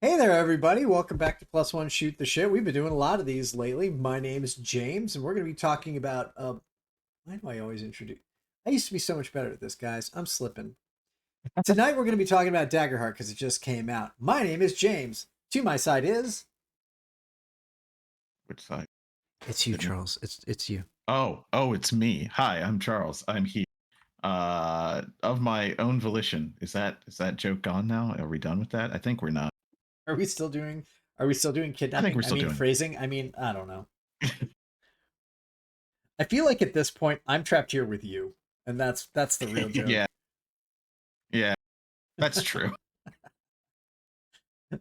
Hey there, everybody. Welcome back to Plus One Shoot the Shit. We've been doing a lot of these lately. My name is James, and we're going to be talking about. Why do I always introduce? I used to be so much better at this, guys. I'm slipping. Tonight, we're going to be talking about Daggerheart because it just came out. My name is James. To my side is. Which side? It's you, Charles. It's you. Oh, it's me. Hi, I'm Charles. I'm here. Of my own volition. Is that joke gone now? Are we done with that? I think we're not. Are we still doing? Are we still doing I think kidnapping? we're I still mean, doing phrasing. I don't know. I feel like at this point, I'm trapped here with you, and that's the real it. joke. Yeah, yeah, that's true.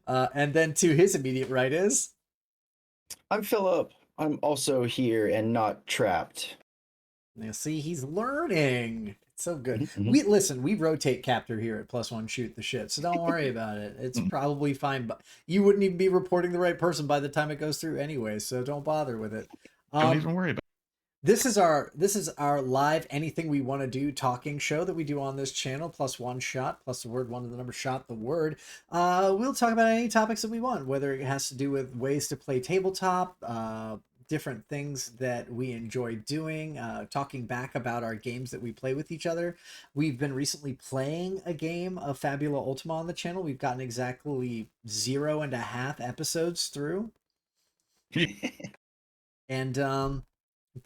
And then to his immediate right is. I'm Philip. I'm also here and not trapped. Now, see, he's learning. It's so good. Mm-hmm. We rotate capture here at Plus One Shoot the Shit, so don't worry about it. It's probably fine, but you wouldn't even be reporting the right person by the time it goes through anyway, so don't bother with it. Don't even worry about This is our live anything we want to do talking show that we do on this channel, plus one shot, plus the word one of the number shot, the word. We'll talk about any topics that we want, whether it has to do with ways to play tabletop, different things that we enjoy doing, talking back about our games that we play with each other. We've been recently playing a game of Fabula Ultima on the channel. We've gotten exactly 0.5 episodes through. it. And I'm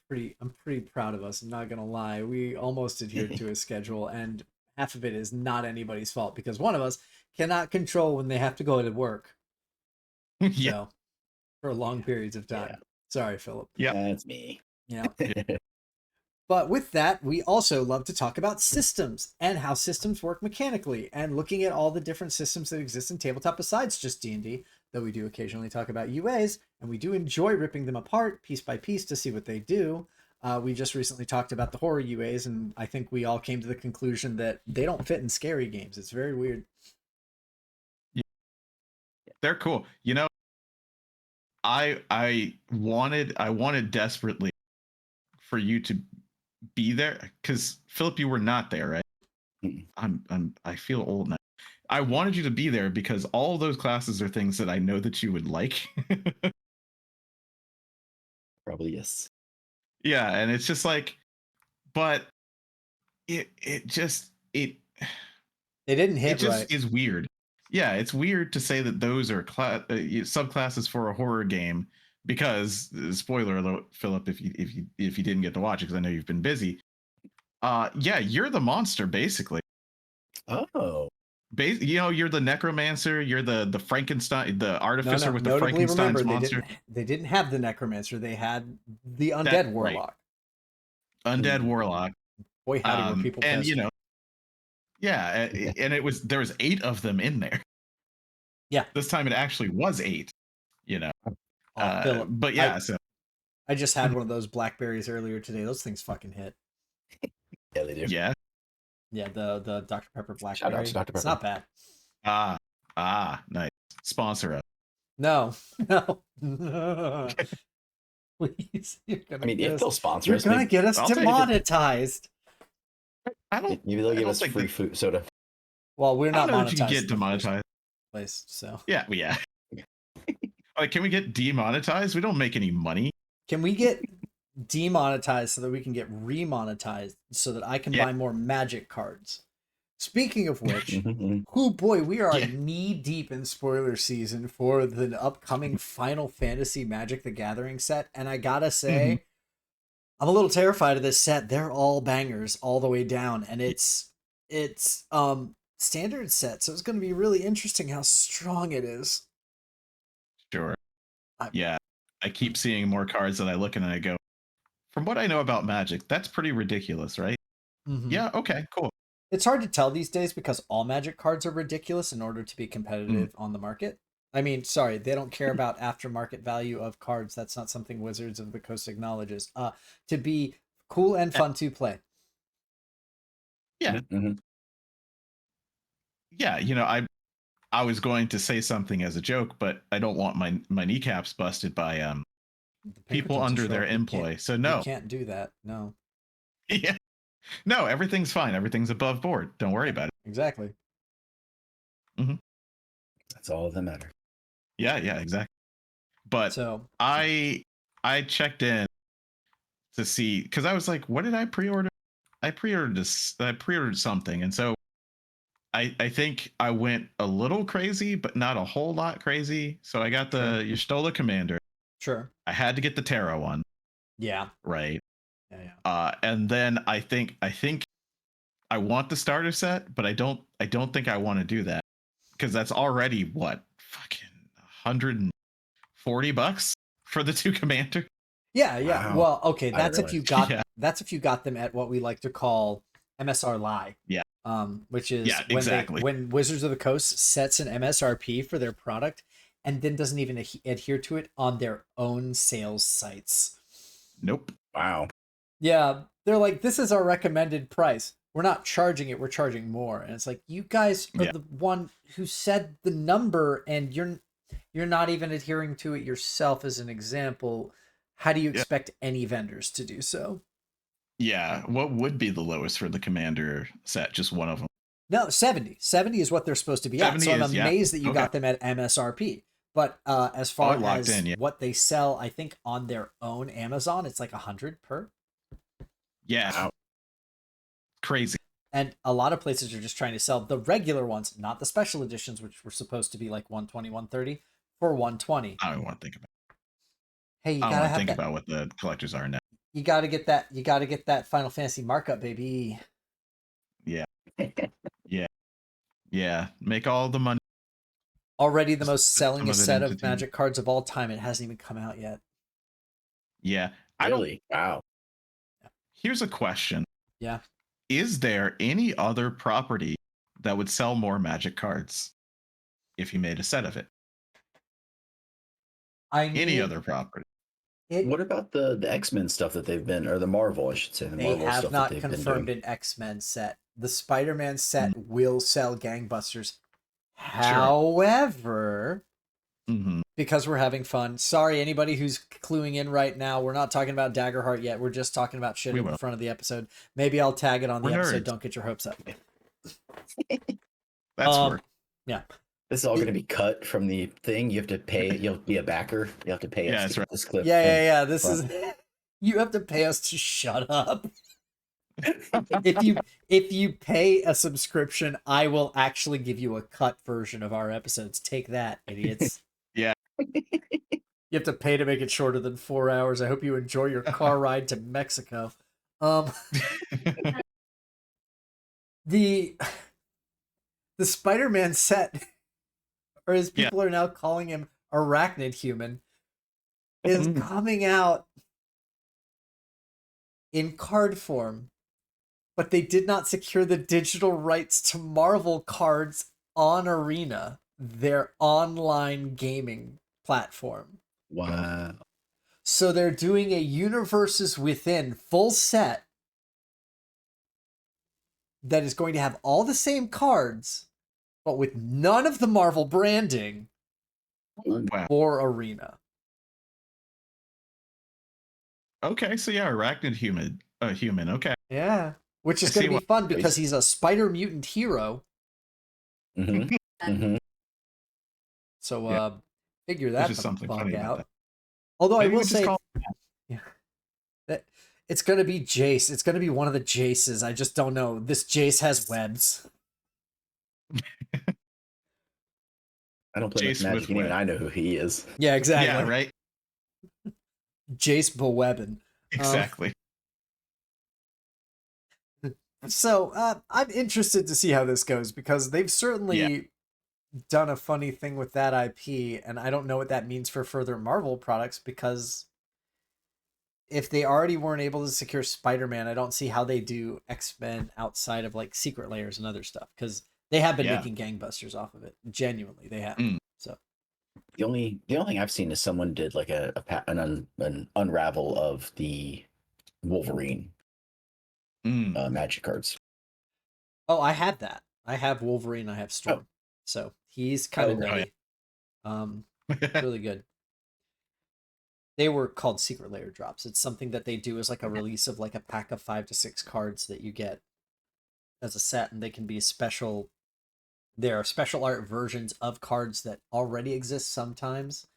pretty proud of us. I'm not gonna lie. We almost adhered to a schedule, and half of it is not anybody's fault because one of us cannot control when they have to go to work. Yeah, So for long periods of time. Yeah. Sorry, Philip. yeah. That's me. Yeah. But with that, we also love to talk about systems and how systems work mechanically, and looking at all the different systems that exist in tabletop besides just D&D, though we do occasionally talk about UAs, and we do enjoy ripping them apart piece by piece to see what they do. We just recently talked about the horror UAs, and I think we all came to the conclusion that they don't fit in scary games. It's very weird. They're cool. You know, I wanted desperately for you to be there because Philip, you were not there, right? I feel old now. I wanted you to be there because all those classes are things that I know that you would like. Probably yes. Yeah, and it's just like, but it just They didn't it hit just right. is weird. Yeah, it's weird to say that those are subclasses for a horror game because spoiler alert, Philip, if you didn't get to watch it because I know you've been busy. Yeah, you're the monster basically. Oh. You're the necromancer. You're the Frankenstein, the artificer with the Notably, remember Frankenstein's monster. they didn't have the necromancer. They had the That undead right, warlock. undead warlock. Boy, howdy, were people And pissed. yeah, and there was 8 of them in there. Yeah. This time it actually was 8. Philip, But yeah, so I just had one of those blackberries earlier today. Those things fucking hit. Yeah, they do. yeah. Yeah, the Dr. Pepper Shout out blackberry. to Dr. Pepper. It's not bad. Nice. Sponsor us. No, no. Please, If they'll sponsor you're us, gonna get us I'll take it. demonetized. I don't. maybe they'll I give don't us think free that- food soda. Well, we're I don't not know if you can monetized. get in the first demonetized. place, so Yeah, yeah. Like, can we get demonetized? We don't make any money. can we get demonetized so that we can get remonetized so that I can Yeah. buy more magic cards? Speaking of which, Mhm. oh boy, we are Yeah. knee deep in spoiler season for the upcoming Final Fantasy Magic the Gathering set, and I gotta say, I'm a little terrified of this set. They're all bangers all the way down, and it's standard set, so it's going to be really interesting how strong it is. Sure. I- Yeah. I keep seeing more cards that I look and I go, from what I know about Magic, that's pretty ridiculous, right? Mhm. Yeah. Okay. Cool. It's hard to tell these days because all Magic cards are ridiculous in order to be competitive on the market. I mean, sorry, they don't care about aftermarket value of cards. That's not something Wizards of the Coast acknowledges. To be cool and fun to play. Yeah. Mhm. Yeah. I was going to say something as a joke, but I don't want my kneecaps busted by The people Pinkertons will under show their up. You employ. So You no. can't do that. No. Yeah. No, everything's fine. Everything's above board. Don't worry about it. Exactly. That's all that matters. Yeah, exactly. But So I checked in to see, because I was like, what did I pre-order? I pre-ordered this. I pre-ordered something, and so I think I went a little crazy, but not a whole lot crazy. So I got the Y'shtola Commander. sure. I had to get the Terra one, Yeah. right? Yeah. And then I think I want the starter set, but I don't think I want to do that, because that's already what, fucking $140 for the two commander. Yeah. Wow. Well, okay, I that's didn't if you realize. got that's if you got them at what we like to call MSR Live. Yeah. Which is Yeah, exactly. when Wizards of the Coast sets an MSRP for their product and then doesn't even adhere to it on their own sales sites. Nope. Wow. Yeah, they're like, this is our recommended price. We're not charging it, we're charging more. And it's like, you guys are the one who said the number, and you're not even adhering to it yourself. As an example, how do you expect any vendors to do so? Yeah, what would be the lowest for the commander set? Just one of them. No, 70. 70 is what they're supposed to be at. 70 So I'm is, yeah. amazed that you Okay. got them at MSRP. But as far locked as in, yeah. what they sell, I think on their own Amazon, it's like 100 per. Yeah. Wow. Crazy. And a lot of places are just trying to sell the regular ones, not the special editions, which were supposed to be like 120, 130 for 120. I don't want to think about it. Hey, you I don't gotta want to have think that. about what the collectors are now. You gotta get that. You gotta get that Final Fantasy markup, baby. Yeah. Yeah. Make all the money. Already the most Put some sellingest of it set into of Magic cards of all time. It hasn't even come out yet. Yeah. Really? Wow. Here's a question. Yeah. Is there any other property that would sell more Magic cards if you made a set of it? Any other property? What about the X-Men stuff that they've been, or the Marvel, I should say, the They Marvel have stuff not that they've been confirmed doing? an X-Men set. The Spider-Man set will sell gangbusters. Sure. However, Mm-hmm. because we're having fun, sorry anybody who's cluing in right now, we're not talking about Daggerheart yet. We're just talking about shit We at the will. front of the episode. Maybe I'll tag it on the We're episode. nerds. Don't get your hopes up. That's work. Yeah. This is all going to be cut from the thing. You have to pay. You'll be a backer. You have to pay us that's to right. get this clip. Yeah. This is you have to pay us to shut up. If you pay a subscription, I will actually give you a cut version of our episodes. Take that, idiots. Yeah. You have to pay to make it shorter than 4 hours. I hope you enjoy your car ride to Mexico. The Spider-Man set, or as people are now calling him, Arachnid Human, is coming out in card form, but they did not secure the digital rights to Marvel cards on Arena, their online gaming platform. Wow. So they're doing a Universes Within full set that is going to have all the same cards, but with none of the Marvel branding for Arena. Okay, so yeah, Arachnid Human. Okay. Yeah. Which is going to be fun because he's a spider mutant hero. Mm-hmm. Mm-hmm. So figure that the bug out. Although maybe I will say that it's going to be Jace. It's going to be one of the Jaces. I just don't know. This Jace has webs. I don't play much Magic, and even I know who he is. Yeah, exactly. Yeah, right. Jace Bewebben. Exactly. So I'm interested to see how this goes because they've certainly done a funny thing with that IP, and I don't know what that means for further Marvel products because if they already weren't able to secure Spider-Man, I don't see how they do X-Men outside of like Secret Layers and other stuff because they have been making gangbusters off of it. Genuinely, they have. So the only thing I've seen is someone did like an unravel of the Wolverine Magic cards. Oh, I have that. I have Wolverine. I have Storm. So he's kind of nutty. Really good. They were called Secret Layer drops. It's something that they do as like a release of like a pack of 5 to 6 cards that you get as a set, and they can be special there are special art versions of cards that already exist sometimes,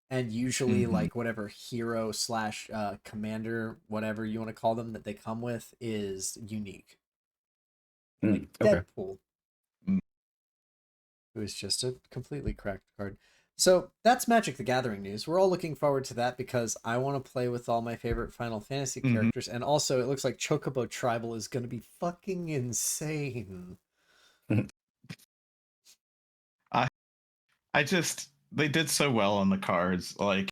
and usually like whatever hero slash commander, whatever you want to call them, that they come with is unique. Like Okay. Deadpool. It was just a completely cracked card. So that's Magic the Gathering news. We're all looking forward to that because I want to play with all my favorite Final Fantasy characters. And also, it looks like Chocobo Tribal is going to be fucking insane. I just, they did so well on the cards. Like,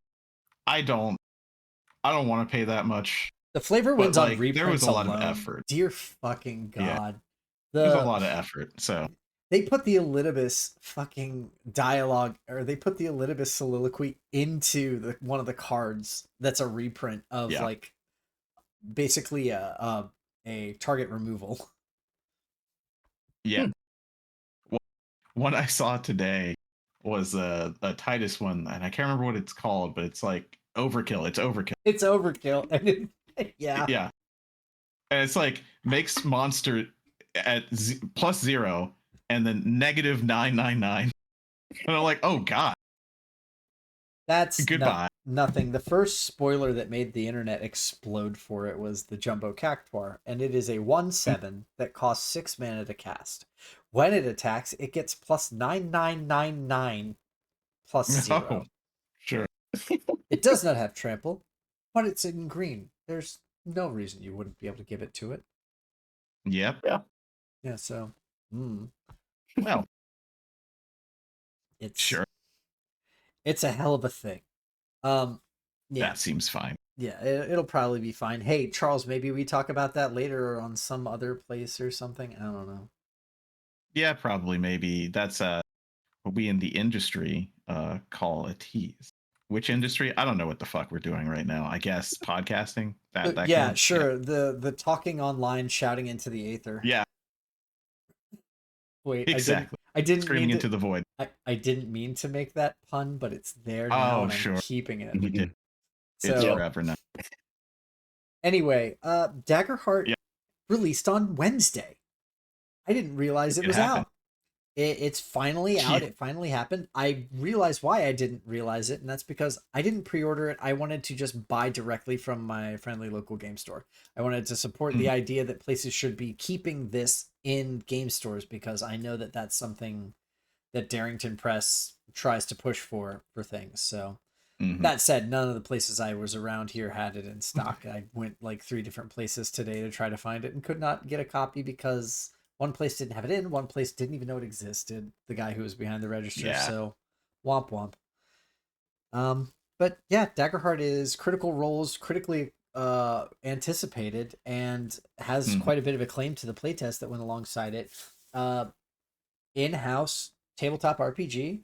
I don't want to pay that much. The flavor But wins on like, reprints there was a lot alone. of effort. Dear fucking God. There's a lot of effort. So they put the Elidibus fucking dialogue, or they put the Elidibus soliloquy into one of the cards that's a reprint of like basically a target removal. Yeah. One I saw today was a Titus one, and I can't remember what it's called, but it's like overkill. It's overkill. It's overkill. And yeah. Yeah. And it's like makes monster at +0 and then -999. And I'm like, oh God. That's goodbye. Nothing. The first spoiler that made the internet explode for it was the Jumbo Cactuar, and it is a 1/7 that costs 6 mana to cast. When it attacks, it gets +9999 +0. Oh, sure. It does not have trample, but it's in green. There's no reason you wouldn't be able to give it to it. Yep. Yeah, so well, it's sure. It's a hell of a thing. Yeah. That seems fine. Yeah, it'll probably be fine. Hey, Charles, maybe we talk about that later or on some other place or something. I don't know. Yeah, probably, maybe. That's what we in the industry call a tease. Which industry? I don't know what the fuck we're doing right now. I guess podcasting. That yeah, sure. Yeah. The talking online, shouting into the aether. Yeah. Wait, exactly. I didn't screaming into the void. I didn't mean to make that pun, but it's there now, and I'm keeping it. You did. So, it's forever now. Anyway, Daggerheart released on Wednesday. I didn't realize it was out. It's finally out. It finally happened. I realized why I didn't realize it, and that's because I didn't pre-order it. I wanted to just buy directly from my friendly local game store. I wanted to support the idea that places should be keeping this in game stores, because I know that that's something that Darrington Press tries to push for things. So that said, none of the places I was around here had it in stock. I went like 3 different places today to try to find it and could not get a copy because one place didn't have it in, one place didn't even know it existed, the guy who was behind the register. Yeah. So womp womp. But yeah, Daggerheart is Critical Role's critically anticipated and has quite a bit of acclaim to the playtest that went alongside it. In-house tabletop RPG.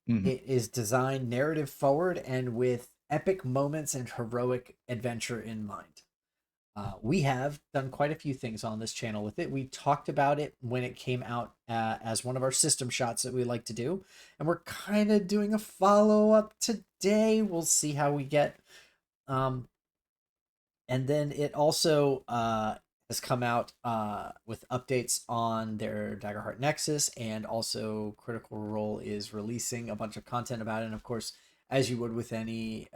It is designed narrative forward and with epic moments and heroic adventure in mind. We have done quite a few things on this channel with it. We talked about it when it came out as one of our system shots that we like to do. And we're kind of doing a follow-up today. We'll see how we get. And then it also has come out with updates on their Daggerheart Nexus, and also Critical Role is releasing a bunch of content about it. And of course, as you would with any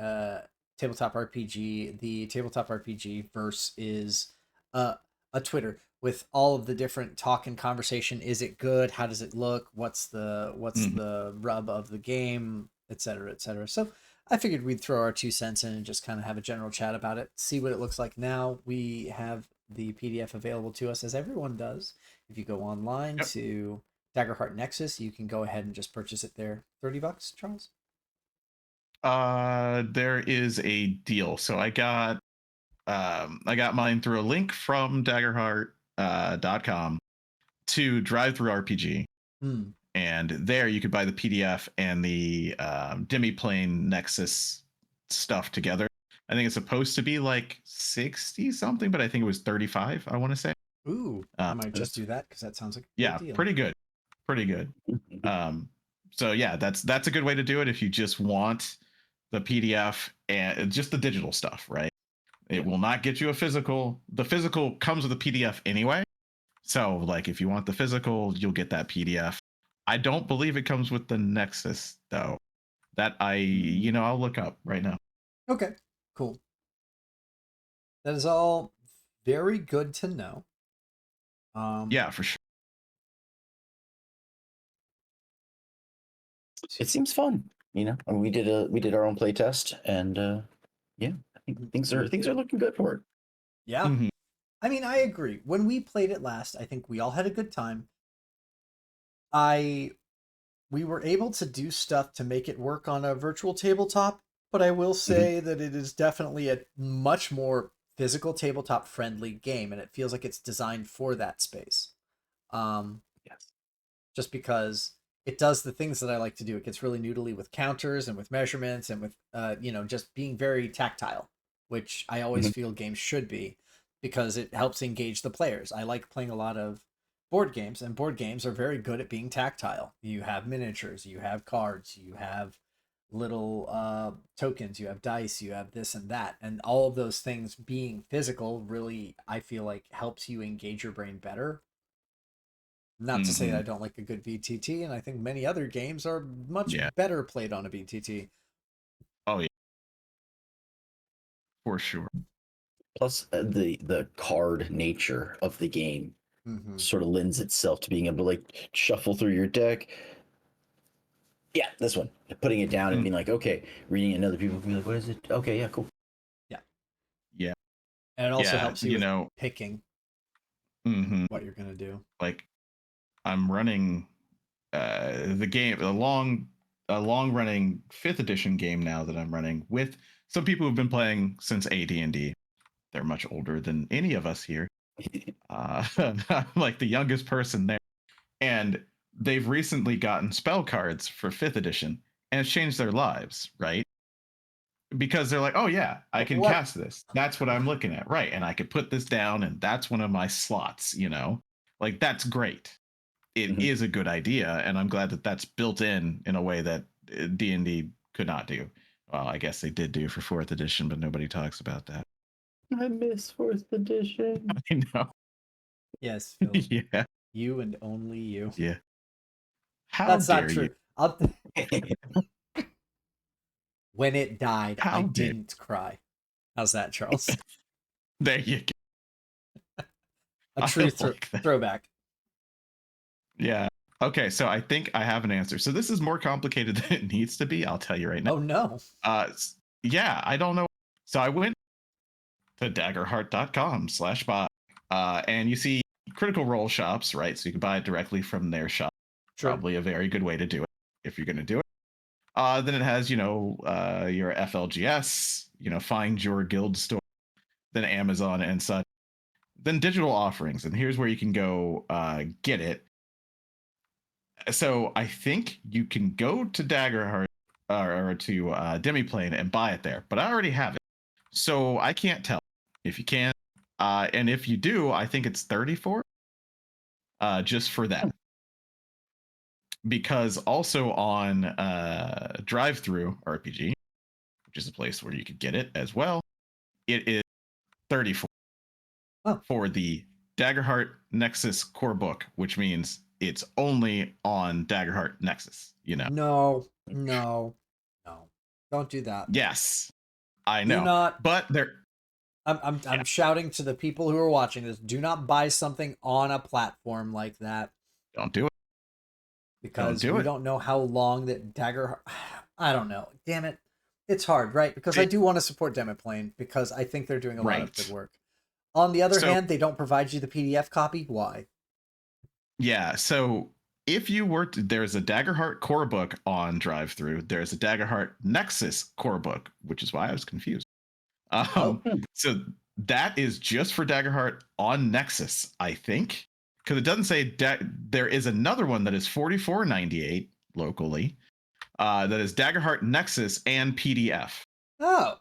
tabletop RPG, the tabletop RPG verse is a Twitter with all of the different talk and conversation. Is it good? How does it look? What's the rub of the game, etc., etc. So I figured we'd throw our 2 cents in and just kind of have a general chat about it, see what it looks like now. We have the PDF available to us, as everyone does. If you go online to Daggerheart Nexus, you can go ahead and just purchase it there. $30, Charles? There is a deal. So I got mine through a link from Daggerheart.com to DriveThruRPG. And there you could buy the PDF and the Demiplane Nexus stuff together. I think it's supposed to be like 60 something, but I think it was 35, I want to say. Ooh, I might just do that because that sounds like a good deal. Pretty good. So yeah, that's a good way to do it if you just want the PDF and just the digital stuff, right? It will not get you a physical. The physical comes with a PDF anyway. So like if you want the physical, you'll get that PDF. I don't believe it comes with the Nexus though. That I'll look up right now. Okay, cool. That is all very good to know. Yeah, for sure. It seems fun, you know. And we did our own play test, and yeah, I think things are looking good for it. Yeah. Mm-hmm. I mean, I agree. When we played it last, I think we all had a good time. We were able to do stuff to make it work on a virtual tabletop, but I will say that it is definitely a much more physical tabletop friendly game, and it feels like it's designed for that space. Yes. Just because it does the things that I like to do. It gets really noodly with counters and with measurements and with just being very tactile, which I always feel games should be, because it helps engage the players. I like playing a lot of board games, and board games are very good at being tactile. You have miniatures, you have cards, you have little tokens, you have dice, you have this and that, and all of those things being physical really, I feel like, helps you engage your brain better. Not to say that I don't like a good VTT, and I think many other games are much better played on a VTT. Oh yeah, for sure. Plus, the card nature of the game sort of lends itself to being able to like shuffle through your deck. Yeah, this one. Putting it down and being like, okay, reading it, and other people be like, what is it? Okay, yeah, cool. Yeah. Yeah. And it also helps you with picking Mm-hmm. what you're gonna do. Like, I'm running the game, a long running 5th edition game now that I'm running with some people who've been playing since AD&D. They're much older than any of us here. I'm like the youngest person there, and they've recently gotten spell cards for 5th edition, and it's changed their lives, right? Because they're like, oh yeah, I can cast this. That's what I'm looking at, right? And I could put this down, and that's one of my slots. Like, that's great. It is a good idea, and I'm glad that that's built in a way that D&D could not do. Well, I guess they did do for 4th edition, but nobody talks about that. I miss 4th edition. I know. Yes, Phil. Yeah. You and only you. Yeah. How That's dare not true. When it died, I didn't cry. How's that, Charles? There you go. A true throwback. Yeah. Okay, so I think I have an answer. So this is more complicated than it needs to be. I'll tell you right now. Oh no. Yeah, I don't know. So I went to daggerheart.com/buy, and you see Critical Role shops, right? So you can buy it directly from their shop. Sure. Probably a very good way to do it if you're going to do it. Then it has, your FLGS, find your guild store, then Amazon and such, then digital offerings. And here's where you can go get it. So I think you can go to Daggerheart or to Demiplane and buy it there, but I already have it. So I can't tell if you can. And if you do, I think it's $34 just for that. Because also on Drive-Thru RPG, which is a place where you could get it as well, it is $34 for the Daggerheart Nexus core book, which means it's only on Daggerheart Nexus. No. Don't do that. Yes, I know. Do not. But I'm shouting to the people who are watching this: do not buy something on a platform like that. Don't do it. Because we don't know how long that Dagger. I don't know. Damn it. It's hard, right? Because I do want to support Demiplane because I think they're doing a lot of good work. On the other hand, they don't provide you the PDF copy. Why? Yeah. So if you were to, there's a Daggerheart core book on Drive-Thru. There's a Daggerheart Nexus core book, which is why I was confused. So that is just for Daggerheart on Nexus, I think. Because it doesn't say there is another one that is $44.98 locally. That is Daggerheart Nexus and PDF. Oh.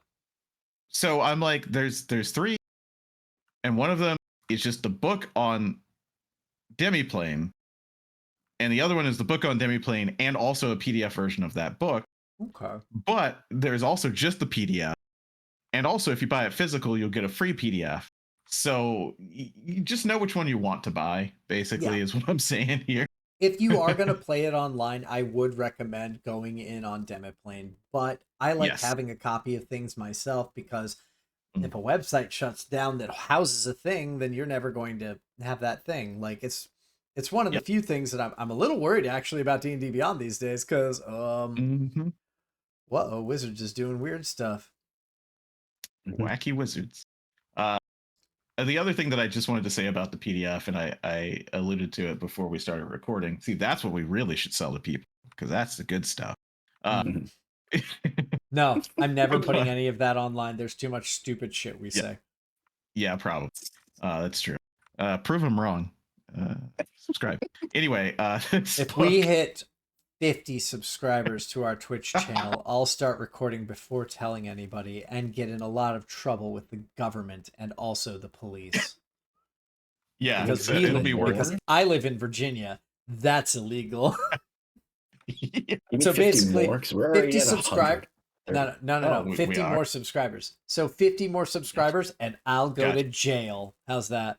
So I'm like, there's 3, and one of them is just the book on Demiplane, and the other one is the book on Demiplane and also a PDF version of that book. Okay. But there's also just the PDF, and also if you buy it physical, you'll get a free PDF. So you just know which one you want to buy, basically, is what I'm saying here. If you are going to play it online, I would recommend going in on Demiplane, but I like Yes. having a copy of things myself because Mm. if a website shuts down that houses a thing, then you're never going to have that thing. Like it's one of the Yep. few things that I'm a little worried actually about D&D Beyond these days because Mhm. whoa, Wizards is doing weird stuff. Wacky wizards. The other thing that I just wanted to say about the PDF, and I alluded to it before we started recording. See, that's what we really should sell to people because that's the good stuff. Mhm. No, I'm never putting any of that online. There's too much stupid shit we Yeah. say. Yeah, probably. That's true. Prove them wrong. Subscribe. Anyway, If we hit 50 subscribers to our Twitch channel, I'll start recording before telling anybody and get in a lot of trouble with the government and also the police. yeah, Because it'll be worth because I live in Virginia, that's illegal. it. So 50 basically, more? 'Cause we're already 50 at subscribers. 100. No. we 50 are. more subscribers. So 50 more subscribers, and I'll go Gotcha. to jail. How's that?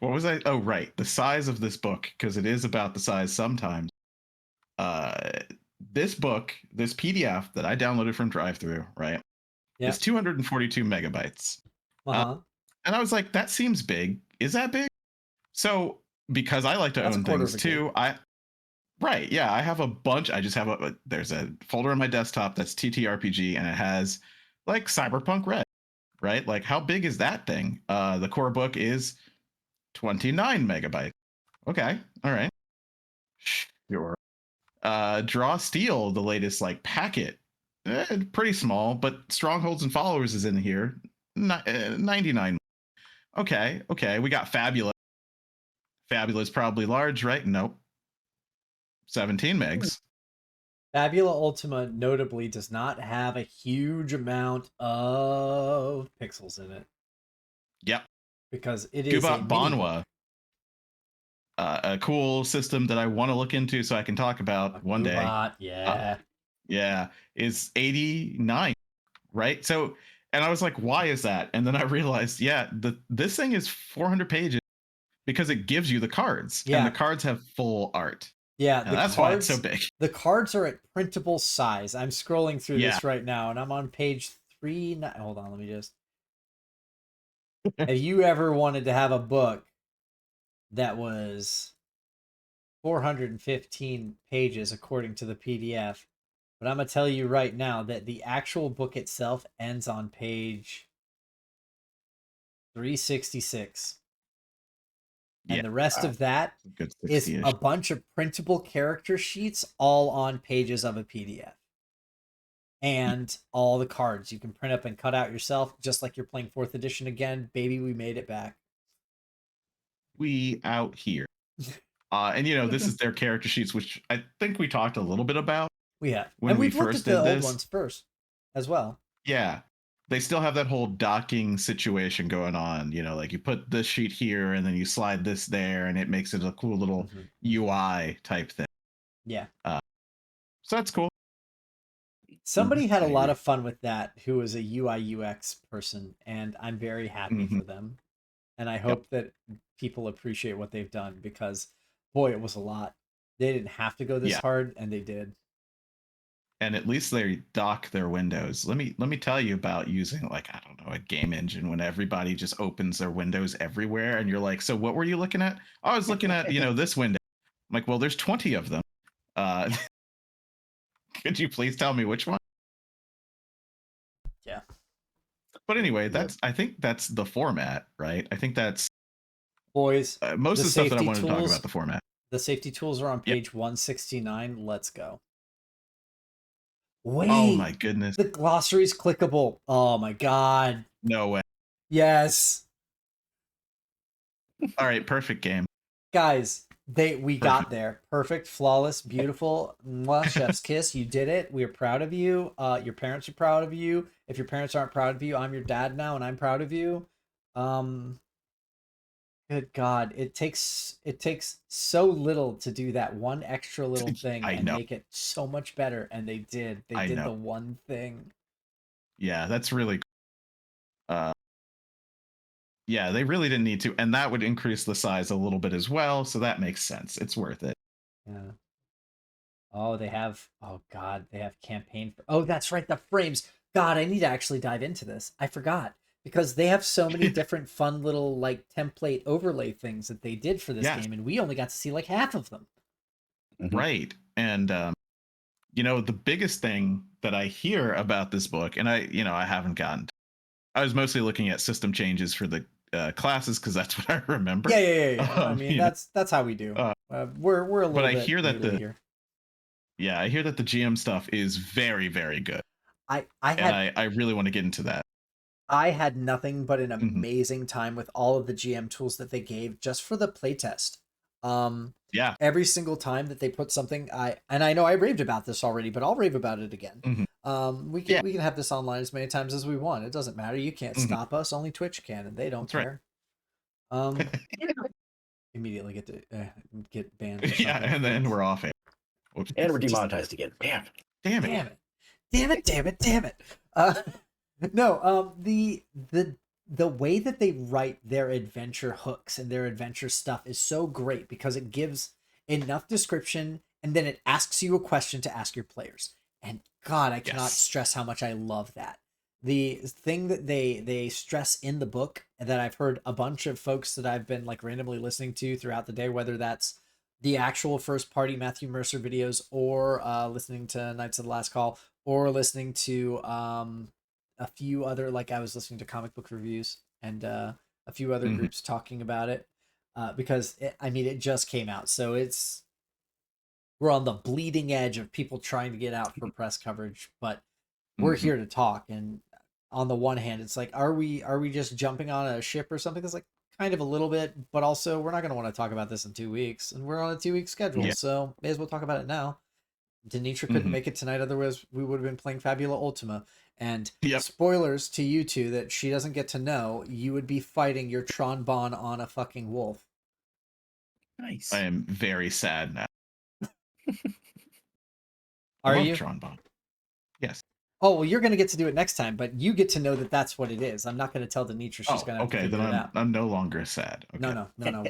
What was I? Oh, right. The size of this book, because it is about the size sometimes. This book, this PDF that I downloaded from DriveThru, right, Yeah. is 242 megabytes. Uh-huh. And I was like, that seems big. Is that big? So, because I like to That's a own quarter things of a too, right, yeah, I have a bunch. I just have there's a folder on my desktop that's TTRPG, and it has like Cyberpunk Red, right? Like, how big is that thing? The core book is 29 megabytes. Okay, all right, sure. Draw Steel, the latest like packet, pretty small, but Strongholds and Followers is in here, 99. Okay, we got Fabula. Fabula's probably large, right? Nope. 17 megs. Fabula Ultima notably does not have a huge amount of pixels in it. Yep. Because it is a Gubat mini Banwa, book. A cool system that I want to look into so I can talk about one day. Gubat, yeah. Yeah, is 89, right? So, and I was like, why is that? And then I realized, yeah, this thing is 400 pages because it gives you the cards, Yeah. and the cards have full art. Yeah, And that's why it's so big. The cards are at printable size. I'm scrolling through Yeah. this right now, and I'm on page 3. Hold on, let me just. Have you ever wanted to have a book that was 415 pages according to the PDF? But I'm going to tell you right now that the actual book itself ends on page 366. And the rest of that is a bunch of printable character sheets all on pages of a PDF. And all the cards you can print up and cut out yourself, just like you're playing 4th edition again. Baby, we made it back. We out here. And this is their character sheets, which I think we talked a little bit about. We have. When and we we've looked first at the did old this. ones first as well. Yeah. They still have that whole docking situation going on. Like you put this sheet here and then you slide this there, and it makes it a cool little UI type thing. Yeah. So that's cool. Somebody had a lot of fun with that who was a UI UX person, and I'm very happy for them. And I hope that people appreciate what they've done because, boy, it was a lot. They didn't have to go this hard, and they did. And at least they dock their windows. Let me tell you about using, like, I don't know, a game engine when everybody just opens their windows everywhere, and you're like, so what were you looking at? I was looking at this window. I'm like, well, there's 20 of them. Could you please tell me which one? Yeah. But anyway, I think that's the format, right? I think that's boys. Most of the stuff that I wanted to talk about the format. The safety tools are on page 169. Let's go. Wait. Oh my goodness. The glossary's clickable. Oh my god. No way. Yes. All right, perfect game. Guys, we got there. Perfect, flawless, beautiful. Mwah, chef's kiss. You did it. We are proud of you. Your parents are proud of you. If your parents aren't proud of you, I'm your dad now, and I'm proud of you. Good God, it takes so little to do that one extra little thing and make it so much better. And they did. They did the one thing. Yeah, that's really cool. Yeah, they really didn't need to, and that would increase the size a little bit as well, so that makes sense. It's worth it. Yeah. Oh, they have. Oh God, they have campaign. Oh, that's right, the frames. God, I need to actually dive into this. I forgot because they have so many different fun little like template overlay things that they did for this Yes. game, and we only got to see like half of them. Right. And the biggest thing that I hear about this book, and I haven't gotten. I was mostly looking at system changes for the classes because that's what I remember. Yeah. I mean, that's how we do. We're a but little I bit hear that noodly here. I hear that the GM stuff is very, very good. I really want to get into that. I had nothing but an Mhm. amazing time with all of the GM tools that they gave just for the playtest. Yeah. Every single time that they put something, I know I raved about this already, but I'll rave about it again. Mhm. We can have this online as many times as we want. It doesn't matter. You can't Mhm. stop us. Only Twitch can, and they don't That's care. Immediately get banned. For Yeah, and then we're off it. Whoops. And we're demonetized again. Damn it. No, the way that they write their adventure hooks and their adventure stuff is so great because it gives enough description and then it asks you a question to ask your players. And God, I cannot stress how much I love that. The thing that they stress in the book and that I've heard a bunch of folks that I've been like randomly listening to throughout the day, whether that's the actual first party Matthew Mercer videos or listening to Knights of the Last Call or listening to a few other, like I was listening to comic book reviews and a few other groups talking about it because it just came out. So we're on the bleeding edge of people trying to get out for press coverage, but we're here to talk. And on the one hand, it's like, are we just jumping on a ship or something? That's like kind of a little bit, but also we're not going to want to talk about this in 2 weeks and we're on a 2-week schedule. So may as well talk about it now. Denitra couldn't make it tonight. Otherwise we would have been playing Fabula Ultima. And spoilers to you two that she doesn't get to know, you would be fighting your Tron Bon on a fucking wolf. Nice. I am very sad now. Are I love you? Tron Bon. Yes. Oh, well, you're going to get to do it next time, but you get to know that that's what it is. I'm not going to tell Denitra she's going to have to figure it out. I'm no longer sad. Okay. No.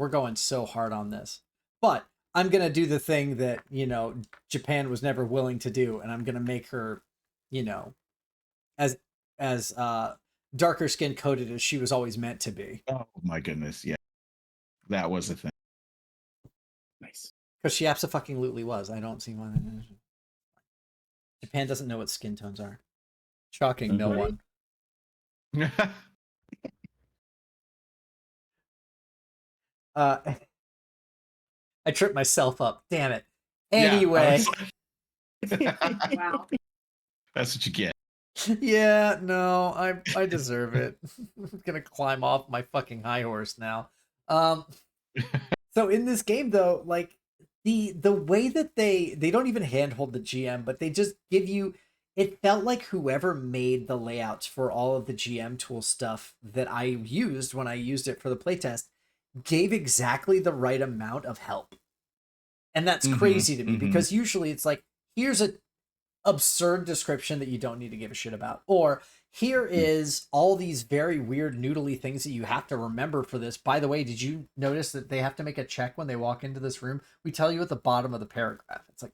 We're going so hard on this. But I'm going to do the thing that, Japan was never willing to do, and I'm going to make her, as darker skin coated as she was always meant to be. Oh my goodness, yeah. That was the thing. Nice. Because she absolutely was. I don't see why. Japan doesn't know what skin tones are. Shocking, no one. I tripped myself up. Damn it. Anyway. Wow. That's what you get. Yeah, no, I deserve it. I'm gonna climb off my fucking high horse now. So in this game though, like the way that they don't even handhold the GM, but they just give you, it felt like whoever made the layouts for all of the GM tool stuff that I used when I used it for the playtest gave exactly the right amount of help. And that's crazy to me because usually it's like, here's a absurd description that you don't need to give a shit about, or here is all these very weird noodly things that you have to remember for this. By the way, did you notice that they have to make a check when they walk into this room? We tell you at the bottom of the paragraph. It's like,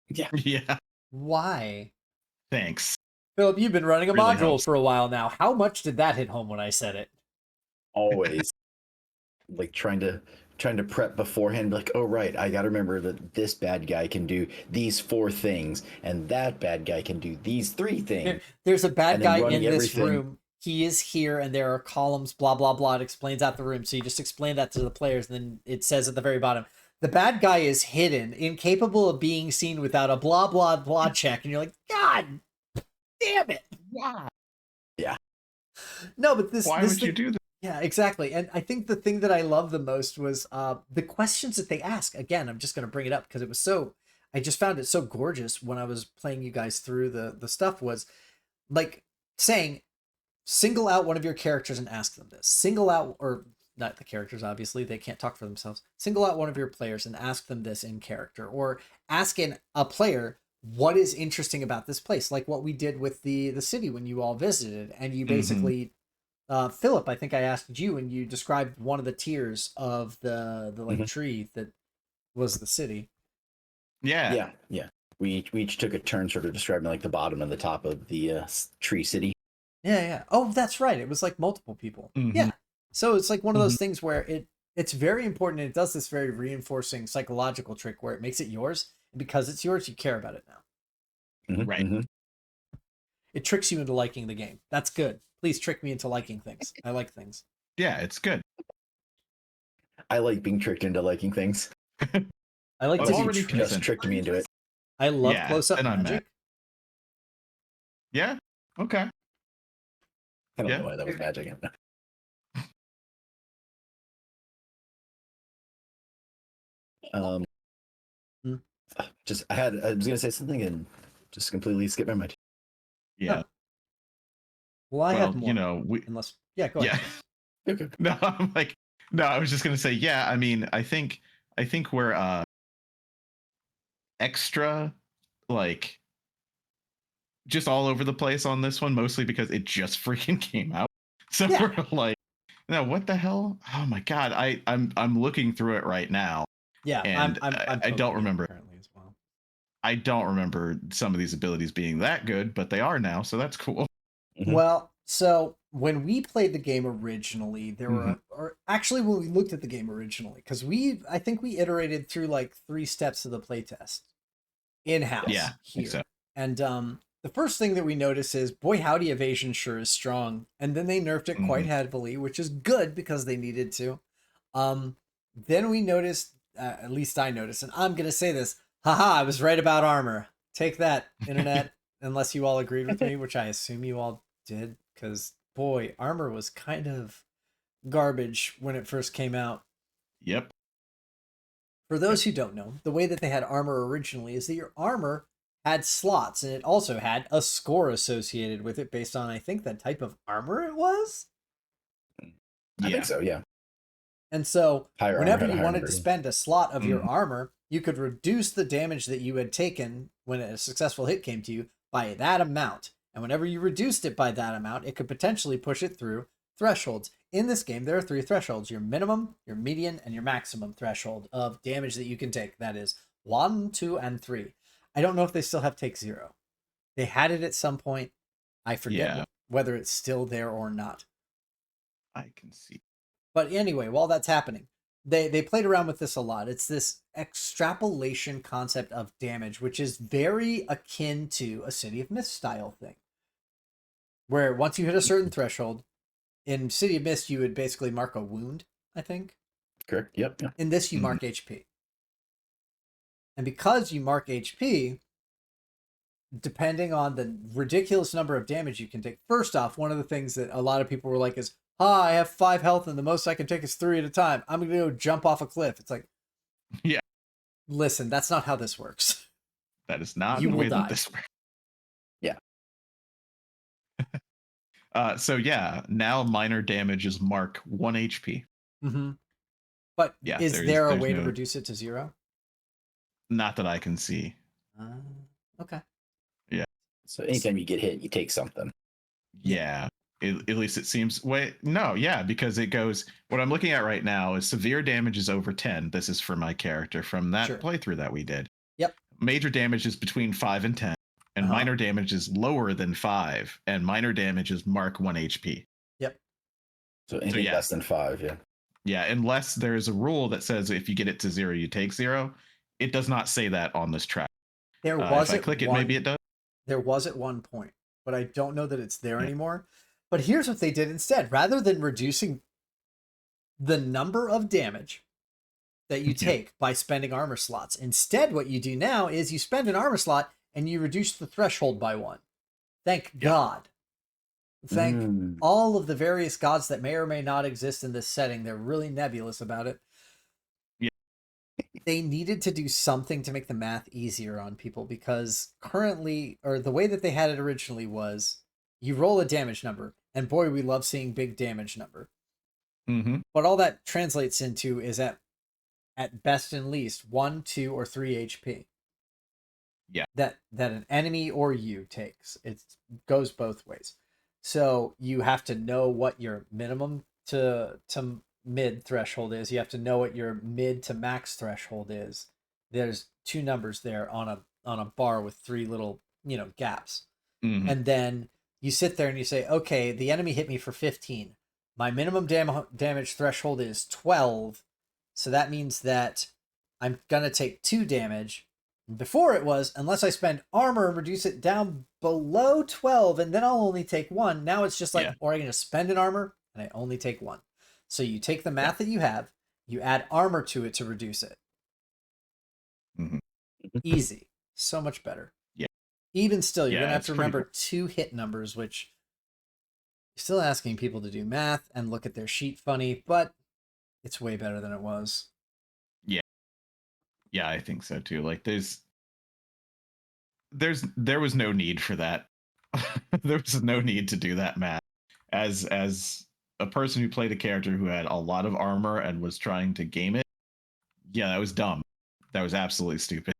yeah, why? Thanks, Philip, you've been running a module for a while now. How much did that hit home when I said it? Always. Like trying to prep beforehand, like, oh right, I gotta remember that this bad guy can do these 4 things and that bad guy can do these 3 things. There's a bad guy in this room. He is here and there are columns, blah blah blah. It explains out the room. So you just explain that to the players, and then it says at the very bottom, the bad guy is hidden, incapable of being seen without a blah blah blah check. And you're like, God damn it. Wow. Yeah. No, but why would you do that? Yeah, exactly. And I think the thing that I love the most was the questions that they ask. Again, I'm just going to bring it up because I just found it so gorgeous when I was playing you guys through the stuff, was like saying, single out one of your characters and ask them this. Single out, or not the characters, obviously, they can't talk for themselves. Single out one of your players and ask them this in character, or asking a player, what is interesting about this place? Like what we did with the city when you all visited and you basically Philip, I think I asked you, and you described one of the tiers of the like tree that was the city. Yeah. Yeah. We each took a turn sort of describing like the bottom and the top of the tree city. Yeah. Oh, that's right. It was like multiple people. Yeah. So it's like one of those things where it's very important, and it does this very reinforcing psychological trick where it makes it yours, and because it's yours, you care about it now. Right. It tricks you into liking the game. That's good. Please trick me into liking things. I like things. Yeah, it's good. I like being tricked into liking things. I like Well, to already be Just tricked me into it. I love Yeah, close-up then I'm magic. Yeah. Okay. I don't Yeah. know why that was magic. Just I was gonna say something and just completely skipped my mind. Yeah. Well, I Well, have more. you know, Unless, go ahead. Okay. No, I'm like, no, I was just gonna say, yeah. I mean, I think we're extra like just all over the place on this one, mostly because it just freaking came out. So we're like, no, what the hell? Oh my god, I'm looking through it right now. Yeah, and I'm I don't remember currently as well. I don't remember some of these abilities being that good, but they are now, so that's cool. Well, so when we played the game originally, there were, or actually when we looked at the game originally, because I think we iterated through like 3 steps of the playtest in-house here. So. And the first thing that we notice is, boy, howdy, evasion sure is strong. And then they nerfed it quite heavily, which is good because they needed to. Then we noticed, at least I noticed, and I'm going to say this, haha, I was right about armor. Take that, internet, unless you all agreed with me, which I assume you all did, because, boy, armor was kind of garbage when it first came out. Yep. For those who don't know, the way that they had armor originally is that your armor had slots, and it also had a score associated with it based on, I think, the type of armor it was. I think so, yeah. And so Higher whenever armor you had a higher wanted number, to yeah. spend a slot of your armor, you could reduce the damage that you had taken when a successful hit came to you by that amount. And whenever you reduced it by that amount, it could potentially push it through thresholds. In this game, there are 3 thresholds: your minimum, your median, and your maximum threshold of damage that you can take. That is 1, 2, and 3. I don't know if they still have take 0. They had it at some point. I forget whether it's still there or not. I can see. But anyway, while that's happening, they played around with this a lot. It's this extrapolation concept of damage, which is very akin to a City of Mist style thing. Where once you hit a certain threshold, in City of Mist, you would basically mark a wound, I think. Correct. Yep. In this, you mark HP. And because you mark HP, depending on the ridiculous number of damage you can take. First off, one of the things that a lot of people were like is, I have 5 health and the most I can take is 3 at a time. I'm going to go jump off a cliff. It's like, yeah. Listen, that's not how this works. That is not you the will way die. that this works. Yeah. So yeah, now minor damage is mark 1 HP. But yeah, is there a way to reduce it to 0? Not that I can see. Okay. Yeah. So anytime you get hit, you take something. Yeah. At least it seems. Wait, no, yeah, because it goes. What I'm looking at right now is severe damage is over 10. This is for my character from that playthrough that we did. Yep. Major damage is between 5 and 10, and minor damage is lower than 5, and minor damage is mark 1 HP. Yep. So anything less than 5, yeah. Yeah, unless there's a rule that says if you get it to 0, you take 0. It does not say that on this track. There was if I click it, maybe it does. There was at one point, but I don't know that it's there anymore. But here's what they did instead. Rather than reducing the number of damage that you take by spending armor slots, instead what you do now is you spend an armor slot and you reduce the threshold by 1. Thank God. Thank all of the various gods that may or may not exist in this setting. They're really nebulous about it. Yeah. They needed to do something to make the math easier on people, because currently, or the way that they had it originally was, you roll a damage number, and boy, we love seeing big damage number. But all that translates into is at best and least 1, 2, or 3 HP. Yeah. That an enemy or you takes. It goes both ways. So you have to know what your minimum to mid threshold is. You have to know what your mid to max threshold is. There's two numbers there on a bar with three little, gaps. Mhm. And then you sit there and you say, okay, the enemy hit me for 15. My minimum damage threshold is 12. So that means that I'm going to take 2 damage. Before it was, unless I spend armor and reduce it down below 12, and then I'll only take 1. Now it's just like, Yeah. or I'm going to spend an armor and I only take 1. So you take the math Yeah. that you have, you add armor to it to reduce it. Mhm. Easy. So much better. Yeah. Even still, you're Yeah, going to have it's to pretty remember cool. 2 hit numbers, which you're still asking people to do math and look at their sheet funny, but it's way better than it was. Yeah, I think so too. Like there was no need for that. There was no need to do that math. As a person who played a character who had a lot of armor and was trying to game it, yeah, that was dumb. That was absolutely stupid.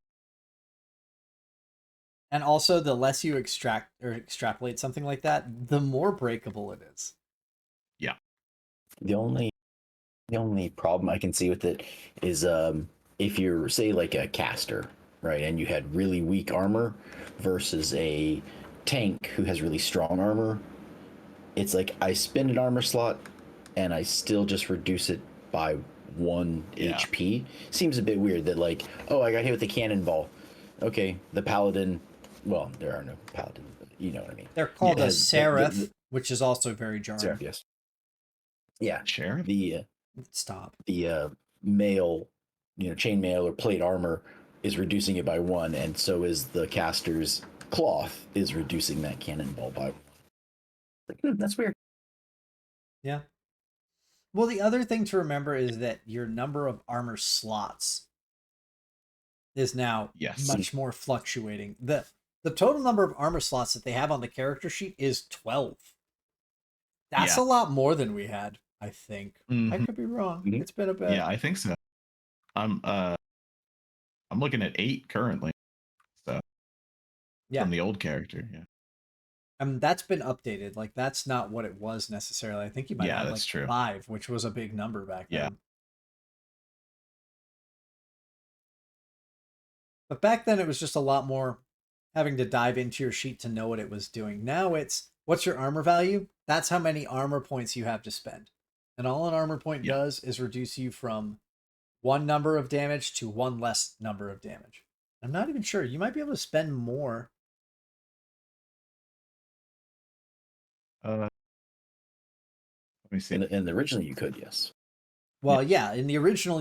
And also, the less you extract or extrapolate something like that, the more breakable it is. Yeah. The only problem I can see with it is if you're say like a caster, right, and you had really weak armor versus a tank who has really strong armor, it's like I spend an armor slot and I still just reduce it by 1 Yeah. HP. Seems a bit weird that like, oh, I got hit with a cannonball. Okay, the paladin. Well, there are no paladins, but you know what I mean. They're called a Has seraph, which is also very jarring. Seraph, yes. Yeah, Sheriff? Stop. the mail, chainmail or plate armor is reducing it by 1, and so is the caster's cloth is reducing that cannonball by 1. Like, that's weird. Yeah. Well, the other thing to remember is that your number of armor slots is now Yes. much more fluctuating. The total number of armor slots that they have on the character sheet is 12. That's Yeah. a lot more than we had, I think. I Mhm. could be wrong. Mhm. It's been a bit. Yeah, I think so. I'm looking at 8 currently. So Yeah. from the old character, yeah. That's been updated. Like, that's not what it was necessarily. I think you might Yeah, have that's like true. 5, which was a big number back Yeah. then. But back then it was just a lot more having to dive into your sheet to know what it was doing. Now it's what's your armor value? That's how many armor points you have to spend. And all an armor point Yeah. does is reduce you from 1 number of damage to 1 less number of damage. I'm not even sure. You might be able to spend more. Let me see. And originally you could, yes. Well, yeah, in the original,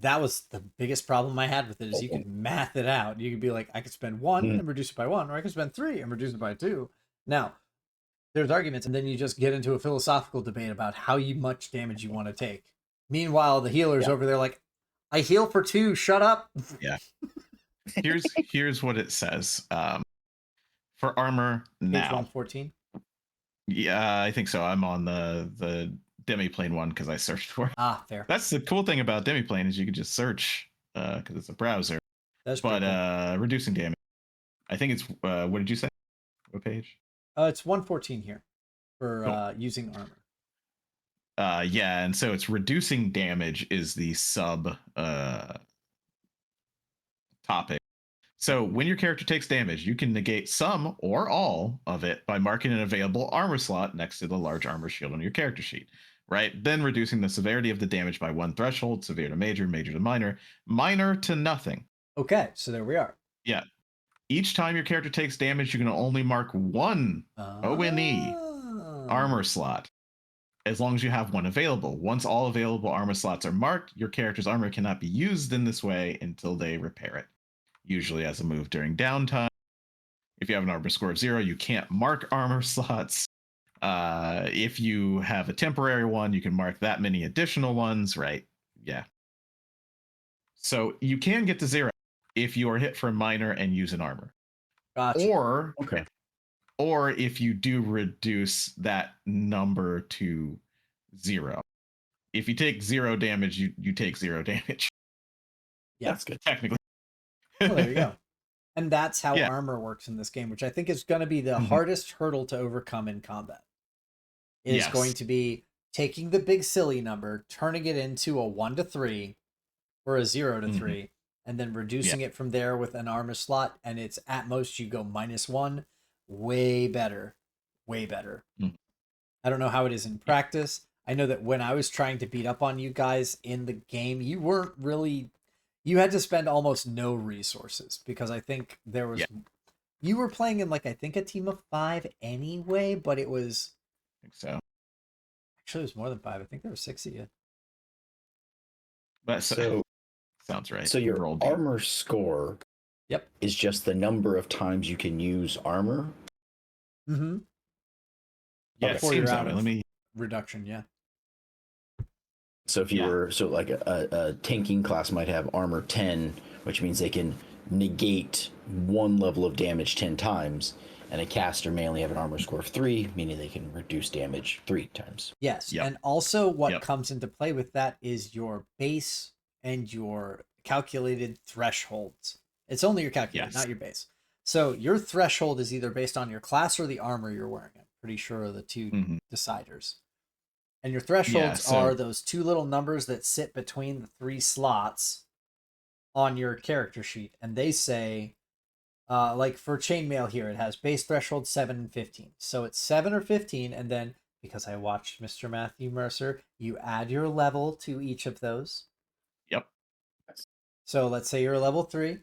that was the biggest problem I had with it is you Oh. could math it out. You could be like, I could spend 1 Mhm. and reduce it by 1, or I could spend 3 and reduce it by 2. Now, there's arguments, and then you just get into a philosophical debate about how much damage you want to take. Meanwhile, the healer's Yeah. over there like, I heal for 2, shut up. Yeah. Here's what it says. For armor Page now. 114. Yeah, I think so. I'm on the demiplane one because I searched for it. Ah, fair. That's the cool thing about demiplane is you can just search because it's a browser. That's But pretty cool. reducing damage. I think it's what did you say? What page? It's 114 here for Cool. using armor. Yeah, and so it's reducing damage is the sub topic. So when your character takes damage, you can negate some or all of it by marking an available armor slot next to the large armor shield on your character sheet, right? Then reducing the severity of the damage by 1 threshold, severe to major, major to minor, minor to nothing. Okay, so there we are. Yeah. Each time your character takes damage, you can only mark 1 ONE armor slot, as long as you have 1 available. Once all available armor slots are marked, your character's armor cannot be used in this way until they repair it, usually as a move during downtime. If you have an armor score of 0, you can't mark armor slots. If you have a temporary one, you can mark that many additional ones, right? Yeah. So you can get to 0 if you are hit for a minor and use an armor. Gotcha. Or if you do reduce that number to 0. If you take 0 damage, you take 0 damage. Yeah. That's good. Technically. Well, there you go. And that's how Yeah. armor works in this game, which I think is going to be the hardest hurdle to overcome in combat. is going to be taking the big silly number, turning it into a 1 to 3 or a 0 to 3, and then reducing it from there with an armor slot, and it's at most you go -1. Way better. Way better. I don't know how it is in practice. I know that when I was trying to beat up on you guys in the game, you weren't really... You had to spend almost no resources, because I think there was... You were playing in, like, I think a team of 5 anyway, but it was... I think so. Actually, it was more than 5. I think there were 6 of you. But so sounds right. So your armor score is just the number of times you can use armor? Mm-hmm. Yeah, it seems that way. Let me... Reduction, yeah. So if you were... So like a tanking class might have armor 10, which means they can negate 1 level of damage 10 times, and a caster may only have an armor score of 3, meaning they can reduce damage 3 times. Yes, and also what comes into play with that is your base and your calculated thresholds. It's only your calculated, not your base. So your threshold is either based on your class or the armor you're wearing. I'm pretty sure are the two deciders. And your thresholds are those 2 little numbers that sit between the 3 slots on your character sheet. And they say, like for chainmail here, it has base threshold 7 and 15. So it's 7 or 15, and then, because I watched Mr. Matthew Mercer, you add your level to each of those. Yep. So let's say you're a level 3.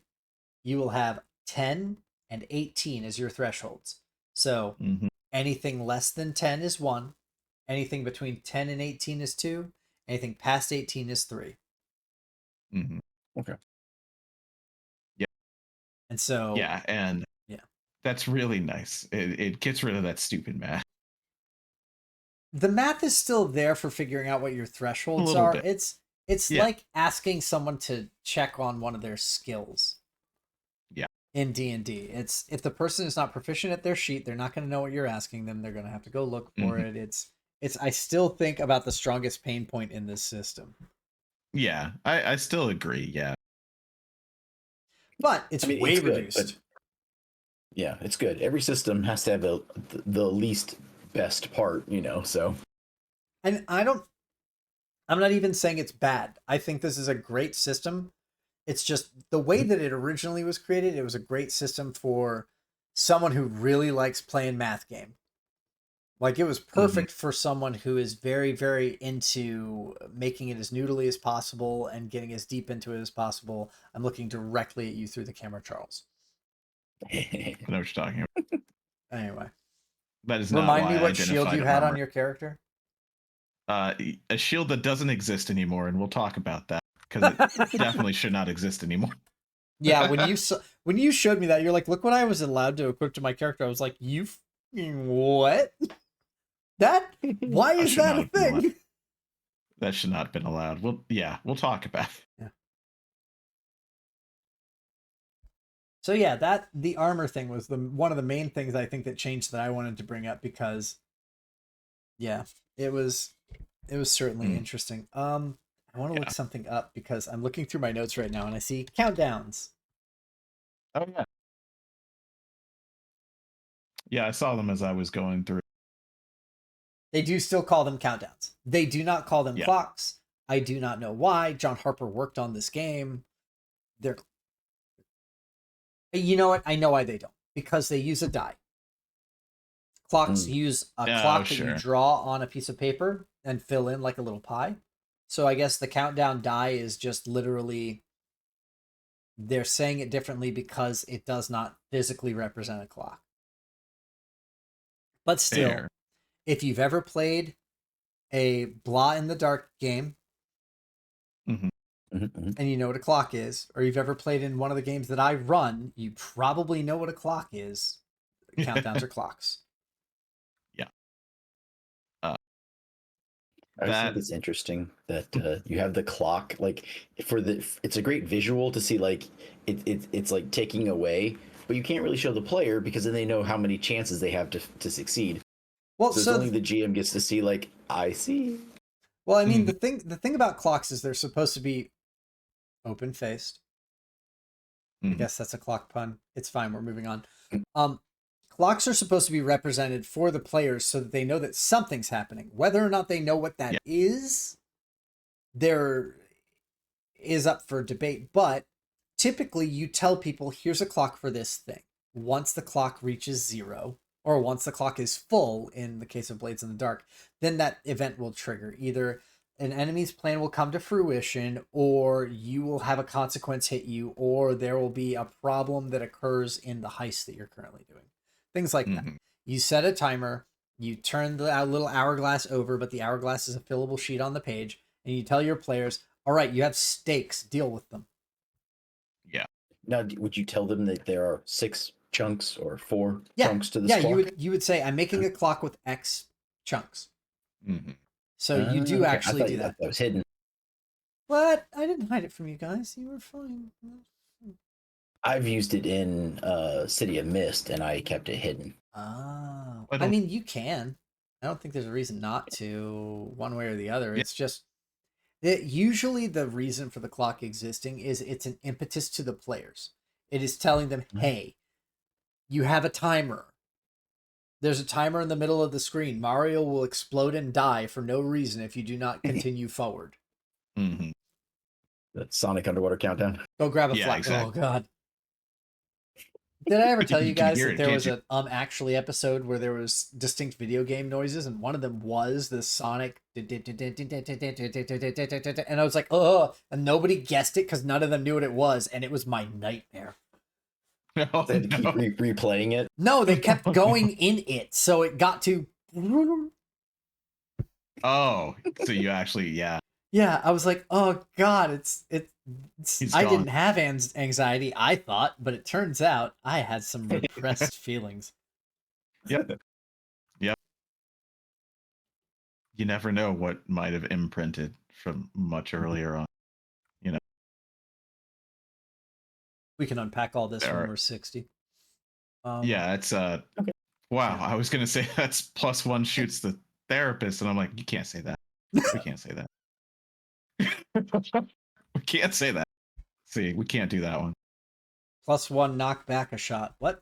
You will have 10 and 18 as your thresholds. So anything less than 10 is 1. Anything between 10 and 18 is 2. Anything past 18 is 3. Okay. Yeah. And so... and that's really nice. It gets rid of that stupid math. The math is still there for figuring out what your thresholds are. Bit. It's like asking someone to check on one of their skills. In D&D, it's if the person is not proficient at their sheet, they're not going to know what you're asking them. They're going to have to go look for it. It's. I still think about the strongest pain point in this system. Yeah, I still agree. Yeah, but it's way reduced. Yeah, it's good. Every system has to have the least best part, So, and I'm not even saying it's bad. I think this is a great system. It's just the way that it originally was created. It was a great system for someone who really likes playing math game. Like, it was perfect for someone who is very, very into making it as noodly as possible and getting as deep into it as possible. I'm looking directly at you through the camera, Charles. I know what you're talking about. Anyway. That is not Remind me what shield you had on your character? A shield that doesn't exist anymore, and we'll talk about that, because it definitely should not exist anymore. Yeah, when you showed me that, you're like, look what I was allowed to equip to my character. I was like, you what? Why is that a thing? That should not have been allowed. We'll talk about it. Yeah. So yeah, the armor thing was one of the main things I think that changed that I wanted to bring up, because it was certainly interesting. I want to look something up because I'm looking through my notes right now and I see countdowns. Oh yeah. Yeah, I saw them as I was going through. They do still call them countdowns. They do not call them clocks. I do not know why. John Harper worked on this game. You know what? I know why they don't. Because they use a die. Clocks use a clock that you draw on a piece of paper and fill in like a little pie. So I guess the countdown die is just literally... They're saying it differently because it does not physically represent a clock. But still, if you've ever played a blah in the dark game, and you know what a clock is, or you've ever played in one of the games that I run, you probably know what a clock is. Countdowns are clocks. Yeah. I think it's interesting that you have the clock. Like, it's a great visual to see. Like, it's like taking away, but you can't really show the player because then they know how many chances they have to succeed. Well, so only the GM gets to see, like, I see. Well, I mean, the thing about clocks is they're supposed to be open-faced. I guess that's a clock pun. It's fine. We're moving on. Clocks are supposed to be represented for the players so that they know that something's happening. Whether or not they know what that is, there is up for debate. But typically you tell people, here's a clock for this thing. Once the clock reaches 0, or once the clock is full, in the case of Blades in the Dark, then that event will trigger. Either an enemy's plan will come to fruition, or you will have a consequence hit you, or there will be a problem that occurs in the heist that you're currently doing. Things like that. You set a timer, you turn the little hourglass over, but the hourglass is a fillable sheet on the page, and you tell your players, all right, you have stakes, deal with them. Yeah. Now, would you tell them that there are 6 chunks or 4 chunks to this clock? Yeah, you would say, I'm making a clock with X chunks. So you do actually do that. I thought that was hidden. What? I didn't hide it from you guys. You were fine. I've used it in City of Mist, and I kept it hidden. Ah, I mean, you can. I don't think there's a reason not to, one way or the other. It's just that usually the reason for the clock existing is it's an impetus to the players. It is telling them, hey, you have a timer. There's a timer in the middle of the screen. Mario will explode and die for no reason if you do not continue forward. That Sonic Underwater Countdown. Go grab a flag. Exactly. Oh, God. Did I ever tell you guys that there was an actually episode where there was distinct video game noises, and one of them was the Sonic, and I was like, oh, and nobody guessed it because none of them knew what it was, and it was my nightmare. No, they had to keep replaying it. No, they kept going in it, so it got to. Oh, so you actually, yeah. Yeah, I was like, oh God, it's I didn't have anxiety, I thought, but it turns out I had some repressed feelings. Yep. Yep. You never know what might have imprinted from much earlier on. You know. We can unpack all this when we're 60. Yeah, it's okay. Wow, I was gonna say that's +1 shoots the therapist, and I'm like, you can't say that. We can't say that. We can't say that. See, we can't do that one. +1 knock back a shot. What?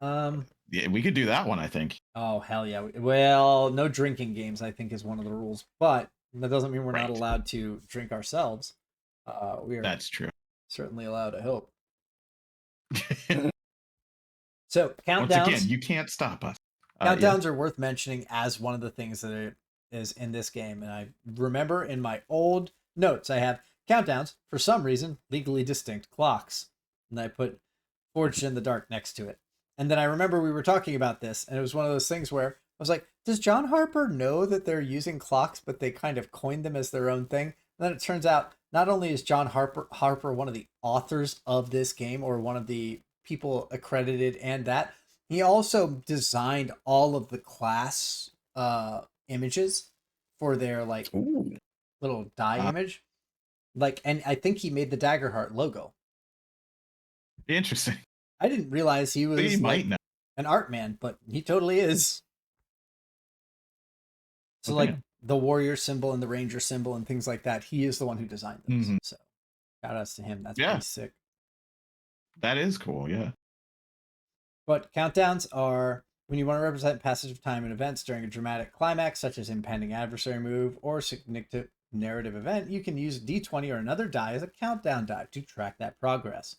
Yeah, we could do that one, I think. Oh, hell yeah. Well, no drinking games, I think, is one of the rules, but that doesn't mean we're not allowed to drink ourselves. That's true. Certainly allowed to hope. So, countdowns. Once again, you can't stop us. Countdowns are worth mentioning as one of the things that is in this game. And I remember in my old notes, I have countdowns, for some reason, legally distinct clocks. And I put Forged in the Dark next to it. And then I remember we were talking about this, and it was one of those things where I was like, does John Harper know that they're using clocks, but they kind of coined them as their own thing? And then it turns out, not only is John Harper one of the authors of this game, or one of the people accredited, and that he also designed all of the class images for their little die image, and I think he made the Daggerheart logo. Interesting. I didn't realize he was an art man, but he totally is. So the warrior symbol and the ranger symbol and things like that, he is the one who designed those. So shout outs to him. That's pretty sick. That is cool, yeah. But countdowns are when you want to represent passage of time in events during a dramatic climax, such as impending adversary move or significant narrative event. You can use D20 or another die as a countdown die to track that progress.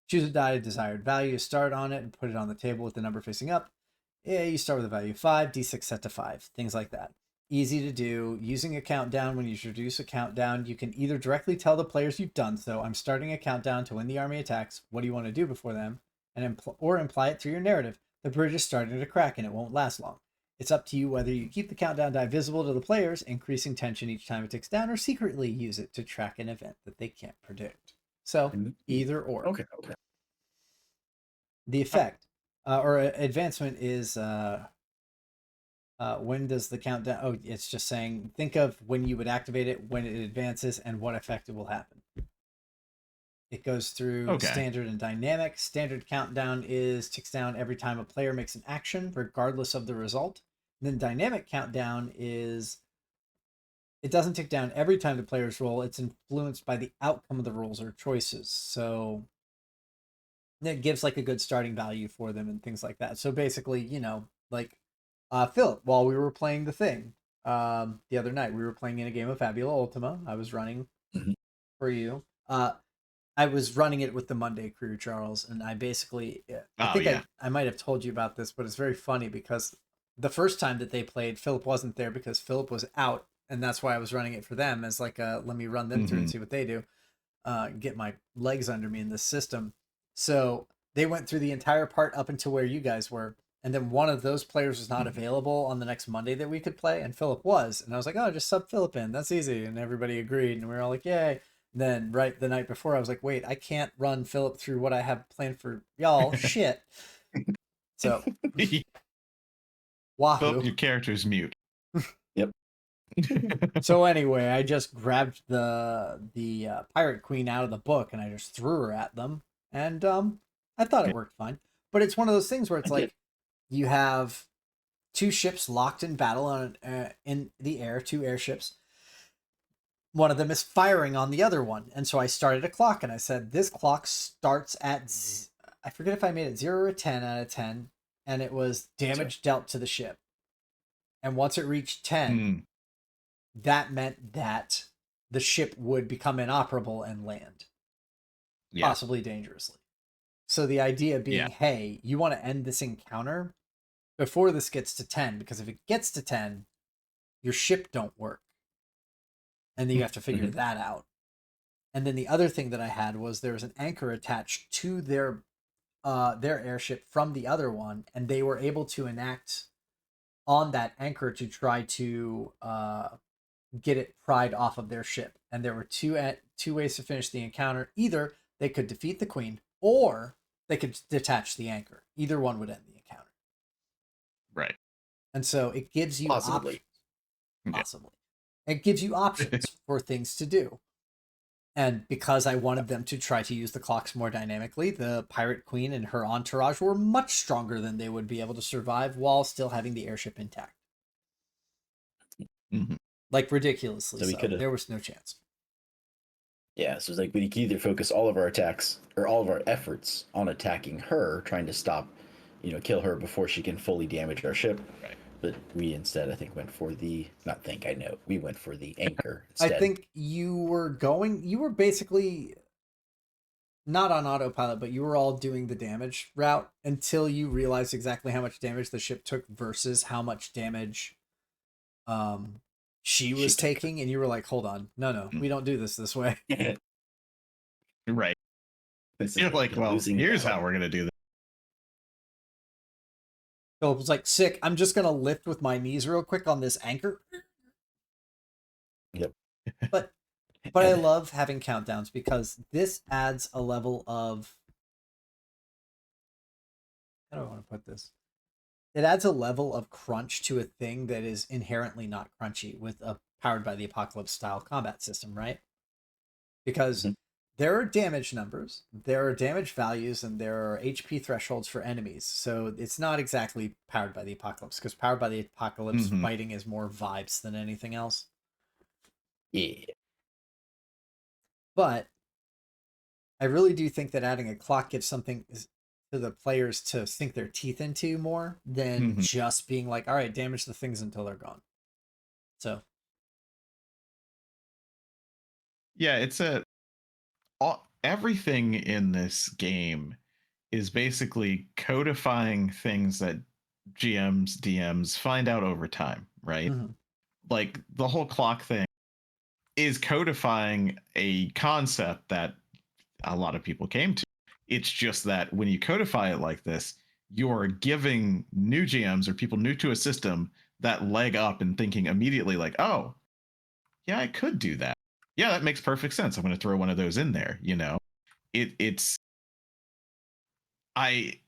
Choose a die of desired value, start on it, and put it on the table with the number facing up. Yeah, you start with a value of 5, D6 set to 5, things like that. Easy to do. Using a countdown, when you introduce a countdown, you can either directly tell the players you've done so, I'm starting a countdown to when the army attacks, what do you want to do before them? Or imply it through your narrative. The bridge is starting to crack and it won't last long. It's up to you whether you keep the countdown die visible to the players, increasing tension each time it ticks down, or secretly use it to track an event that they can't predict. So, either or. Okay. The effect or advancement is when does the countdown... Oh, it's just saying, think of when you would activate it, when it advances, and what effect it will happen. It goes through standard and dynamic. Standard countdown ticks down every time a player makes an action, regardless of the result. And then dynamic countdown it doesn't tick down every time the players roll. It's influenced by the outcome of the rolls or choices. So it gives like a good starting value for them and things like that. So basically, you know, like Philip, while we were playing the thing the other night, we were playing in a game of Fabula Ultima. I was running for you. I was running it with the Monday crew, Charles, and I basically, I Oh think yeah. I might have told you about this, but it's very funny because the first time that they played, Philip wasn't there because Philip was out, and that's why I was running it for them as like a let me run them through and see what they do, get my legs under me in this system. So they went through the entire part up until where you guys were, and then one of those players was not available on the next Monday that we could play, and Philip was, and I was like, oh, just sub Philip in, that's easy, and everybody agreed, and we were all like, yay. Then right the night before, I was like, wait, I can't run Philip through what I have planned for y'all. Shit. So, Philip, wahoo. your character's mute. Yep. So anyway, I just grabbed the pirate queen out of the book and I just threw her at them, and I thought it worked fine. But it's one of those things where it's like you have two ships locked in battle on in the air, two airships. One of them is firing on the other one. And so I started a clock and I said, this clock starts at, I forget if I made it 0 or 10 out of 10. And it was damage dealt to the ship. And once it reached 10, that meant that the ship would become inoperable and land. Yeah. Possibly dangerously. So the idea being, hey, you want to end this encounter before this gets to 10, because if it gets to 10, your ship don't work. And then you have to figure that out. And then the other thing that I had was there was an anchor attached to their airship from the other one, and they were able to enact on that anchor to try to get it pried off of their ship. And there were two ways to finish the encounter. Either they could defeat the queen, or they could detach the anchor. Either one would end the encounter. Right. And so it gives you Possibly. Possibly. It gives you options for things to do. And because I wanted them to try to use the clocks more dynamically, the pirate queen and her entourage were much stronger than they would be able to survive while still having the airship intact. Like ridiculously so. There was no chance. Yeah, so it's like we could either focus all of our attacks or all of our efforts on attacking her, trying to stop, kill her before she can fully damage our ship. Right. But we instead, I think, went for the we went for the anchor instead. I think you were basically not on autopilot, but you were all doing the damage route until you realized exactly how much damage the ship took versus how much damage she was taking, and you were like, hold on, no, we don't do this way. Right. You're like, well, here's how we're gonna do this. Philip was like, sick, I'm just gonna lift with my knees real quick on this anchor. Yep. But I love having countdowns because this adds a level of, how do I want to put this? It adds a level of crunch to a thing that is inherently not crunchy with a powered by the apocalypse style combat system, right? Because there are damage numbers, there are damage values, and there are HP thresholds for enemies. So it's not exactly powered by the apocalypse, because powered by the apocalypse fighting is more vibes than anything else. Yeah. But I really do think that adding a clock gives something to the players to sink their teeth into more than just being like, all right, damage the things until they're gone. So yeah, it's everything in this game is basically codifying things that GMs, DMs find out over time, right? Like the whole clock thing is codifying a concept that a lot of people came to. It's just that when you codify it like this, you're giving new GMs or people new to a system that leg up and thinking immediately like, oh, yeah, I could do that. Yeah, that makes perfect sense. I'm going to throw one of those in there. It's I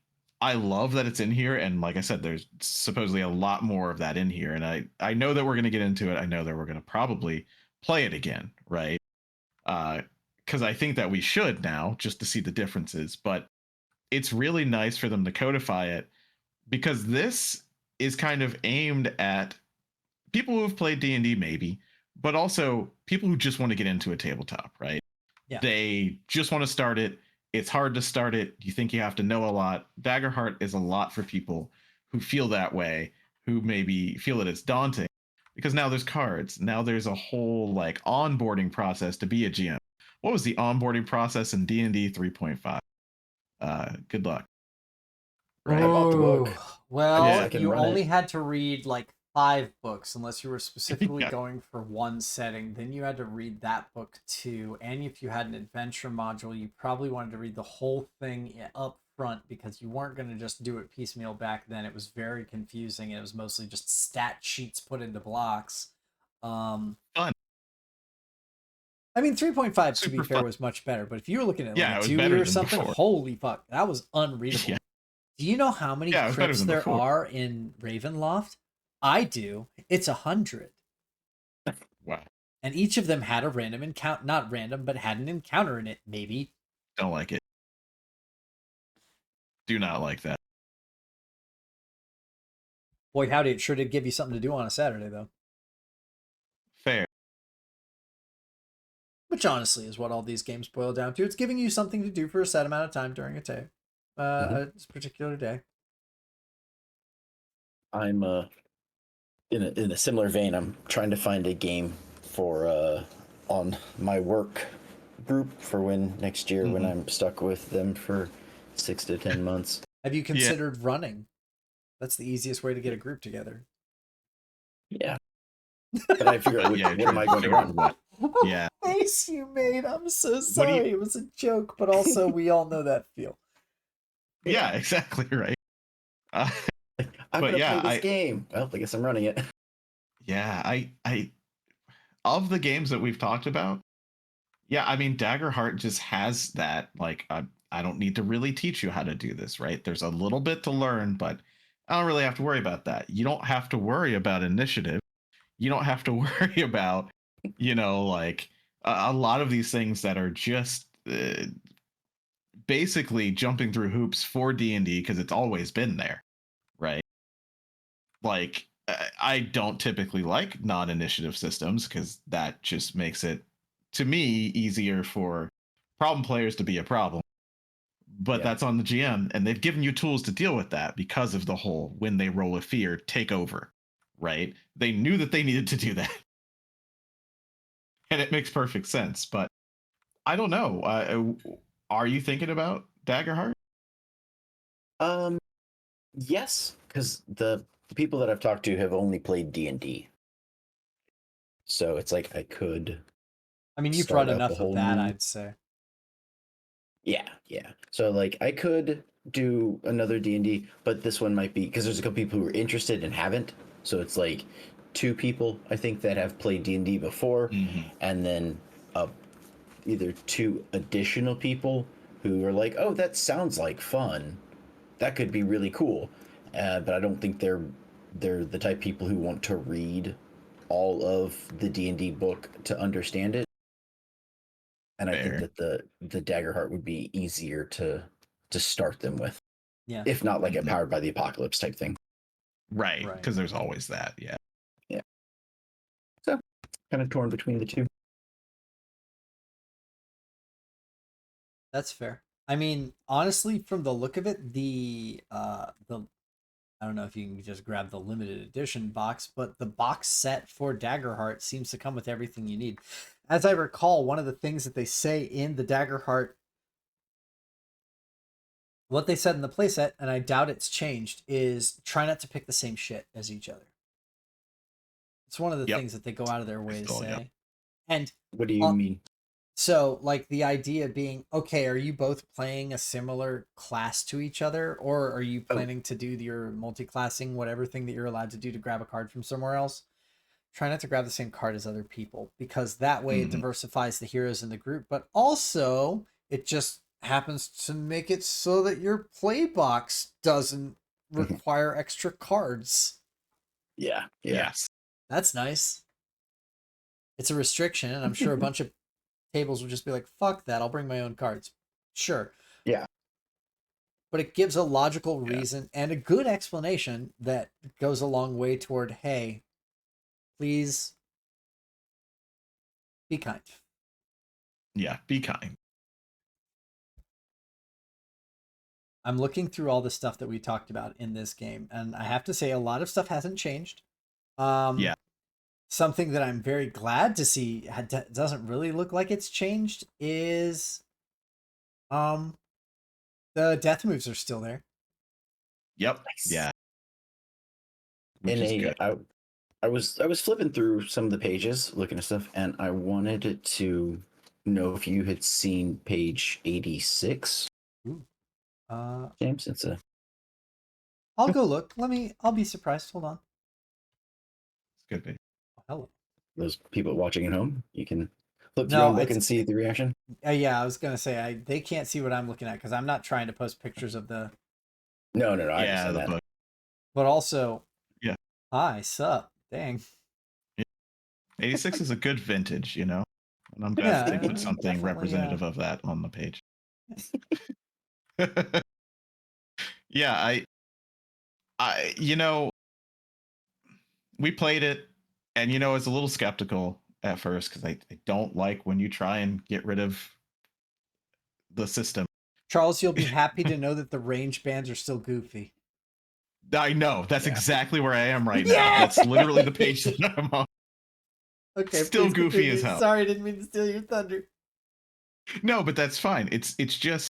love that it's in here, and like I said, there's supposedly a lot more of that in here, and I know that we're going to get into it. I know that we're going to probably play it again, right? Because I think that we should now just to see the differences. But it's really nice for them to codify it because this is kind of aimed at people who have played D&D maybe, but also people who just want to get into a tabletop, right? Yeah. They just want to start it. It's hard to start it. You think you have to know a lot. Daggerheart is a lot for people who feel that way, who maybe feel that it's daunting, because now there's cards. Now there's a whole like onboarding process to be a GM. What was the onboarding process in D&D 3.5? Good luck. I Right? bought the book. Ooh, I guess I well, can you run only it. had to read like 5 books unless you were specifically Yeah. going for one setting. Then you had to read that book too. And if you had an adventure module, you probably wanted to read the whole thing up front because you weren't going to just do it piecemeal back then. It was very confusing. It was mostly just stat sheets put into blocks. Um, Fun. I mean, 3.5, to be Super fair, fun. was much better. But if you were looking at like Yeah, a it was 2E better or than something, before. holy fuck, that was unreadable. Yeah. Do you know how many Yeah, it was better crypts than there before. are in Ravenloft? I do. It's 100. Wow. And each of them had a random encounter, not random, but had an encounter in it, maybe. Don't like it. Do not like that. Boy, howdy, it sure did give you something to do on a Saturday, though. Fair. Which honestly is what all these games boil down to. It's giving you something to do for a set amount of time during a particular day. I'm in a similar vein. I'm trying to find a game for on my work group for when next year when I'm stuck with them for 6 to 10 months. Have you Yeah. considered running? That's the easiest way to get a group together. Yeah. But I figure out Yeah, what am I going to figure out run? what. Yeah. Face you made. I'm so What do you- sorry. It was a joke, but also we all know that feel. Yeah, exactly right. I'm But going to yeah, play this game. Well, I guess I'm running it. yeah, I of the games that we've talked about, yeah, I mean, Daggerheart just has that. Like, I don't need to really teach you how to do this, right? There's a little bit to learn, but I don't really have to worry about that. You don't have to worry about initiative. You don't have to worry about, like a lot of these things that are just basically jumping through hoops for D&D because it's always been there, right? Like, I don't typically like non-initiative systems because that just makes it, to me, easier for problem players to be a problem. But Yeah. that's on the GM, and they've given you tools to deal with that because of the whole when they roll a fear, take over, right? They knew that they needed to do that, and it makes perfect sense. But I don't know. Are you thinking about Daggerheart? Yes, because the people that I've talked to have only played D&D. So it's like I could I mean, you've start run up a enough of whole that, new. I'd say. Yeah. So like I could do another D&D, but this one might be because there's a couple people who are interested and haven't. So it's like 2 people I think that have played D&D before, and then either 2 additional people who are like, "Oh, that sounds like fun. That could be really cool." But I don't think they're the type of people who want to read all of the D&D book to understand it. And I think Fair. that the Daggerheart would be easier to start them with, Yeah. if not like a Powered by the Apocalypse type thing. Right, Right. because there's always that. Yeah. So kind of torn between the two. That's fair. I mean, honestly, from the look of it, the I don't know if you can just grab the limited edition box, but the box set for Daggerheart seems to come with everything you need. As I recall, one of the things that they say in the Daggerheart, what they said in the playset, and I doubt it's changed, is try not to pick the same shit as each other. It's one of the Yep. things that they go out of their way to say. Yep. And What do you mean? so, like, the idea being, okay, are you both playing a similar class to each other, or are you planning to do your multi-classing, whatever thing that you're allowed to do to grab a card from somewhere else? Try not to grab the same card as other people, because that way it diversifies the heroes in the group, but also it just happens to make it so that your play box doesn't require extra cards. Yeah. Yes. That's nice. It's a restriction, and I'm sure a bunch of tables will just be like, fuck that, I'll bring my own cards. Sure. Yeah. But it gives a logical reason and a good explanation that goes a long way toward, hey, please be kind. Yeah, be kind. I'm looking through all the stuff that we talked about in this game, and I have to say a lot of stuff hasn't changed. Yeah. Something that I'm very glad to see doesn't really look like it's changed is the death moves are still there. Yep. Nice. Yeah. Which In is a, good. I was flipping through some of the pages, looking at stuff, and I wanted to know if you had seen page 86. Ooh. James, it's a I'll go look. I'll be surprised. Hold on. It's good. Babe. Oh, hello. those people watching at home. You can flip through No, your own book it's and see the reaction. yeah, I was gonna say they can't see what I'm looking at because I'm not trying to post pictures of the. No, I Yeah, understand the that. book. But also, Yeah. hi, sup, dang. 86 is a good vintage, you know? And I'm glad Yeah, that they put something definitely, representative of that on the page. Yeah, you know, we played it, and, you know, I was a little skeptical at first because I don't like when you try and get rid of the system. Charles, you'll be happy to know that the range bands are still goofy. I know. That's Yeah. exactly where I am right now. Yeah! That's literally the page that I'm on. Okay, Still please goofy continue. as hell. Sorry, I didn't mean to steal your thunder. No, but that's fine. It's just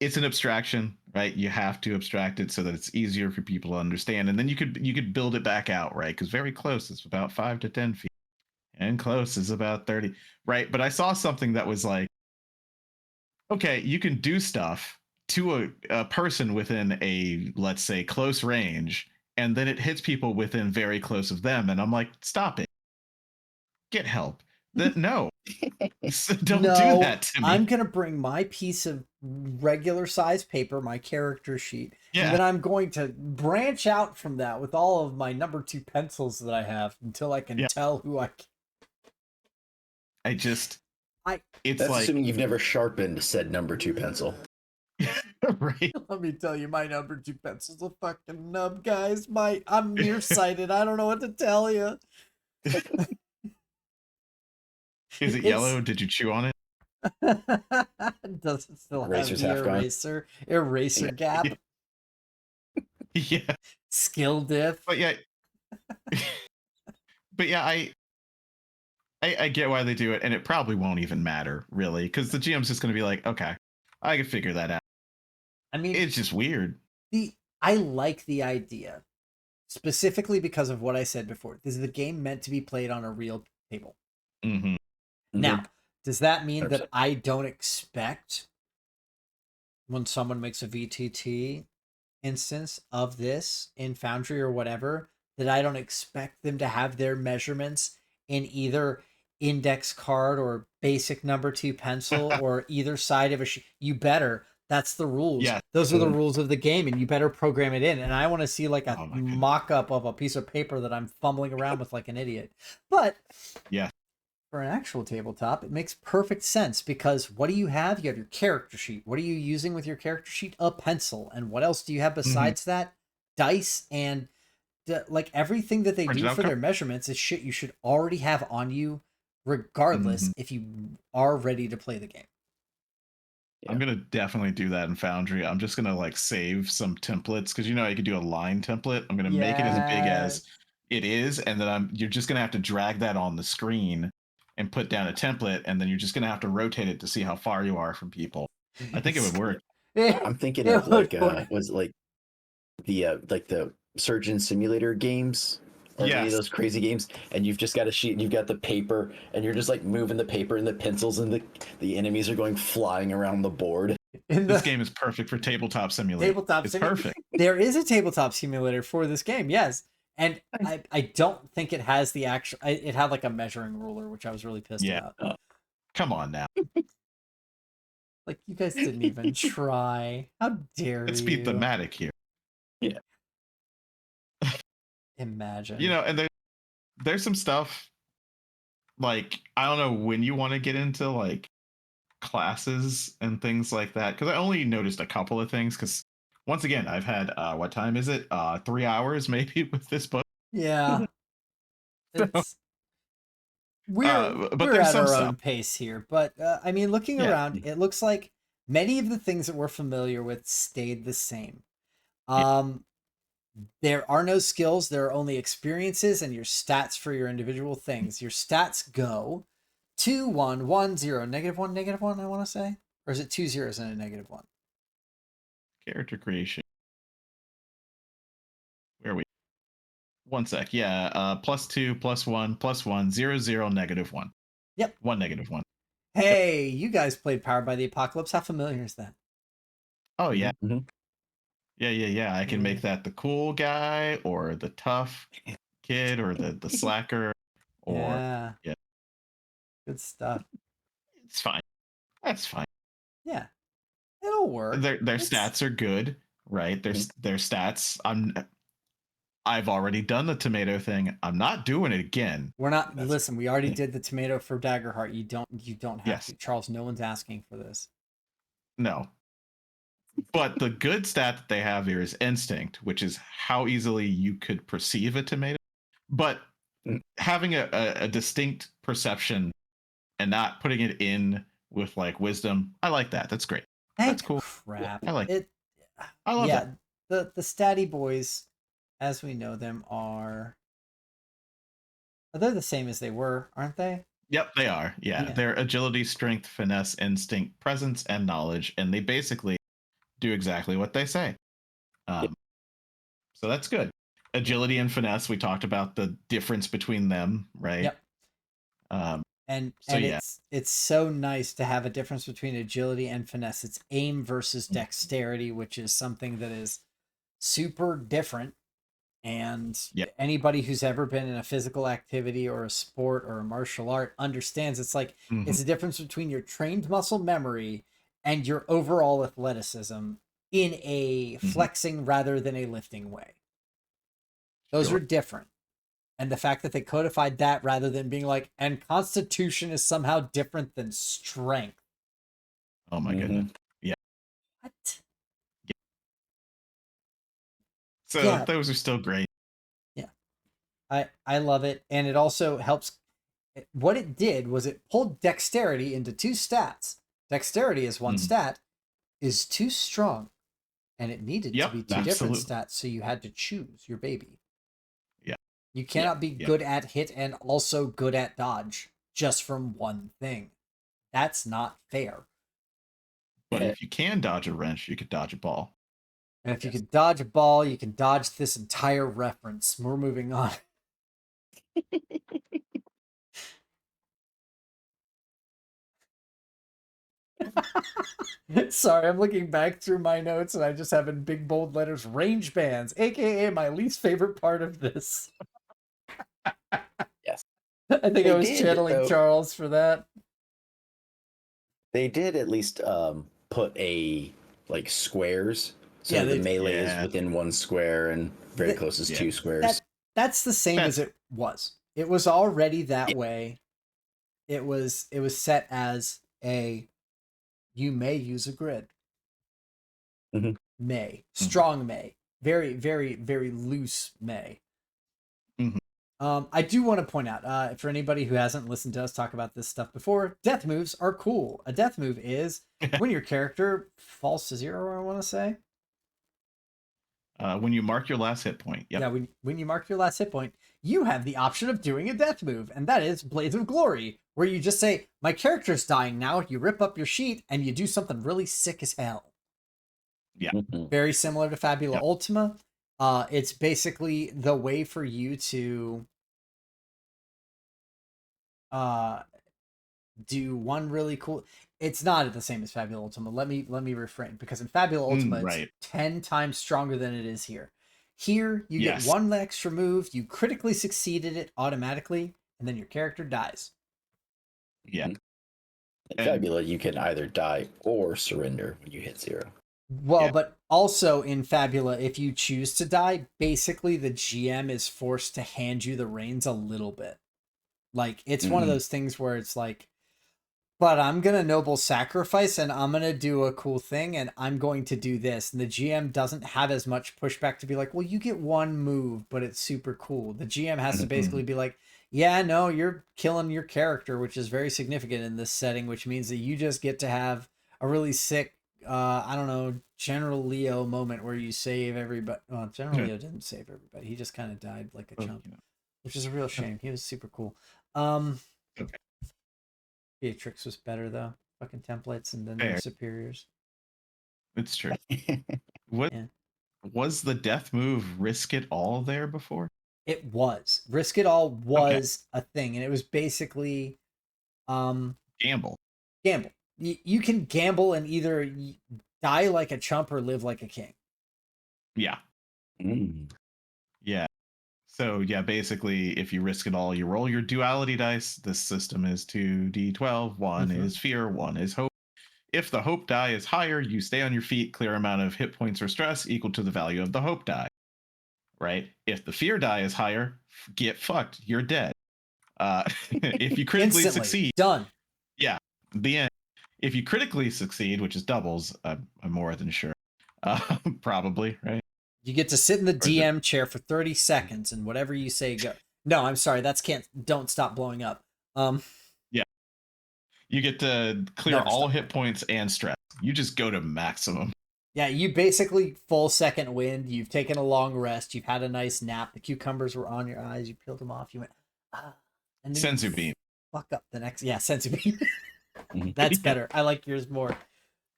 it's an abstraction, right? You have to abstract it so that it's easier for people to understand, and then you could build it back out, right? Because very close is about 5 to 10 feet, and close is about 30, right? But I saw something that was like, okay, you can do stuff to a person within a, let's say, close range, and then it hits people within very close of them, and I'm like, stop it, get help. No, don't do that to me. I'm gonna bring my piece of regular size paper, my character sheet, and Yeah, then I'm going to branch out from that with all of my number 2 pencils that I have until I can Yeah. tell who I. it's That's like assuming you've never sharpened said number 2 pencil. right. Let me tell you, my number 2 pencil's a fucking nub, guys. I'm nearsighted. I don't know what to tell you. Is it yellow? Did you chew on it? Does it still Eraser's have half the gone. eraser gap, Yeah, skill diff? but yeah, but yeah, I get why they do it, and it probably won't even matter really, because the GM's just going to be like, okay, I can figure that out. I mean, It's just weird. I like the idea, specifically because of what I said before. This is the game meant to be played on a real table. Mm-hmm. Now, does that mean 100%. that I don't expect when someone makes a VTT instance of this in Foundry or whatever, that I don't expect them to have their measurements in either index card or basic number 2 pencil or either side of a you better. That's the rules. Yeah. Those are the rules of the game, and you better program it in. And I want to see like a Oh my goodness. mock-up of a piece of paper that I'm fumbling around with like an idiot. But Yeah. for an actual tabletop, it makes perfect sense because what do you have? You have your character sheet. What are you using with your character sheet? A pencil. And what else do you have besides that? Dice and like everything that they do for their measurements is shit you should already have on you regardless if you are ready to play the game. Yeah. I'm gonna definitely do that in Foundry. I'm just gonna like save some templates because you know you could do a line template. I'm gonna make it as big as it is, and then you're just gonna have to drag that on the screen and put down a template, and then you're just gonna have to rotate it to see how far you are from people. I think it would work. I'm thinking of like was it like the Surgeon Simulator games or any of those crazy games, and you've just got a sheet and you've got the paper and you're just like moving the paper and the pencils and the enemies are going flying around the board. This game is perfect for tabletop simulator. It's perfect. There is a tabletop simulator for this game, yes. And I don't think it has the actual. It had like a measuring ruler, which I was really pissed about. Come on now. Like, you guys didn't even try. How dare Let's you? be thematic here. Yeah. Imagine. You know, and there's some stuff like I don't know when you want to get into like classes and things like that because I only noticed a couple of things because once again I've had what time is it 3 hours maybe with this book. Yeah. It's we're but there's at some our stuff. own pace here, but I mean, looking around, it looks like Many of the things that we're familiar with stayed the same. Yeah. There are no skills. There are only experiences and your stats for your individual things. Your stats go 2, 1, 1, 0, -1, -1, I want to say. Or is it 2 zeros and a -1? Character creation. Where are we? One sec. Yeah. +2, +1, +1, 0, 0, -1. Yep. 1, -1. Hey, you guys played Powered by the Apocalypse. How familiar is that? Oh, yeah. Mm-hmm. Yeah. I can make that the cool guy or the tough kid or the slacker or Yeah. yeah. Good stuff. It's fine. That's fine. Yeah. It'll work. Their stats are good, right? Their stats. I've already done the tomato thing. I'm not doing it again. We're not listen, we already did the tomato for Daggerheart. You don't have Yes. to. Charles, no one's asking for this. No. But the good stat that they have here is instinct, which is how easily you could perceive a tomato. But having a distinct perception and not putting it in with like wisdom, I like that. That's great. That's cool. Crap. I like it. I love Yeah, that. the statty boys, as we know them, are they're the same as they were, aren't they? Yep, they are. Yeah. They're agility, strength, finesse, instinct, presence, and knowledge, and they basically do exactly what they say. So that's good. Agility and finesse. We talked about the difference between them, right? Yep. And it's so nice to have a difference between agility and finesse. It's aim versus dexterity, which is something that is super different. And anybody who's ever been in a physical activity or a sport or a martial art understands it's like it's a difference between your trained muscle memory and your overall athleticism in a flexing rather than a lifting way. Those are different. And the fact that they codified that rather than being like, and constitution is somehow different than strength. Oh my goodness. Yeah. What? So those are still great. Yeah. I love it. And it also helps. What it did was it pulled dexterity into 2 stats. Dexterity is 1 stat, is too strong. And it needed to be 2 different stats. So you had to choose your baby. Yeah. You cannot be good at hit and also good at dodge just from one thing. That's not fair. But if you can dodge a wrench, you could dodge a ball. And if you could dodge a ball, you can dodge this entire reference. We're moving on. Sorry, I'm looking back through my notes and I just have in big bold letters range bands, aka my least favorite part of this. Yes. I think I was channeling Charles for that. They did at least put like squares. So the melee is within 1 square and very close as 2 squares. That's the same as it was. It was already that way. It was set as you may use a grid. May. Strong may. Very, very, very loose may. I do want to point out, for anybody who hasn't listened to us talk about this stuff before, death moves are cool. A death move is when your character falls to 0, I want to say. When you mark your last hit point. Yep. Yeah, when you mark your last hit point, you have the option of doing a death move, and that is Blades of Glory, where you just say, my character's dying now, you rip up your sheet, and you do something really sick as hell. Yeah. Very similar to Fabula Ultima. It's basically the way for you to do one really cool. It's not the same as Fabula Ultima. Let me refrain, because in Fabula Ultima it's 10 times stronger than it is here. Here you get 1 extra move, you critically succeeded it automatically, and then your character dies. Yeah. In Fabula, you can either die or surrender when you hit 0. Well, but also in Fabula, if you choose to die, basically the GM is forced to hand you the reins a little bit. Like, it's one of those things where it's like, but I'm going to noble sacrifice and I'm going to do a cool thing and I'm going to do this. And the GM doesn't have as much pushback to be like, well, you get 1 move, but it's super cool. The GM has to basically be like, yeah, no, you're killing your character, which is very significant in this setting, which means that you just get to have a really sick, I don't know, General Leo moment where you save everybody. Well, General Yeah. Leo didn't save everybody. He just kind of died like a Well, chump, you know, which is a real shame. He was super cool. Um, okay, Beatrix was better though. Fucking templates and then their fair. superiors. It's true. What Yeah. was the death move? Risk it all there before? It was. Risk It All Okay, was a thing, and it was basically um gamble. gamble. You can gamble and either die like a chump or live like a king. Yeah, Mm. yeah. So yeah, basically, if you risk it all, you roll your duality dice. This system is 2d12. One Mhm. is fear, one is hope. If the hope die is higher, you stay on your feet, clear amount of hit points or stress equal to the value of the hope die. Right? If the fear die is higher, get fucked. You're dead. If you critically Instantly succeed, done. yeah, the end. If you critically succeed, which is doubles, I'm more than sure. Probably, right? You get to sit in the Or is it? DM chair for 30 seconds and whatever you say go. No, I'm sorry. That's can't don't stop blowing up. Yeah. You get to clear Never all stop. hit points and stress. You just go to maximum. Yeah, you basically full second wind. You've taken a long rest. You've had a nice nap. The cucumbers were on your eyes. You peeled them off. You went, ah. And then you Senzu beam. fuck up the next. Yeah, sensu bean. Mhm. That's Yeah. better. I like yours more.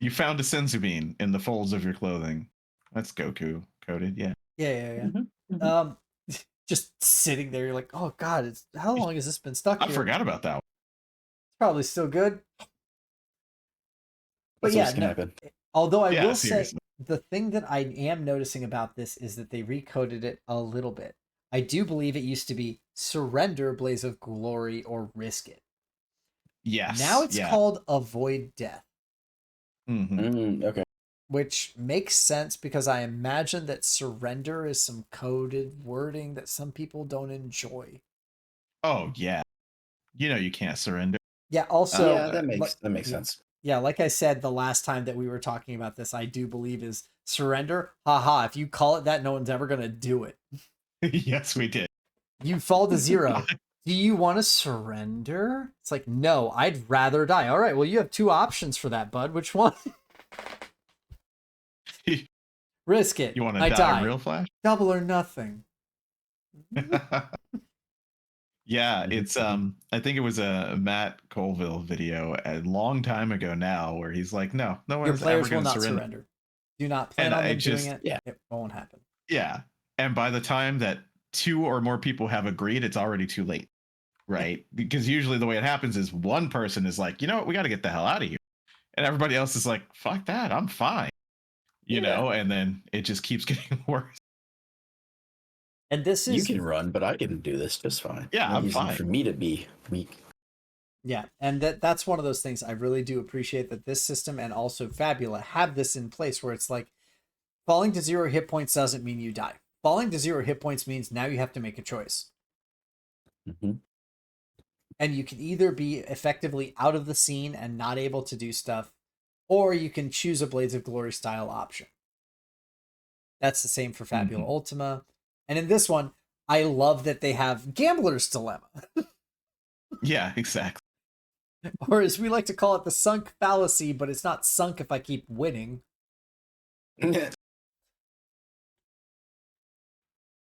You found a senzu bean in the folds of your clothing. That's Goku coded, yeah. Yeah. Mhm. Mhm. Just sitting there, you're like, oh god, it's how long has this been stuck I here? forgot about that one. It's probably still good. But That's yeah, what's gonna no, happen. although I Yeah, will say seriously. the thing that I am noticing about this is that they recoded it a little bit. I do believe it used to be surrender Blaze of Glory or risk it. Now Yes. it's Yeah. called avoid death, Okay. which makes sense because I imagine that surrender is some coded wording that some people don't enjoy. Oh yeah. You know you can't surrender. Yeah, also, Yeah, that makes yeah, sense. yeah, like I said the last time that we were talking about this, I do believe is surrender. Haha, if you call it that, no one's ever gonna do it. Yes, we did. You fall to zero. Do you want to surrender? It's like, no, I'd rather die. All right, well, you have two options for that, bud. Which one? Risk it. You want to I die die. real flash? Double or nothing. Yeah, Mhm. it's I think it was a Matt Colville video a long time ago now where he's like, no Your one's ever players will going to not surrender. surrender. Do not plan And on I them doing just it. Yeah. It won't happen. yeah. And by the time that two or more people have agreed, it's already too late. Right? Because usually the way it happens is one person is like, you know what, we got to get the hell out of here. And everybody else is like, fuck that, I'm fine. You Yeah. know, and then it just keeps getting worse. And this You is can run, but I can do this just fine. Yeah, No I'm reason fine. for me to be weak. yeah, and that's one of those things I really do appreciate that this system and also Fabula have this in place where it's like falling to 0 hit points doesn't mean you die. Falling to 0 hit points means now you have to make a choice. Mm-hmm. And you can either be effectively out of the scene and not able to do stuff, or you can choose a Blades of Glory style option. That's the same for Fabula Ultima. And in this one, I love that they have Gambler's Dilemma. Yeah, exactly. Or as we like to call it, the sunk fallacy, but it's not sunk if I keep winning.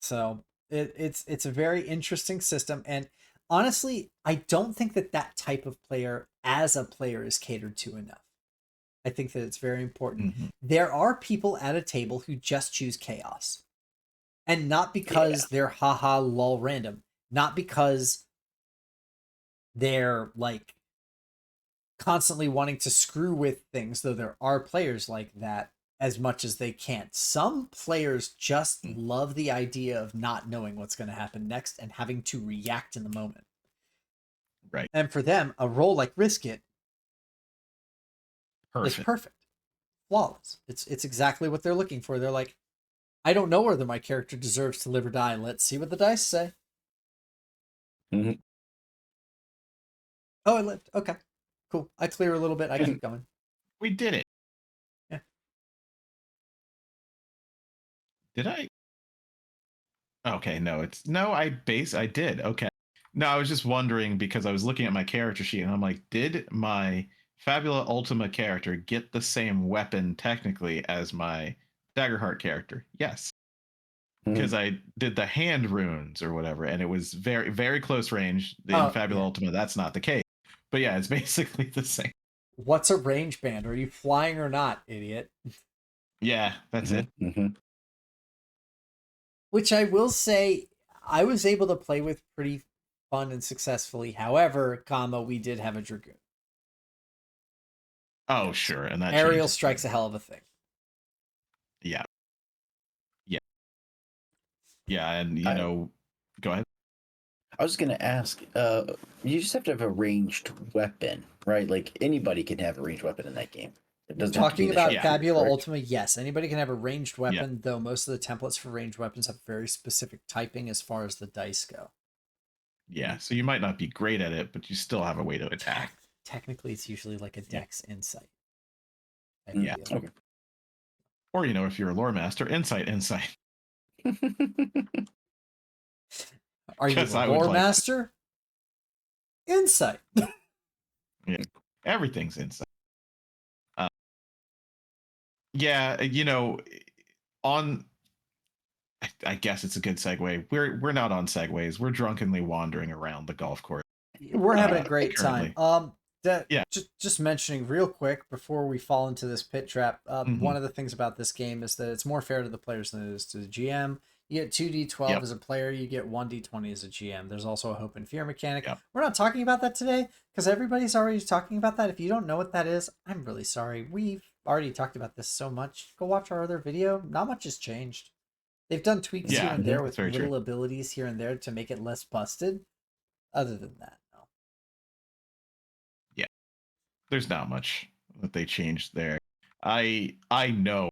So it's a very interesting system. And honestly, I don't think that type of player as a player is catered to enough. I think that it's very important. There are people at a table who just choose chaos. And not because they're haha lol random. Not because they're like constantly wanting to screw with things, though there are players like that as much as they can't. Some players just love the idea of not knowing what's going to happen next and having to react in the moment. Right. And for them, a role like Risk It is Perfect. perfect. Flawless. It's exactly what they're looking for. They're like, I don't know whether my character deserves to live or die. Let's see what the dice say. Mm-hmm. Oh, I lived. Okay. Cool. I clear a little bit. I keep going. We did it. Yeah. Did I? Okay, no, I did. Okay. No, I was just wondering because I was looking at my character sheet and I'm like, did my Fabula Ultima character get the same weapon technically as my Daggerheart character? Yes, because I did the hand runes or whatever, and it was very, very close range. In Fabula Ultima, that's not the case. But yeah, it's basically the same. What's a range band? Are you flying or not, idiot? Yeah, that's it. Which I will say, I was able to play with pretty fun and successfully. However, we did have a Dragoon. Oh, sure. And that aerial changes. strike's a hell of a thing. Yeah. Yeah. Yeah, and go ahead. I was going to ask, you just have to have a ranged weapon, right? Like anybody can have a ranged weapon in that game. It doesn't Talking about Fabula correct? Ultima, yes, anybody can have a ranged weapon, though most of the templates for ranged weapons have very specific typing as far as the dice go. Yeah, so you might not be great at it, but you still have a way to attack. Technically, it's usually like a Dex Insight. Yeah. Okay. Or, if you're a lore master, Insight. Are you a lore master? Insight. Yeah, everything's Insight. Yeah, I guess it's a good segue. We're not on segways. We're drunkenly wandering around the golf course. We're having a great time. Yeah. Just mentioning real quick before we fall into this pit trap. One of the things about this game is that it's more fair to the players than it is to the GM. You get 2d12 as a player. You get 1d20 as a GM. There's also a hope and fear mechanic. We're not talking about that today because everybody's already talking about that. If you don't know what that is, I'm really sorry. We've already talked about this so much. Go watch our other video. Not much has changed. They've done tweaks here and there with little abilities here and there to make it less busted. Other than that, no. Yeah, there's not much that they changed there. I know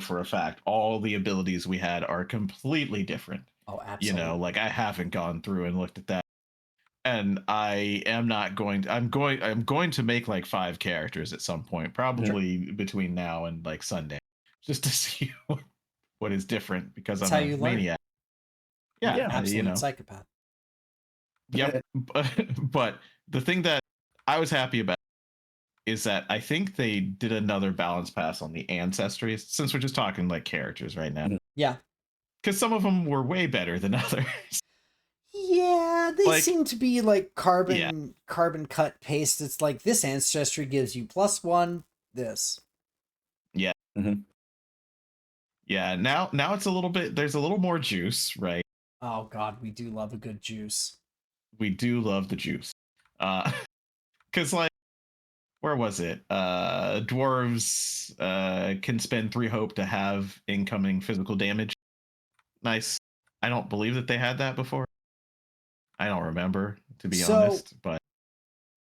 for a fact all the abilities we had are completely different. Oh, absolutely. Like I haven't gone through and looked at that. And I am not going I'm going to make like 5 characters at some point, probably between now and like Sunday, just to see what is different because That's I'm a maniac. Yeah, absolute psychopath. Yep. But the thing that I was happy about is that I think they did another balance pass on the ancestry, since we're just talking like characters right now. Yeah. Because some of them were way better than others. Yeah, they seem to be like carbon cut paste. It's like this ancestry gives you +1 this. Yeah. Yeah, now it's a little bit, there's a little more juice, right? Oh god, we do love a good juice. We do love the juice. Cuz like where was it? Dwarves can spend 3 hope to have incoming physical damage. Nice. I don't believe that they had that before. I don't remember, to be honest, but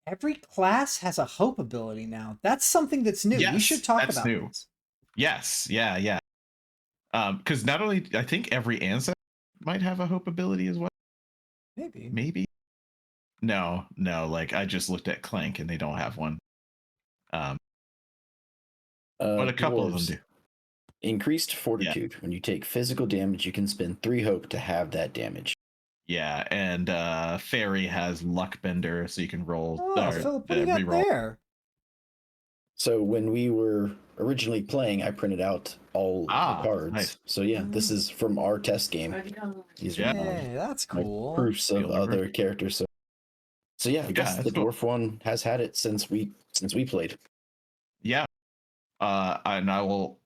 every class has a hope ability now. That's something that's new. Yes, we should talk that's about new. this. Yes, yeah. Because not only, I think every ancestor might have a hope ability as well. Maybe. No. Like I just looked at Clank and they don't have one. But a couple of them do. Increased fortitude. When you take physical damage, you can spend 3 hope to have that damage. Yeah, and Fairy has Luck Bender, so you can roll. Oh, Philip, what do you got there? So when we were originally playing, I printed out all the cards. Nice. So yeah, this is from our test game. These are that's cool. proofs of other characters. So yeah, I guess the dwarf one has had it since we played. Yeah. And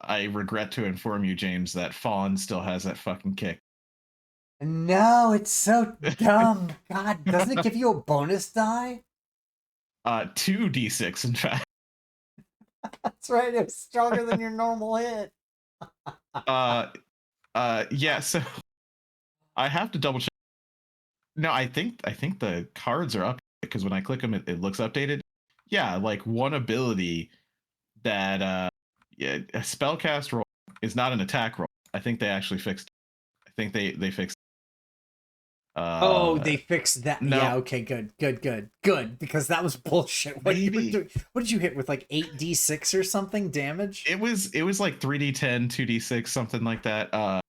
I regret to inform you, James, that Fawn still has that fucking kick. No, it's so dumb. God, doesn't it give you a bonus die? 2d6, in fact. That's right. It's stronger than your normal hit. Yeah. So I have to double check. No, I think the cards are up because when I click them, it looks updated. Yeah, like one ability that a spellcast roll is not an attack roll. I think they actually fixed. I think they fixed. They fixed that. No. Yeah, okay, good. Because that was bullshit. What did you hit with, like 8d6 or something damage? It was like 3d10, 2d6, something like that.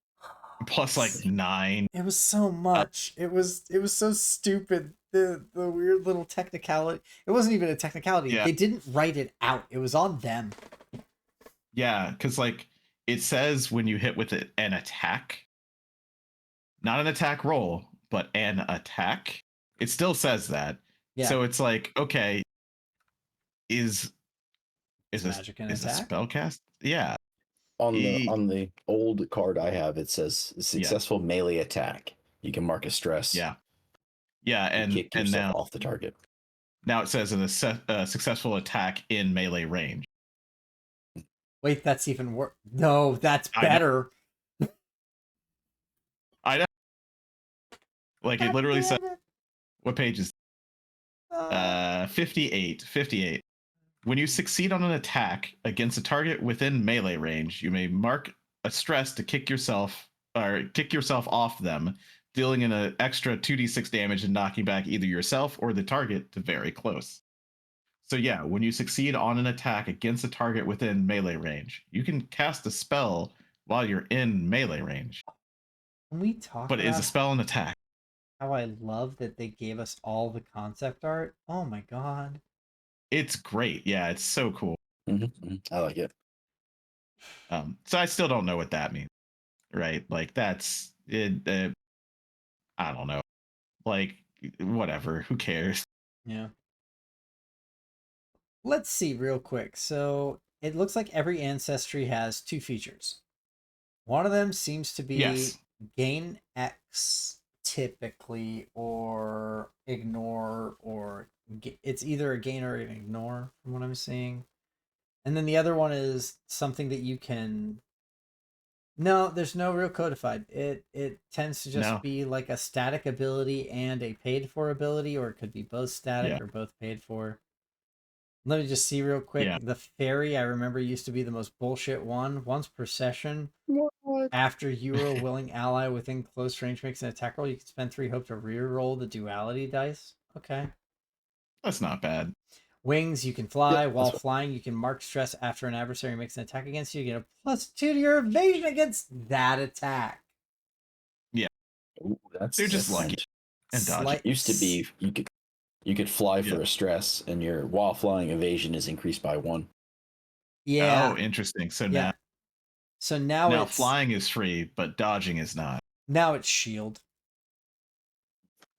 Plus like 9. It was so much. It was so stupid. the weird little technicality. It wasn't even a technicality. Yeah. They didn't write it out. It was on them. Yeah, because like it says when you hit with it an attack, not an attack roll, but an attack. It still says that. Yeah. So it's like, okay, is magic and is a attack? spell cast? Yeah. On the old card I have, it says successful melee attack. You can mark a stress. Yeah. Yeah, and kick yourself now off the target. Now it says a successful attack in melee range. Wait, that's even worse. No, that's better. I know. Like it literally says, what page is 58. 58. When you succeed on an attack against a target within melee range, you may mark a stress to kick yourself off them, dealing an extra 2d6 damage and knocking back either yourself or the target to very close. So yeah, when you succeed on an attack against a target within melee range, you can cast a spell while you're in melee range. Can we talk but about is a spell an attack? How I love that they gave us all the concept art. Oh my god. It's great. Yeah, it's so cool. I like it. So I still don't know what that means, right? Like that's it. I don't know. Like whatever. Who cares? Yeah. Let's see real quick. So it looks like every ancestry has two features. One of them seems to be gain X typically, or ignore, or it's either a gain or an ignore from what I'm seeing. And then the other one is something that you can. No, there's no real codified. It tends to just be like a static ability and a paid for ability, or it could be both static or both paid for. Let me just see real quick. Yeah. The fairy, I remember, used to be the most bullshit one. Once per session, after you or a willing ally within close range makes an attack roll, you can spend 3 hope to re-roll the duality dice. Okay. That's not bad. Wings, you can fly. While flying, you can mark stress after an adversary makes an attack against you. You get a +2 to your evasion against that attack. Yeah. Ooh, they're just lucky and dodgy. It used to be you could fly for a stress, and your while flying evasion is increased by 1. Yeah. Oh, interesting. So now it's, flying is free, but dodging is not. Now it's shield.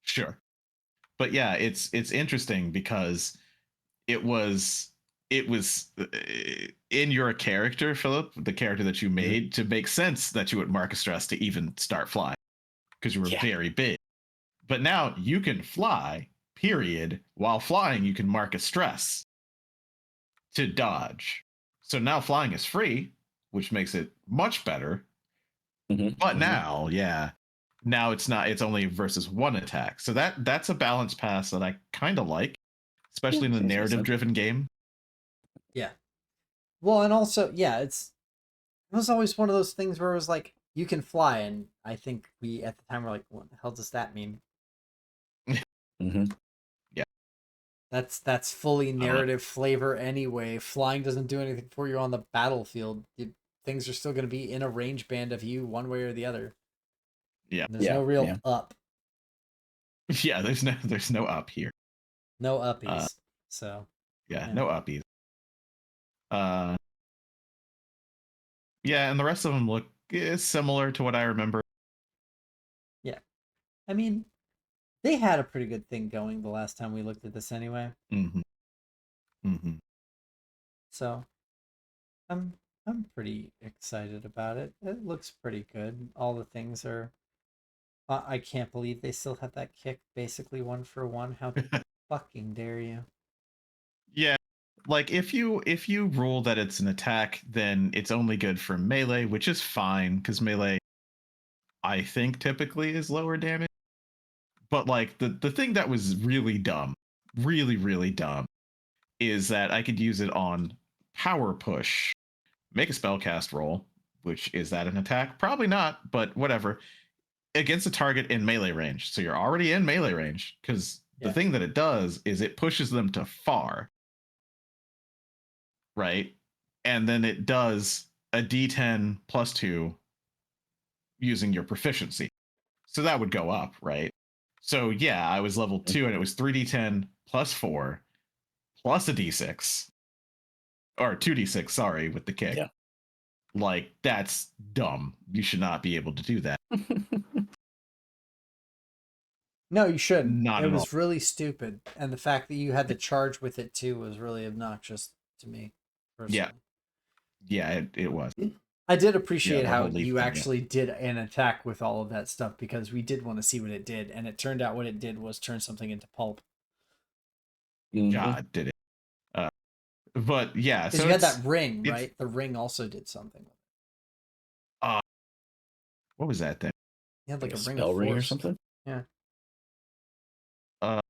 Sure. But yeah, it's interesting because it was in your character, Philip, the character that you made, to make sense that you would mark a stress to even start flying because you were very big. But now you can fly, period. While flying, you can mark a stress to dodge. So now flying is free, which makes it much better. But now, now it's not. It's only versus 1 attack. So that's a balance pass that I kind of like, especially in the narrative-driven game. Yeah. Well, and also, it was always one of those things where it was like, you can fly, and I think we at the time were like, what the hell does that mean? Yeah. That's fully narrative flavor anyway. Flying doesn't do anything for you on the battlefield. Things are still going to be in a range band of you one way or the other. Yeah. And there's no real up. Yeah, there's no up here. No uppies. So no uppies. Yeah, and the rest of them look similar to what I remember. Yeah. I mean, they had a pretty good thing going the last time we looked at this anyway. So I'm pretty excited about it. It looks pretty good. All the things are I can't believe they still have that kick basically 1-for-1. How fucking dare you? Yeah. Like if you rule that it's an attack, then it's only good for melee, which is fine because melee I think typically is lower damage. But like the thing that was really dumb, really dumb, is that I could use it on power push, make a spellcast roll, which is that an attack? Probably not, but whatever. Against a target in melee range. So you're already in melee range because the thing that it does is it pushes them to far. Right? And then it does a d10 +2 using your proficiency. So that would go up, right? So yeah, I was level 2 and it was 3d10 plus 4 plus a d6 or 2d6, sorry, with the kick. Yeah. Like, that's dumb. You should not be able to do that. No, you shouldn't. Not It at all. was really stupid, and the fact that you had to charge with it too was really obnoxious to me personally. Yeah, it was. I did appreciate the how whole leaf you thing, yeah. actually did an attack with all of that stuff, because we did want to see what it did, and it turned out what it did was turn something into pulp. God, did it. But yeah, Because so you had that ring, it's right? The ring also did something. what was that thing? You had Like like a a ring spell of ring or force. something. Yeah. I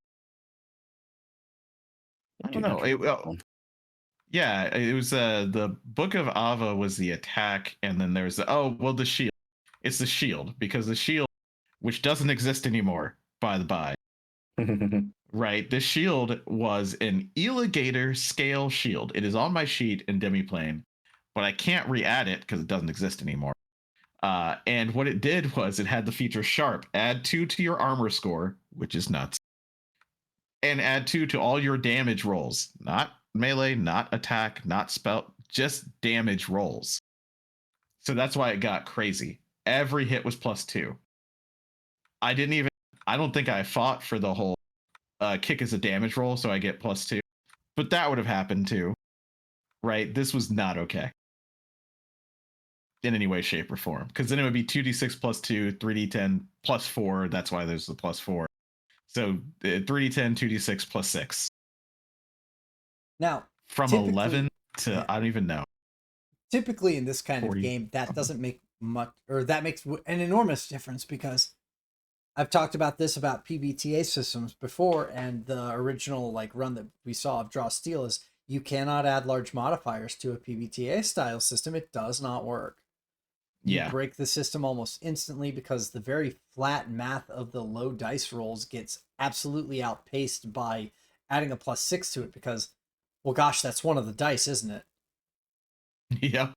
don't know. Yeah, it was the Book of Ava was the attack, and then there's the shield. It's the shield, because the shield, which doesn't exist anymore, by the by, right? This shield was an Eligator scale shield. It is on my sheet in Demiplane, but I can't re-add it because it doesn't exist anymore. And what it did was it had the feature sharp, add 2 to your armor score, which is nuts, and add 2 to all your damage rolls. Not melee, not attack, not spell, just damage rolls. So that's why it got crazy. Every hit was +2. I don't think I fought for the whole kick as a damage roll, so I get +2. But that would have happened too, right? This was not okay in any way, shape, or form. Because then it would be 2d6 +2, 3d10 +4. That's why there's the +4. So 3d10, 2d6 +6. Now, From 11 to, yeah. I don't even know. Typically in this kind 40, of game, that doesn't make much, or that makes an enormous difference, because I've talked about this about PBTA systems before, and the original like run that we saw of Draw Steel is you cannot add large modifiers to a PBTA style system. It does not work. You break the system almost instantly, because the very flat math of the low dice rolls gets absolutely outpaced by adding a +6 to it, because, well, gosh, that's one of the dice, isn't it? Yeah.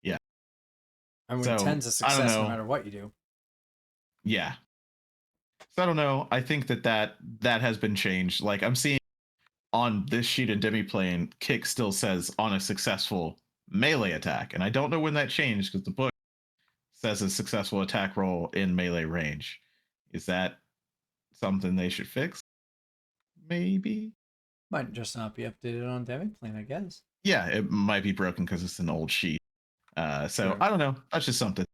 Yeah. And So, 10's a I don't success no know. matter what you do. Yeah. So I don't know. I think that has been changed. Like, I'm seeing on this sheet in Demiplane, kick still says on a successful melee attack. And I don't know when that changed, because the book says a successful attack roll in melee range. Is that something they should fix? Maybe. Might just not be updated on Demiplane, I guess. Yeah, it might be broken because it's an old sheet. So Sure. I don't know. That's just something.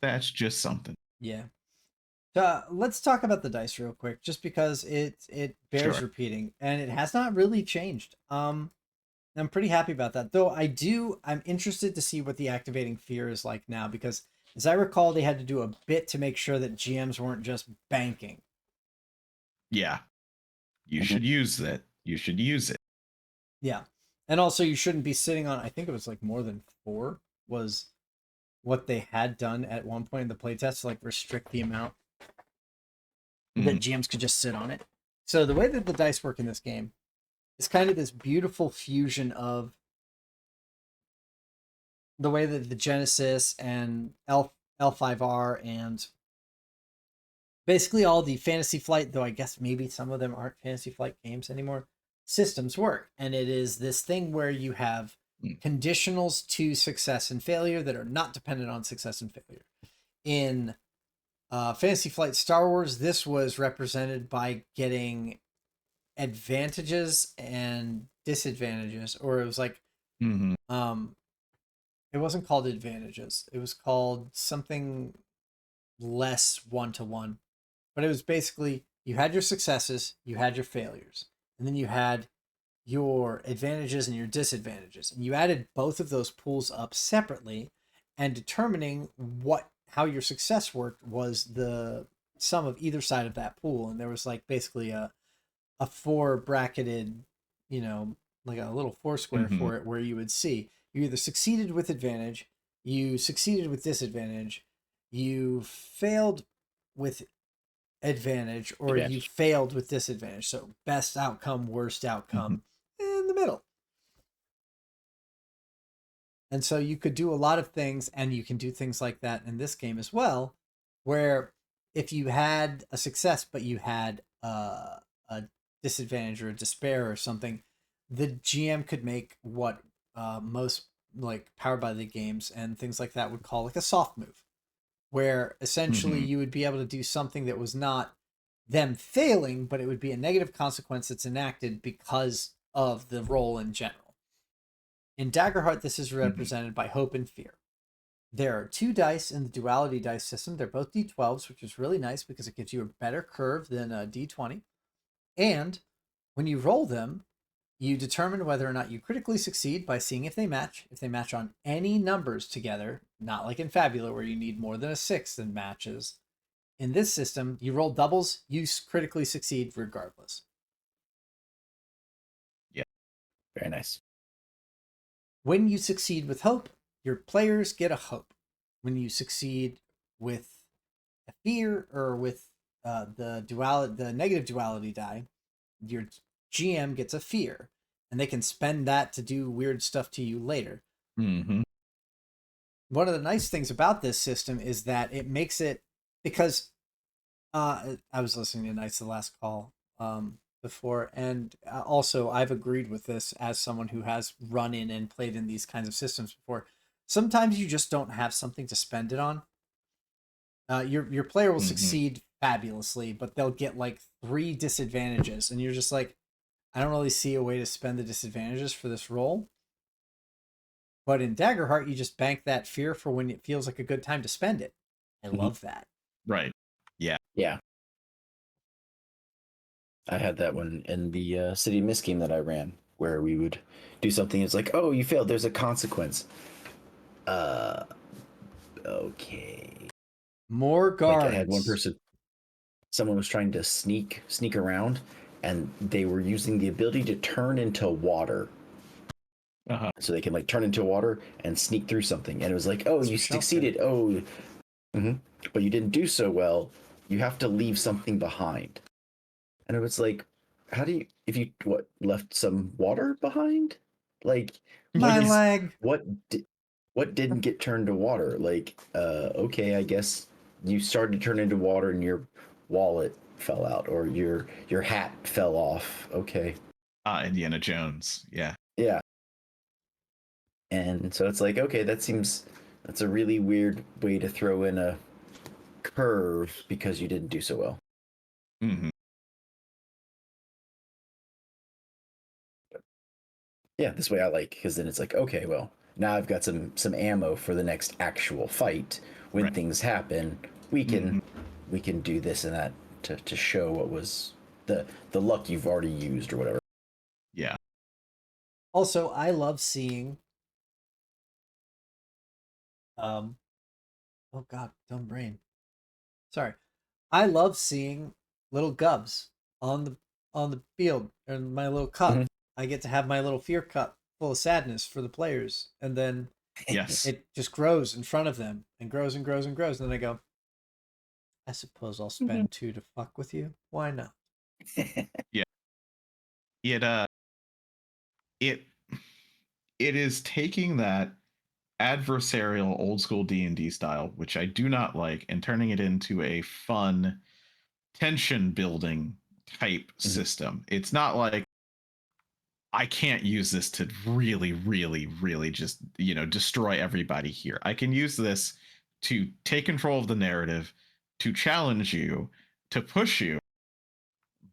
That's just something. Yeah. Let's talk about the dice real quick, just because it bears repeating, and it has not really changed. I'm pretty happy about that, though. I'm interested to see what the activating fear is like now, because as I recall, they had to do a bit to make sure that GMs weren't just banking. Yeah. You should use it. You should use it. Yeah. And also, you shouldn't be sitting on, I think it was like more than 4 was what they had done at one point in the playtest to like restrict the amount that GMs could just sit on it. So the way that the dice work in this game is kind of this beautiful fusion of the way that the Genesis and L5R and basically all the Fantasy Flight, though I guess maybe some of them aren't Fantasy Flight games anymore, systems work. And it is this thing where you have conditionals to success and failure that are not dependent on success and failure. In Fantasy Flight Star Wars, this was represented by getting advantages and disadvantages, or it was like it wasn't called advantages, it was called something less 1-to-1, but it was basically you had your successes, you had your failures, and then you had your advantages and your disadvantages, and you added both of those pools up separately, and determining how your success worked was the sum of either side of that pool. And there was like basically a 4 bracketed, like a little 4 square for it, where you would see you either succeeded with advantage, you succeeded with disadvantage, you failed with advantage, or you failed with disadvantage. So best outcome, worst outcome, in the middle. And so you could do a lot of things, and you can do things like that in this game as well, where if you had a success but you had a disadvantage or a despair or something, the GM could make what most like Powered by the games and things like that would call like a soft move, where essentially Mhm. you would be able to do something that was not them failing, but it would be a negative consequence that's enacted because of the role in general. In Daggerheart, this is represented by hope and fear. There are 2 dice in the duality dice system. They're both d12s, which is really nice because it gives you a better curve than a d20. And when you roll them, you determine whether or not you critically succeed by seeing if they match. If they match on any numbers together, not like in Fabula where you need more than a 6 that matches. In this system, you roll doubles, you critically succeed regardless. Yeah. Very nice. When you succeed with hope, your players get a hope. When you succeed with a fear or with the negative duality die, your GM gets a fear, and they can spend that to do weird stuff to you later. Mm-hmm. One of the nice things about this system is that it makes it, because I was listening to Knights of the Last Call before, and also I've agreed with this as someone who has run in and played in these kinds of systems before. Sometimes you just don't have something to spend it on. Your player will succeed fabulously, but they'll get like 3 disadvantages, and you're just like, I don't really see a way to spend the disadvantages for this roll. But in Daggerheart, you just bank that fear for when it feels like a good time to spend it. I love that. Right. Yeah. Yeah. I had that one in the City Mist game that I ran, where we would do something. It's like, oh, you failed. There's a consequence. Okay. More guards. Like I had one person, someone was trying to sneak around, and they were using the ability to turn into water. Uh-huh. So they can like turn into water and sneak through something. And it was like, oh, That's you for shelter. succeeded. Oh, but you didn't do so well. You have to leave something behind. And it was like, how do you, if you left some water behind? Like, My leg. what didn't get turned to water? Like, okay, I guess you started to turn into water and your wallet fell out or your hat fell off. Okay. Indiana Jones. Yeah. Yeah. And so it's like, okay, that's a really weird way to throw in a curve because you didn't do so well. Mm-hmm. Yeah, this way I like, because then it's like, okay, well, now I've got some ammo for the next actual fight. When things happen, we can do this and that to show what was the luck you've already used or whatever. Yeah. Also, I love seeing oh god, dumb brain. Sorry. I love seeing little gubs on the field and my little cup. I get to have my little fear cup full of sadness for the players, and then Yes. it just grows in front of them and grows and grows and grows. And then I go, I suppose I'll spend 2 to fuck with you. Why not? Yeah. It is taking that adversarial old school D&D style, which I do not like, and turning it into a fun tension building type system. It's not like I can't use this to really, really, really just, destroy everybody here. I can use this to take control of the narrative, to challenge you, to push you,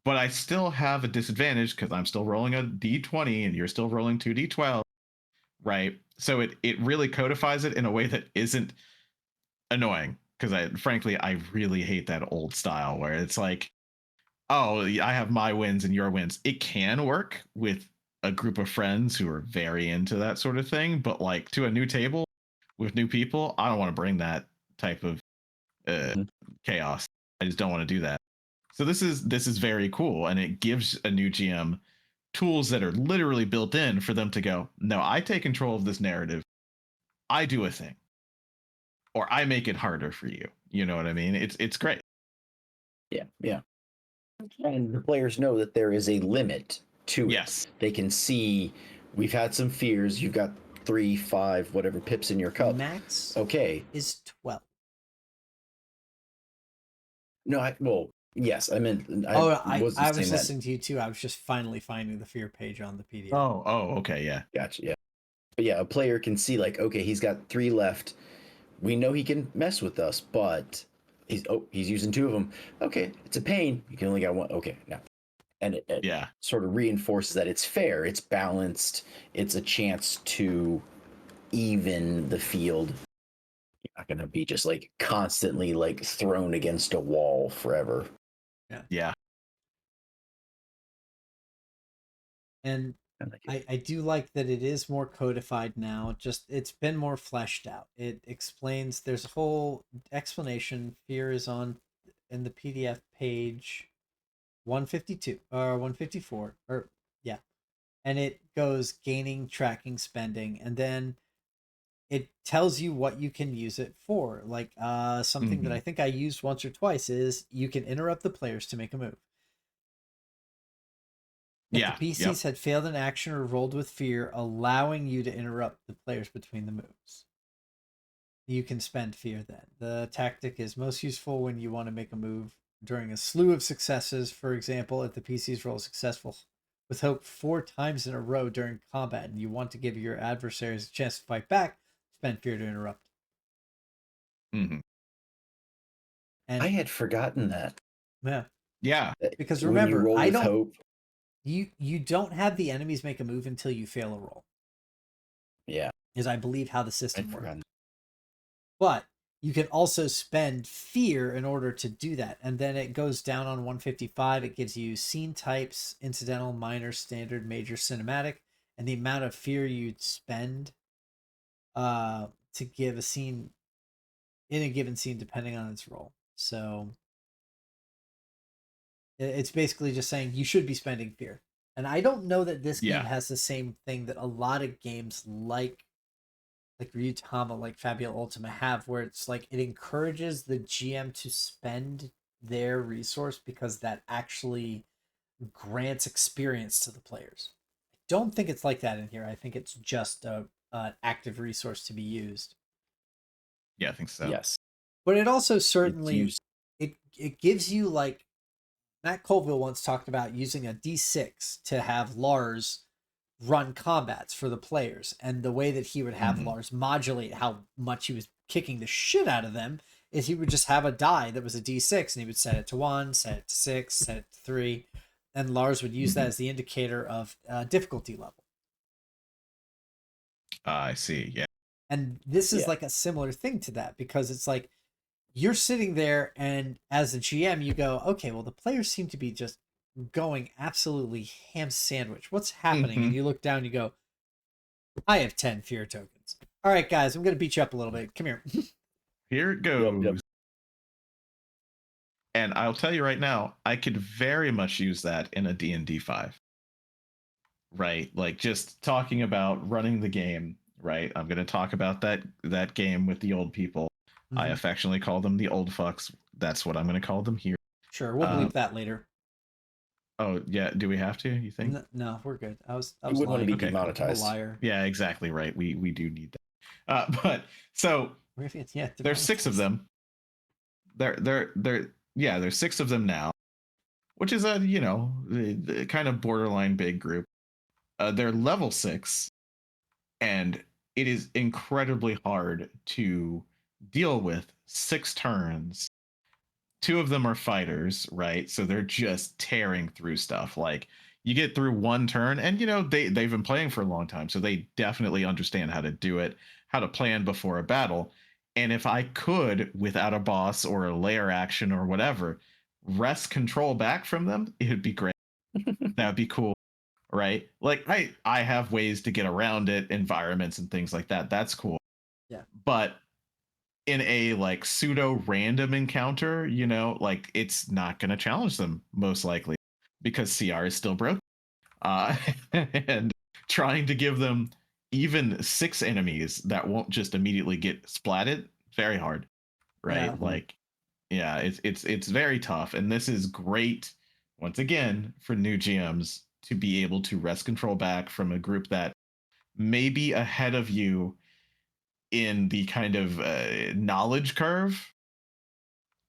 but I still have a disadvantage because I'm still rolling a d20 and you're still rolling 2d12, right? So it really codifies it in a way that isn't annoying, because I really hate that old style where it's like, oh, I have my wins and your wins. It can work with a group of friends who are very into that sort of thing, but like to a new table with new people, I don't want to bring that type of chaos. I just don't want to do that. So this is very cool, and it gives a new GM tools that are literally built in for them to go, no, I take control of this narrative. I do a thing, or I make it harder for you. You know what I mean? It's great. Yeah. And the players know that there is a limit to it. Yes. They can see we've had some fears. You've got 3, 5, whatever pips in your cup. Max Okay. is 12. No, well, yes, I meant I wasn't was saying listening to you too. I was just finally finding the fear page on the PDF. Oh, okay, yeah. Gotcha, yeah. But yeah, a player can see like, okay, he's got 3 left. We know he can mess with us, but he's using 2 of them. Okay, it's a pain. You can only got 1. Okay, now. And it Yeah. sort of reinforces that it's fair, it's balanced, it's a chance to even the field. You're not gonna be just like constantly like thrown against a wall forever. Yeah. And I do like that it is more codified now. Just it's been more fleshed out. It explains, there's a whole explanation. Fear is on in the PDF page 152 or 154 or yeah. And it goes gaining, tracking, spending, and then it tells you what you can use it for. Like something that I think I used once or twice is you can interrupt the players to make a move. If the PCs had failed an action or rolled with fear, allowing you to interrupt the players between the moves. You can spend fear then. The tactic is most useful when you want to make a move during a slew of successes. For example, if the PCs roll successful with hope 4 times in a row during combat and you want to give your adversaries a chance to fight back, spend fear to interrupt. Mm-hmm. And I had forgotten that. Yeah. Yeah. Because remember, I don't. Hope. You don't have the enemies make a move until you fail a roll. Yeah. Is I believe how the system works. But you can also spend fear in order to do that. And then it goes down on 155. It gives you scene types, incidental, minor, standard, major, cinematic, and the amount of fear you'd spend to give a scene in a given scene depending on its role. So it's basically just saying you should be spending fear. And I don't know that this game has the same thing that a lot of games like Ryutama, like Fabio Ultima have, where it's like it encourages the GM to spend their resource because that actually grants experience to the players. I don't think it's like that in here. I think it's just an active resource to be used. Yeah, I think so. Yes. But it also certainly it gives you, like Matt Colville once talked about using a D6 to have Lars run combats for the players, and the way that he would have Lars modulate how much he was kicking the shit out of them is he would just have a die that was a D6 and he would set it to 1, set it to 6, set it to 3, and Lars would use that as the indicator of difficulty level. I see. Yeah. And this is like a similar thing to that, because it's like you're sitting there and as a GM you go, okay, well the players seem to be just going absolutely ham sandwich. What's happening? And you look down and you go, I have 10 fear tokens. All right, guys, I'm going to beat you up a little bit. Come here. Here it goes. Yep. And I'll tell you right now, I could very much use that in a D&D 5. Right? Like just talking about running the game, right? I'm going to talk about that game with the old people. I affectionately call them the old fucks. That's what I'm going to call them here. Sure, we'll bleep that later. Oh yeah, do we have to? You think? No, we're good. I was you wouldn't want to be lying. demonetized. I'm a liar. Yeah, exactly right. We do need that. But so there's 6 of them. There's 6 of them now, which is a the kind of borderline big group. They're level 6, and it is incredibly hard to deal with 6 turns. 2 of them are fighters, right? So they're just tearing through stuff. Like you get through 1 turn, and they've been playing for a long time, so they definitely understand how to do it, how to plan before a battle. And if I could, without a boss or a layer action or whatever, wrest control back from them, it would be great. That would be cool, right? Like I have ways to get around it, environments and things like that. That's cool. Yeah. But in a like pseudo random encounter, like it's not going to challenge them most likely because CR is still broken. And trying to give them even 6 enemies that won't just immediately get splatted, very hard, right? Yeah. Like, yeah, it's very tough, and this is great once again for new GMs to be able to wrest control back from a group that maybe ahead of you in the kind of knowledge curve.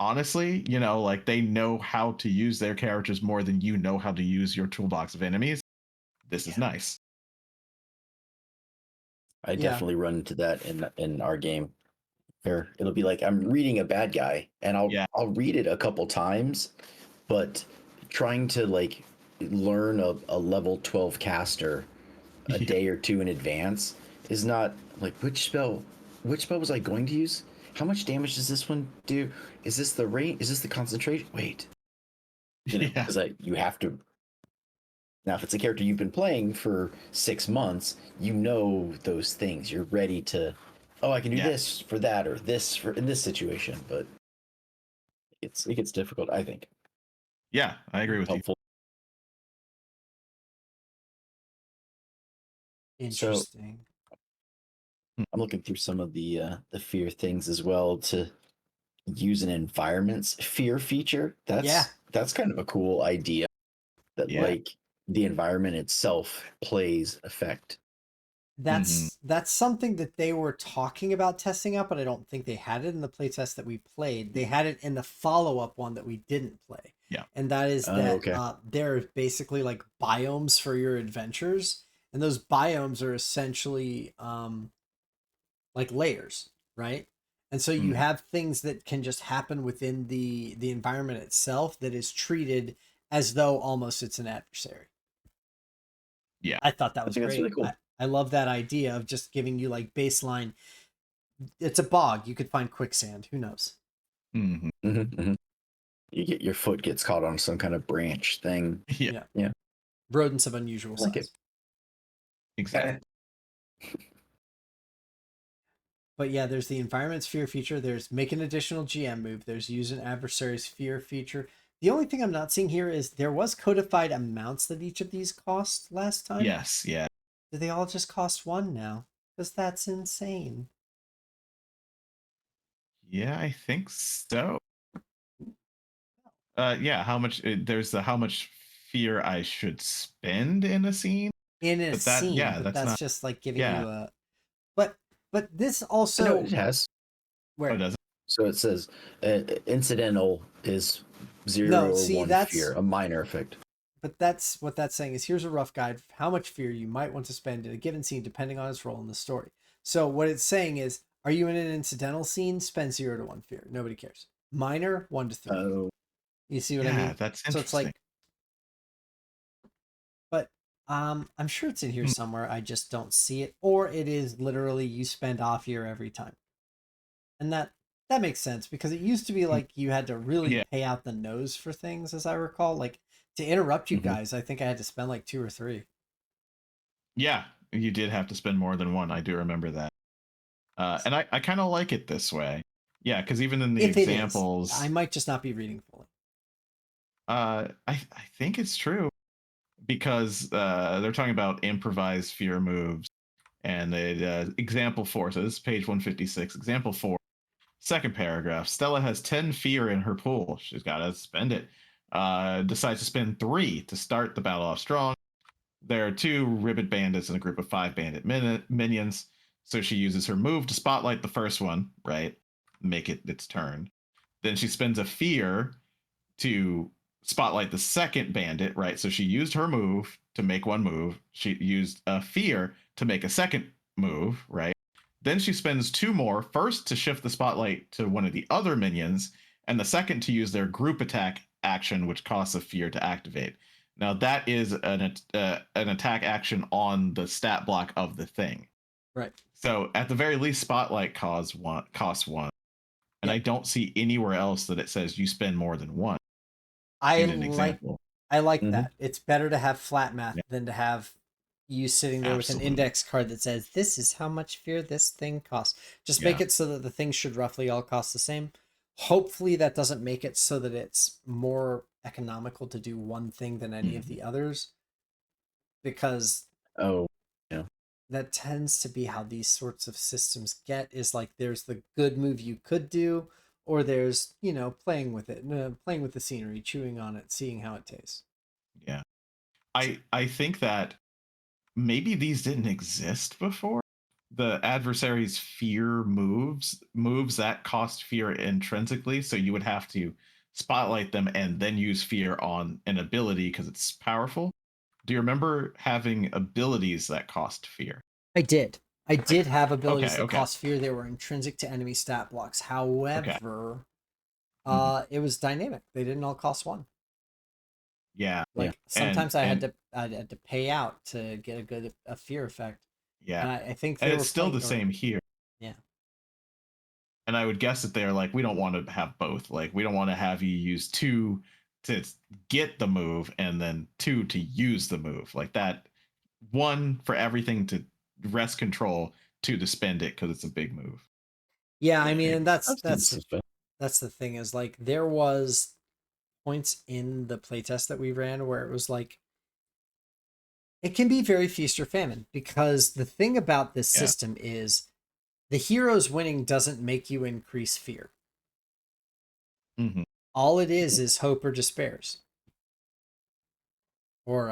Honestly, like they know how to use their characters more than you know how to use your toolbox of enemies. This is nice. I definitely run into that in our game. Where it'll be like I'm reading a bad guy, and I'll read it a couple times, but trying to like learn a level 12 caster a day or two in advance is not like which spell was I going to use? How much damage does this one do? Is this the rate? Is this the concentration? Wait, because you have to. Now, if it's a character you've been playing for 6 months, you know those things. You're ready to, oh, I can do this for that or this for in this situation. But it gets difficult, I think. Yeah, I agree with Helpful. Interesting. So, I'm looking through some of the fear things as well to use an environment's fear feature. That's kind of a cool idea. That like the environment itself plays effect. That's something that they were talking about testing out, but I don't think they had it in the playtest that we played. They had it in the follow-up one that we didn't play. Yeah. And that is that there are basically like biomes for your adventures, and those biomes are essentially like layers, right? And so you have things that can just happen within the environment itself that is treated as though almost it's an adversary. Yeah. I thought that was great. That's really cool. I love that idea of just giving you like baseline. It's a bog. You could find quicksand. Who knows? You get your foot gets caught on some kind of branch thing. Yeah. Rodents of unusual size. It. Exactly. But yeah, there's the environment's fear feature. There's make an additional GM move. There's use an adversary's fear feature. The only thing I'm not seeing here is there was codified amounts that each of these cost last time. Yes, yeah. Do they all just cost 1 now? Because that's insane. Yeah, I think so. How much there's the how much fear I should spend in a scene. In a scene, but that's not, just like giving you a but this also no, it has. Where does it? So it says incidental is 0 or 1 fear, a minor effect. But that's what that's saying is here's a rough guide for how much fear you might want to spend in a given scene depending on its role in the story. So what it's saying is, are you in an incidental scene? Spend 0 to 1 fear. Nobody cares. Minor, 1 to 3. You see what I mean? Yeah, that's interesting. So it's like, but I'm sure it's in here somewhere. I just don't see it, or it is literally you spend off year every time, and that makes sense because it used to be like you had to really pay out the nose for things, as I recall. Like to interrupt you guys, I think I had to spend like 2 or 3. Yeah, you did have to spend more than 1. I do remember that. And I kind of like it this way. Yeah, because even in the examples, I might just not be reading fully. I think it's true because they're talking about improvised fear moves, and the example 4, so this is page 156. Example 4, second paragraph. Stella has 10 fear in her pool. She's got to spend it. Decides to spend 3 to start the battle off strong. There are 2 ribbit bandits and a group of 5 bandit minions. So she uses her move to spotlight the first one, right? Make it its turn. Then she spends a fear to spotlight the second bandit, right? So she used her move to make 1 move. She used a fear to make a second move, right? Then she spends 2 more, first to shift the spotlight to one of the other minions, and the second to use their group attack action, which costs a fear to activate. Now that is an attack action on the stat block of the thing. Right. So at the very least, spotlight costs 1. And I don't see anywhere else that it says you spend more than 1. I like that. It's better to have flat math than to have you sitting there with an index card that says this is how much fear this thing costs. Just make it so that the things should roughly all cost the same. Hopefully that doesn't make it so that it's more economical to do one thing than any of the others, because that tends to be how these sorts of systems get, is like there's the good move you could do, or there's, playing with it, playing with the scenery, chewing on it, seeing how it tastes. Yeah. I think that maybe these didn't exist before. The adversary's fear moves that cost fear intrinsically, so you would have to spotlight them and then use fear on an ability because it's powerful. Do you remember having abilities that cost fear? I did. I did have abilities Okay, that okay, cost fear. They were intrinsic to enemy stat blocks. okay. However, it was dynamic. They didn't all cost 1. Yeah, Yeah. Like sometimes I and had to pay out to get a fear effect. yeah, And I think and they were it's still playing the same here. Yeah. And I would guess that they're like, we don't want to have both. Like, we don't want to have you use 2 to get the move and then 2 to use the move. Like that, 1 for everything to wrest control, 2 to spend it because it's a big move. Yeah, I mean, and I've seen this before. that's the thing is like there was points in the playtest that we ran where it was like it can be very feast or famine because the thing about this Yeah. system is the heroes winning doesn't make you increase fear. Mm-hmm. All it is hope or despairs. Or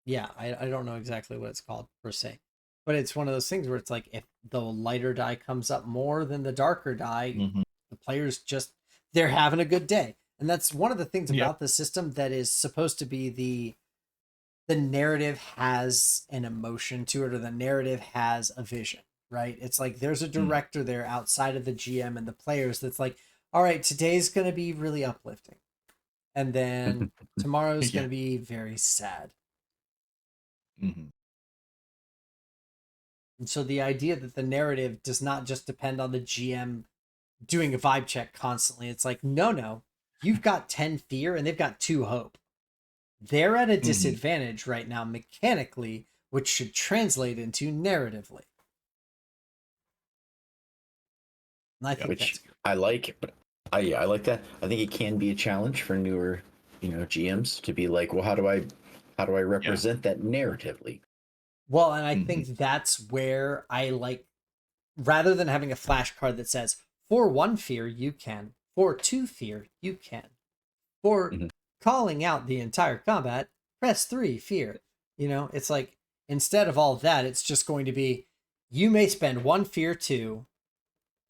yeah, I don't know exactly what it's called per se. But it's one of those things where it's like if the lighter die comes up more than the darker die, Mm-hmm. the players just they're having a good day. And that's one of the things Yep. about the system that is supposed to be the narrative has an emotion to it or the narrative has a vision, right? It's like there's a director there outside of the GM and the players that's like, all right, today's going to be really uplifting. And then tomorrow's Yeah. going to be very sad. Mm-hmm. And so the idea that the narrative does not just depend on the GM doing a vibe check constantly. It's like, no, you've got 10 fear and they've got 2 hope. They're at a disadvantage right now mechanically, which should translate into narratively. And I think Which I like, but I like that. I think it can be a challenge for newer, GMs to be like, well, how do I represent that narratively? well, and I think that's where I like, rather than having a flashcard that says, for 1 fear, you can. For 2 fear, you can. For calling out the entire combat, press 3 fear. It's like, instead of all that, it's just going to be, you may spend 1 fear to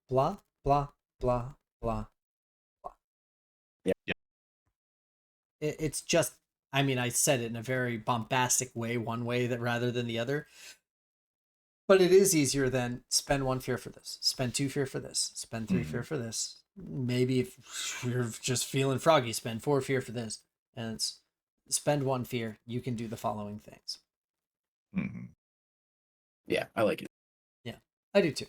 blah, blah, blah, blah, blah. Yeah. It's just, I mean, I said it in a very bombastic way, one way that rather than the other. But it is easier than spend 1 fear for this, spend 2 fear for this, spend 3 fear for this. Maybe if you're just feeling froggy, spend 4 fear for this. And it's spend 1 fear. You can do the following things. Yeah, I like it. Yeah, I do too.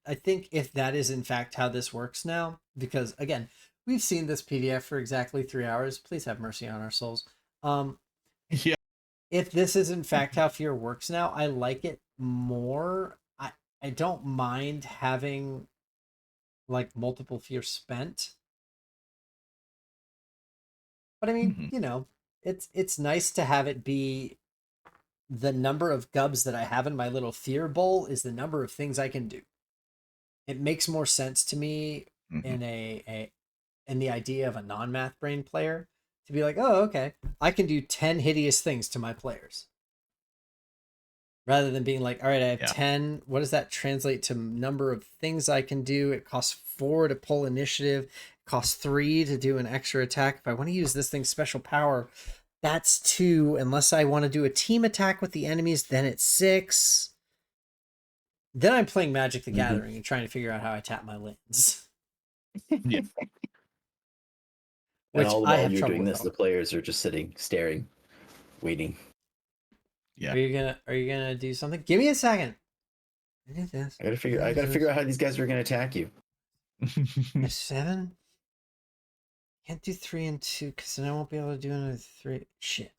I think if that is in fact how this works now, because again, we've seen this PDF for exactly 3 hours. Please have mercy on our souls. Yeah. If this is in fact how fear works now, I like it more. I don't mind having like multiple fear spent. But I mean, it's nice to have it be the number of gubs that I have in my little fear bowl is the number of things I can do. It makes more sense to me in in the idea of a non-math brain player to be like, oh, okay, I can do 10 hideous things to my players. Rather than being like, all right, I have 10. What does that translate to number of things I can do? It costs 4 to pull initiative. It costs 3 to do an extra attack. If I want to use this thing's special power, that's 2. Unless I want to do a team attack with the enemies, then it's 6. Then I'm playing Magic the Gathering and trying to figure out how I tap my lands. Yeah. And all the I while have you're trouble doing with this, all. the players are just sitting, staring, waiting. Yeah. Are you gonna do something? Give me a second. I do this. I gotta figure out how these guys are gonna attack you. I have 7. Can't do 3 and 2 because then I won't be able to do another 3. Shit.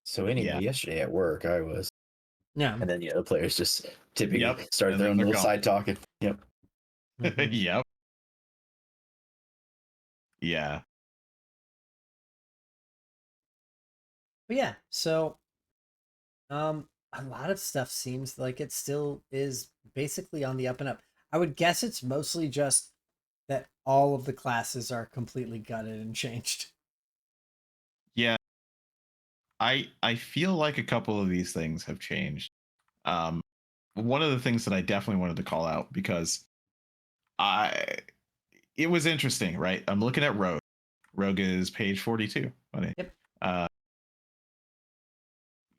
So anyway, yesterday at work I was. Yeah. And then the players just typically start And their then own they're little gone. side talking. Yep. Yep. Yeah. But yeah, so a lot of stuff seems like it still is basically on the up and up. I would guess it's mostly just that all of the classes are completely gutted and changed. Yeah. I feel like a couple of these things have changed. Um, one of the things that I definitely wanted to call out because I it was interesting, right? I'm looking at Rogue. Rogue is page 42. Funny. Yep.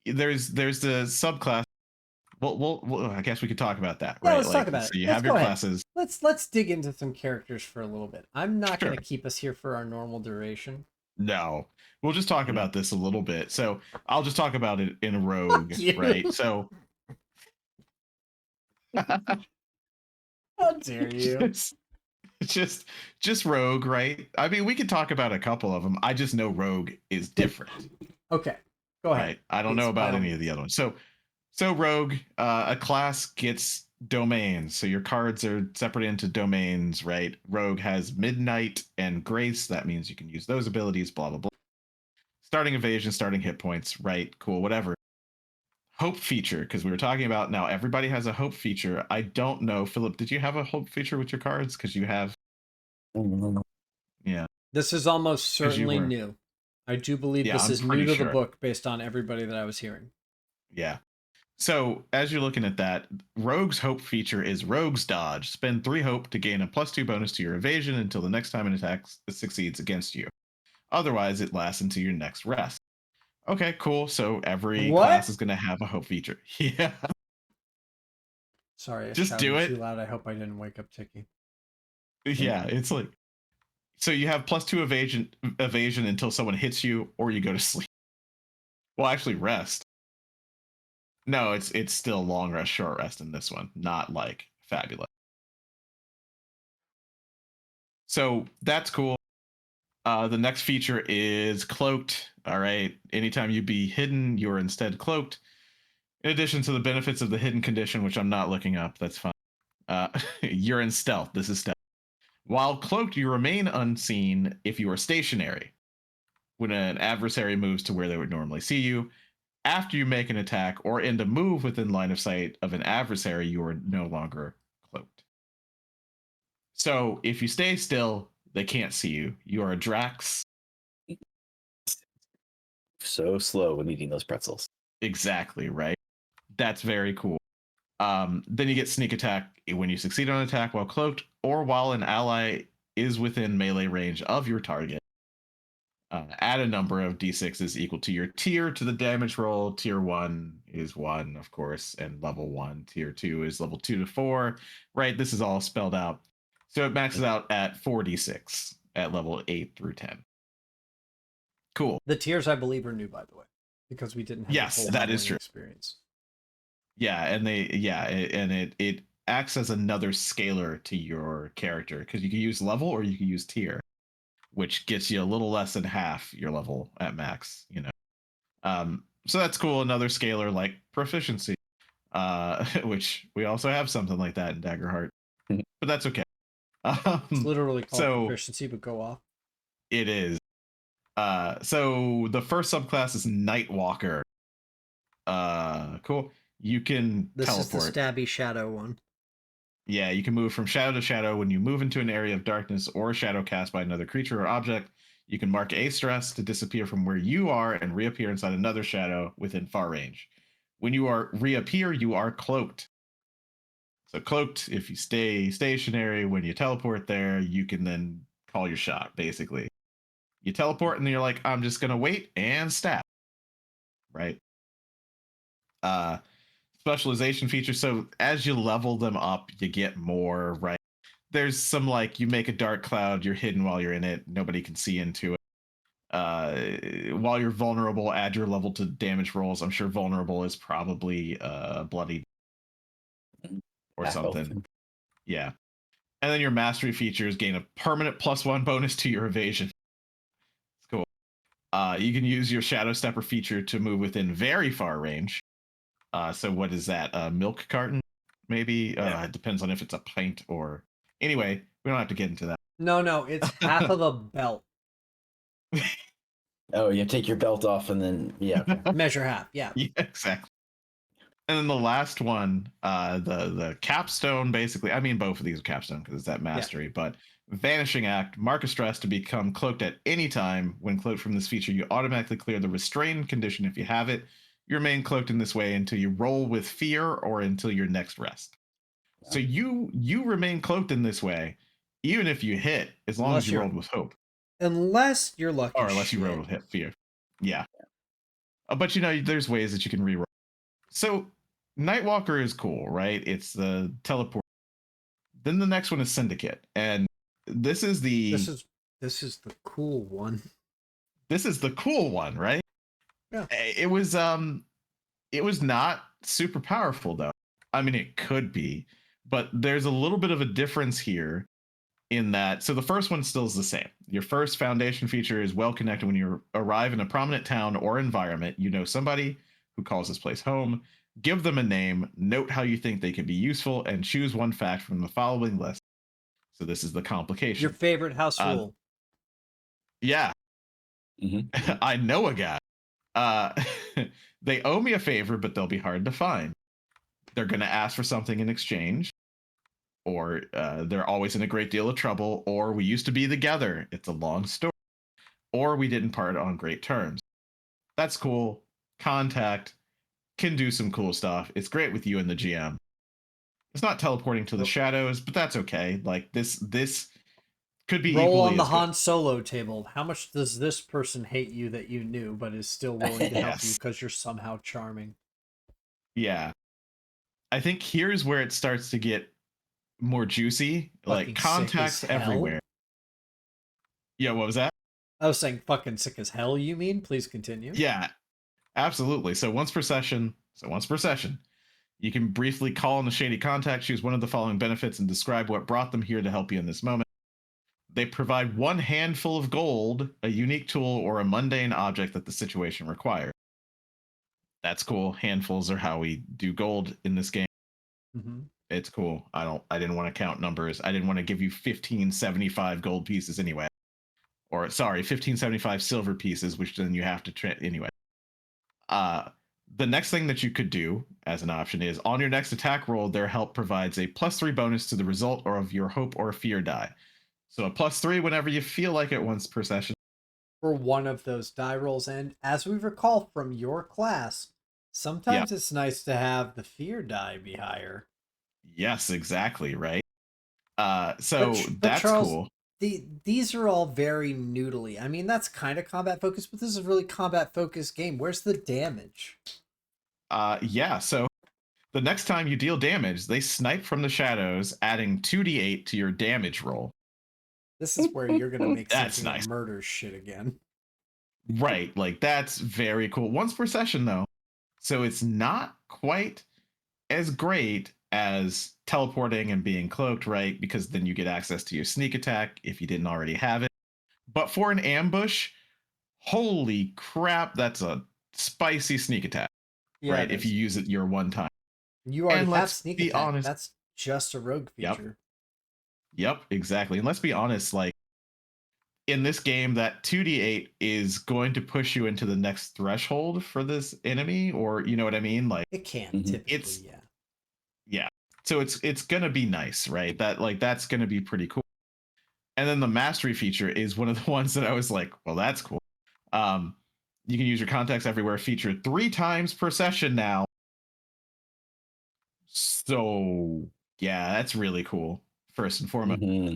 There's the subclass. Well, I guess we could talk about that, Yeah, right? let's talk Like, about so it. you Let's have your go ahead. classes. Let's dig into some characters for a little bit. I'm not Sure. going to keep us here for our normal duration. No, we'll just talk about this a little bit. So I'll just talk about it in Rogue, Fuck you. right? So How dare you? just Rogue, right? I mean, we could talk about a couple of them. I just know Rogue is different, Okay, go ahead. right? I don't Please, know by about all any of the means. other ones. So Rogue, a class gets domains. So your cards are separated into domains, right? Rogue has Midnight and Grace. That means you can use those abilities, blah, blah, blah. Starting evasion, starting hit points, right? Cool, whatever. Hope feature, because we were talking about now everybody has a hope feature. I don't know, Philip, did you have a hope feature with your cards? Because you have, yeah. This is almost 'Cause you certainly were, new. I do believe yeah, this I'm is new pretty to the sure. book based on everybody that I was hearing. Yeah. So as you're looking at that, Rogue's hope feature is Rogue's dodge. Spend 3 hope to gain a +2 bonus to your evasion until the next time an attack succeeds against you. Otherwise, it lasts until your next rest. Okay, cool. So every What? class is going to have a hope feature. Yeah. Sorry, I Just do shouted too it. loud. I hope I didn't wake up Tiki. Yeah, it's like, so you have +2 evasion until someone hits you or you go to sleep. Well, actually rest. No, it's still long rest, short rest in this one, not like fabulous. So that's cool. The next feature is cloaked. All right. Anytime you be hidden, you're instead cloaked. In addition to the benefits of the hidden condition, which I'm not looking up, that's fine. You're in stealth. This is stealth. While cloaked, you remain unseen if you are stationary. When an adversary moves to where they would normally see you, after you make an attack or end a move within line of sight of an adversary, you are no longer cloaked. So if you stay still, they can't see you. You are a Drax. So slow when eating those pretzels. Exactly, right? That's very cool. Then you get sneak attack when you succeed on an attack while cloaked or while an ally is within melee range of your target. Add a number of d6s equal to your tier to the damage roll. Tier 1 is 1, of course, and level 1. Tier 2 is level 2 to 4, right? This is all spelled out. So it maxes out at 4d6 at level 8 through 10. Cool. The tiers, I believe, are new, by the way, because we didn't have Yes, a full that is leveling true. experience. Yeah, and it acts as another scalar to your character because you can use level or you can use tier, which gets you a little less than half your level at max, you know. So that's cool. Another scalar like proficiency, which we also have something like that in Daggerheart, but that's okay. It's literally called So proficiency, but go off. it is. So the first subclass is Nightwalker. Cool. You can This teleport. is the stabby shadow one. Yeah, you can move from shadow to shadow when you move into an area of darkness or a shadow cast by another creature or object. You can mark a stress to disappear from where you are and reappear inside another shadow within far range. When you are reappear, you are cloaked. So cloaked, if you stay stationary, when you teleport there, you can then call your shot, basically. You teleport and you're like, I'm just gonna wait and stab. Right? Specialization features. So as you level them up, you get more, right? There's some like you make a dark cloud, you're hidden while you're in it, nobody can see into it. While you're vulnerable, add your level to damage rolls. I'm sure vulnerable is probably bloody or something. Yeah. And then your mastery features gain a permanent +1 bonus to your evasion. It's cool. You can use your shadow stepper feature to move within very far range. So what is that? A milk carton? Maybe? It depends on if it's a pint or. Anyway, we don't have to get into that. No, it's half of a belt. Oh, you take your belt off and then okay. Measure half, yeah. Yeah, exactly. And then the last one, the capstone, basically. I mean, both of these are capstone because it's that mastery, but Vanishing Act, mark a stress to become cloaked at any time. When cloaked from this feature, you automatically clear the restrained condition if you have it. You remain cloaked in this way until you roll with fear or until your next rest. Yeah. So you remain cloaked in this way, even if you hit, as long Unless as you you're- rolled with hope. Unless you're lucky. Or unless you rolled with fear. Yeah. But there's ways that you can reroll. So Nightwalker is cool, right? It's the teleport. Then the next one is Syndicate. And this is the cool one. This is the cool one, right? Yeah. It was not super powerful though. I mean, it could be, but there's a little bit of a difference here in that. So the first one still is the same. Your first foundation feature is well connected. When you arrive in a prominent town or environment, you know somebody who calls this place home. Give them a name, note how you think they could be useful, and choose one fact from the following list. So this is the complication. Your favorite house rule. Yeah. Mm-hmm. I know a guy. They owe me a favor, but they'll be hard to find. They're going to ask for something in exchange, or they're always in a great deal of trouble, or we used to be together. It's a long story. Or we didn't part on great terms. That's cool. Contact can do some cool stuff. It's great with you and the GM. It's not teleporting to the shadows, but that's okay. Like this could be roll equally on the as Han Solo table. How much does this person hate you that you knew, but is still willing to help you Yes. because you're somehow charming? Yeah. I think here's where it starts to get more juicy. Fucking like contacts sick as hell. everywhere. Yeah, what was that? I was saying fucking sick as hell, you mean? Please continue. Yeah, absolutely. So once per session, you can briefly call on a shady contact, choose one of the following benefits, and describe what brought them here to help you in this moment. They provide one handful of gold, a unique tool, or a mundane object that the situation requires. That's cool. Handfuls are how we do gold in this game. Mm-hmm. It's cool. I didn't want to count numbers. I didn't want to give you 1575 gold pieces anyway. Or sorry, 1575 silver pieces, which then you have to anyway. The next thing that you could do as an option is on your next attack roll, their help provides a +3 bonus to the result or of your hope or fear die. So a +3 whenever you feel like it once per session. For one of those die rolls, and as we recall from your class, sometimes it's nice to have the fear die be higher. Yes, exactly, right? So but that's Charles, cool. These are all very noodly. I mean, that's kind of combat focused, but this is a really combat focused game. Where's the damage? Yeah, so the next time you deal damage, they snipe from the shadows, adding 2d8 to your damage roll. This is where you're gonna make That's something nice. murder shit again. Right, like that's very cool. Once per session though. So it's not quite as great as teleporting and being cloaked, right? Because then you get access to your sneak attack if you didn't already have it. But for an ambush, holy crap, that's a spicy sneak attack, right? If you use it your one time. You already and have sneak attack. Honest, that's just a rogue feature. Yep, exactly. And let's be honest, like in this game, that 2d8 is going to push you into the next threshold for this enemy, or you know what I mean? Like it can typically, yeah. So it's gonna be nice, right? That's gonna be pretty cool. And then the mastery feature is one of the ones that I was like, well, that's cool. You can use your contacts everywhere feature 3 times per session now. So yeah, that's really cool. First and foremost. Mm-hmm.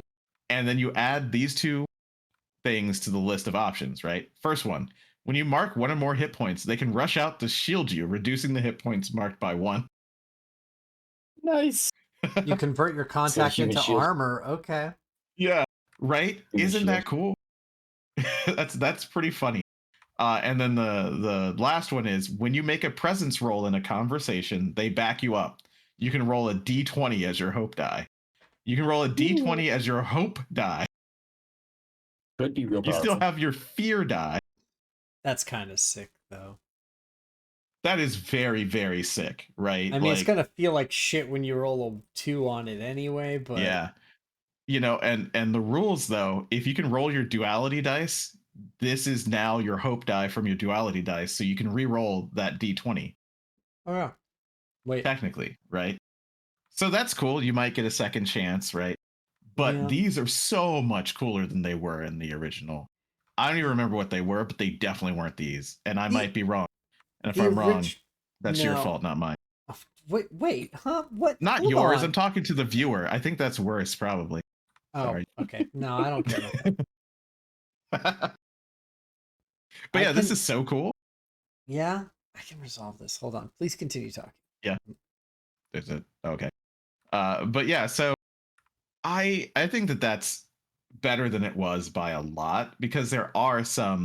And then you add these two things to the list of options, right? First one, when you mark 1 or more hit points, they can rush out to shield you, reducing the hit points marked by 1. Nice. You convert your contact into armor. Okay. Yeah. Right? Isn't that cool? that's pretty funny. And then the last one is when you make a presence roll in a conversation, they back you up. You can roll a d20 as your hope die. You can roll a d20 as your hope die. Could be real powerful. You still have your fear die. That's kind of sick, though. That is very, very sick, right? I mean, it's gonna feel like shit when you roll a 2 on it anyway, but yeah. And the rules though, if you can roll your duality dice, this is now your hope die from your duality dice, so you can re-roll that d20. Oh yeah. Wait. Technically, right? So that's cool. You might get a second chance, right? But Yeah. these are so much cooler than they were in the original. I don't even remember what they were, but they definitely weren't these. And I might be wrong. And if The I'm wrong, that's your no. fault, not mine. Wait, huh? What? Not Hold yours. on. I'm talking to the viewer. I think that's worse, probably. Oh, Sorry. okay. No, I don't care about that. But yeah, this can, is so cool. yeah, I can resolve this. Hold on. Please continue talking. Yeah. There's a okay. But yeah, so I think that that's better than it was by a lot because there are some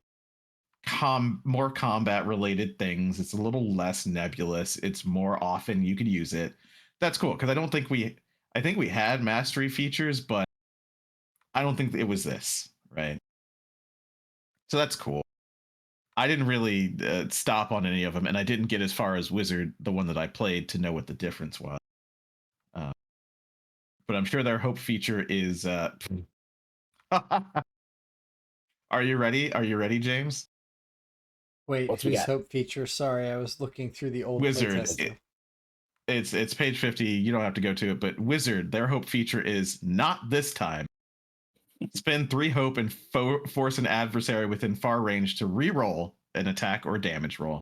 more combat related things. It's a little less nebulous. It's more often you could use it. That's cool because I think we had mastery features, but I don't think it was this, right? So that's cool. I didn't really stop on any of them, and I didn't get as far as Wizard, the one that I played, to know what the difference was. But I'm sure their hope feature is. Are you ready? Are you ready, James? Wait, What's we whose got? hope feature? Sorry, I was looking through the old Wizard. playtest stuff. It's page 50. You don't have to go to it, but Wizard, their hope feature is not this time. Spend 3 hope and force an adversary within far range to re-roll an attack or damage roll.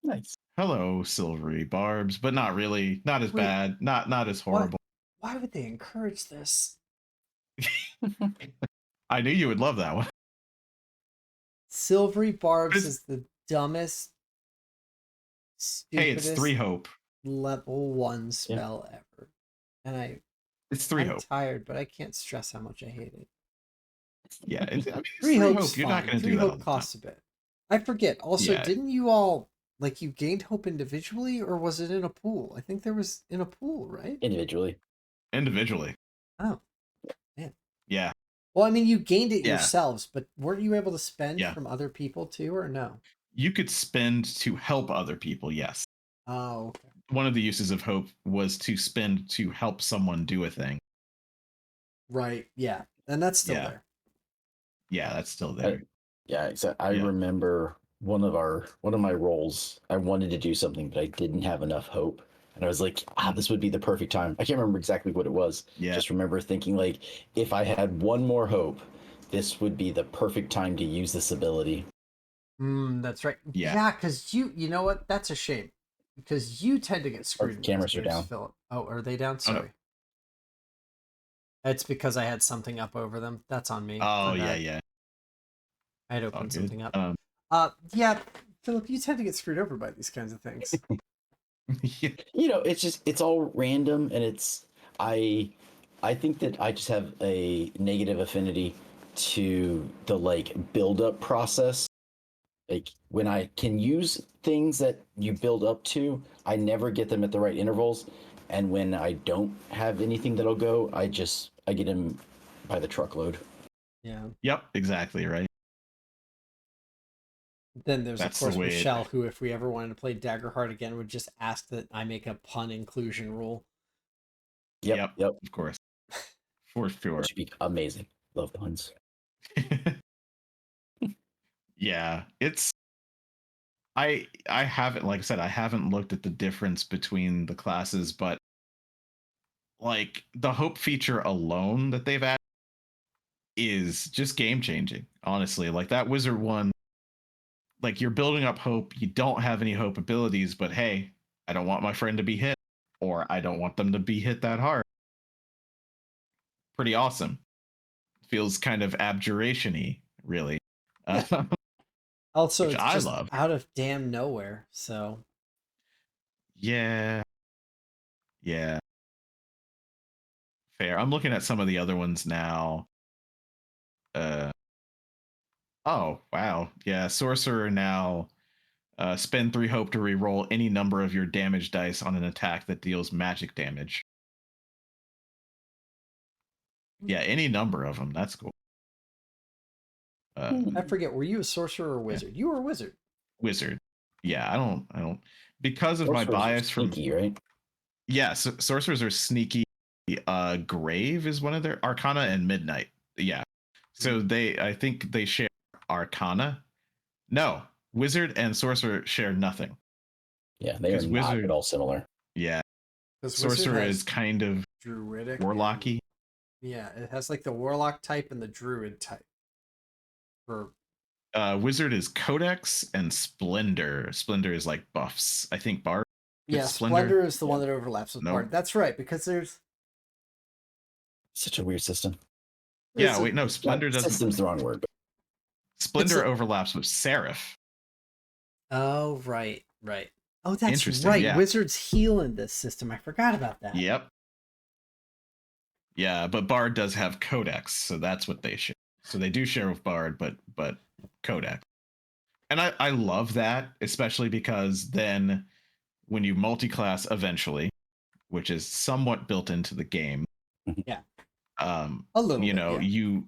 Nice. Hello, silvery barbs, but not really. Not as bad. Not as horrible. Why would they encourage this? I knew you would love that one. Silvery Barbs is the dumbest, Hey, it's 3 hope. level 1 spell ever. And it's 3 I'm hope. Tired, but I can't stress how much I hate it. Yeah, it's 3 hope. You're not going to do that. 3 hope costs a bit. I forget. Also, didn't you all like you gained hope individually, or was it in a pool? I think there was in a pool, right? Individually. Oh, man. Yeah. Well, I mean, you gained it yourselves, but weren't you able to spend from other people too, or no? You could spend to help other people, yes. Oh, okay. One of the uses of hope was to spend to help someone do a thing. Right, yeah. And that's still there. Yeah, that's still there. I remember one of my roles, I wanted to do something, but I didn't have enough hope. And I was like, this would be the perfect time. I can't remember exactly what it was. Yeah. Just remember thinking like, if I had one more hope, this would be the perfect time to use this ability. That's right. Yeah, because you know what? That's a shame. Because you tend to get screwed. Our cameras are down. Philip. Oh, are they down? Sorry. Oh, no. It's because I had something up over them. That's on me. Oh, yeah. I had opened something up. Yeah, Philip, you tend to get screwed over by these kinds of things. You know, it's all random, and I think that I just have a negative affinity to the like build up process. Like when I can use things that you build up to, I never get them at the right intervals, and when I don't have anything that'll go, I get them by the truckload. Yeah. Yep, exactly, right. Then there's of course Michelle, who if we ever wanted to play Daggerheart again would just ask that I make a pun inclusion rule. Yep. Of course. For sure. It should be amazing. Love puns. Yeah, it's I haven't, like I said, I haven't looked at the difference between the classes, but like the hope feature alone that they've added is just game changing, honestly. Like that wizard one, like you're building up hope, you don't have any hope abilities, but hey, I don't want my friend to be hit, or I don't want them to be hit that hard. Pretty awesome. Feels kind of abjuration-y, really. Also, which it's just out of damn nowhere, so yeah. Fair. I'm looking at some of the other ones now. Oh, wow. Yeah, sorcerer now spend 3 hope to reroll any number of your damage dice on an attack that deals magic damage. Yeah, any number of them. That's cool. I forget, were you a sorcerer or a wizard? You were a wizard. Wizard. Yeah, I don't because of my bias from sneaky, right? Yeah, sorcerers are sneaky. Grave is one of their Arcana and Midnight. Yeah. So I think they share Arcana. No, wizard and sorcerer share nothing. Yeah, they are not at all similar. Yeah. Sorcerer is kind of druidic, warlocky. Yeah, it has like the warlock type and the druid type. For Wizard is Codex and Splendor. Splendor is like buffs. I think Bard. Yeah, Splendor is the one that overlaps with Bard. That's right, because there's such a weird system. Yeah, wait, no, Splendor doesn't. System's the wrong word. Splendor overlaps with Seraph. Oh, right. Oh, that's right. Yeah. Wizards heal in this system. I forgot about that. Yep. Yeah, but Bard does have Codex, so that's what they share. So they do share with Bard, but Codex. And I love that, especially because then when you multi-class eventually, which is somewhat built into the game, yeah, a little bit, yeah.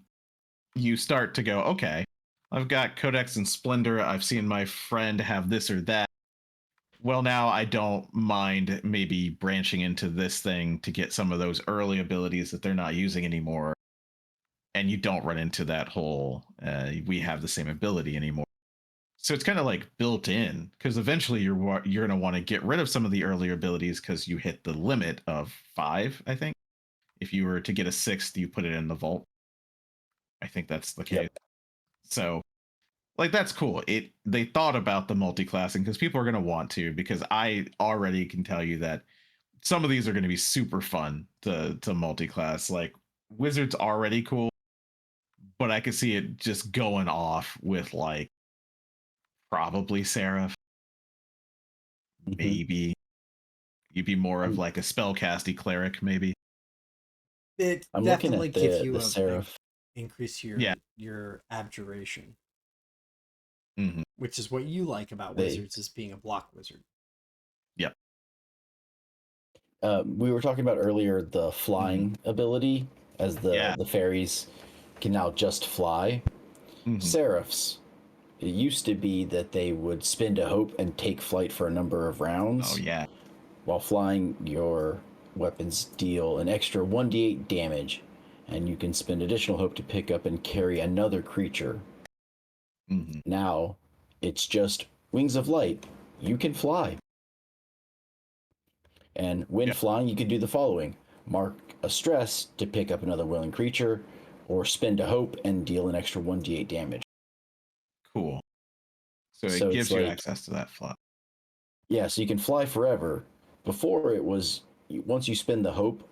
you start to go, okay, I've got Codex and Splendor. I've seen my friend have this or that. Well, now I don't mind maybe branching into this thing to get some of those early abilities that they're not using anymore. And you don't run into that whole, we have the same ability anymore. So it's kind of like built in, because eventually you're going to want to get rid of some of the earlier abilities because you hit the limit of 5, I think. If you were to get a 6th, you put it in the vault. I think that's the case. Yep. So, like, that's cool. They thought about the multi-classing because people are going to want to, because I already can tell you that some of these are going to be super fun to multi-class. Like, Wizard's already cool, but I could see it just going off with, like, probably Seraph. Maybe you'd be more of like a spellcasty cleric, maybe. It definitely gives you a Seraph. Increase your abjuration, which is what you like about wizards, is being a block wizard. Yep. We were talking about earlier the flying ability, as the fairies can now just fly. Seraphs, it used to be that they would spend a hope and take flight for a number of rounds. Oh, yeah. While flying, your weapons deal an extra 1d8 damage, and you can spend additional hope to pick up and carry another creature. Now, it's just Wings of Light. You can fly. And when flying, you can do the following. Mark a stress to pick up another willing creature, or spend a hope and deal an extra 1d8 damage. Cool. So it gives you access to that fly. Yeah, so you can fly forever. Before it was, once you spend the hope,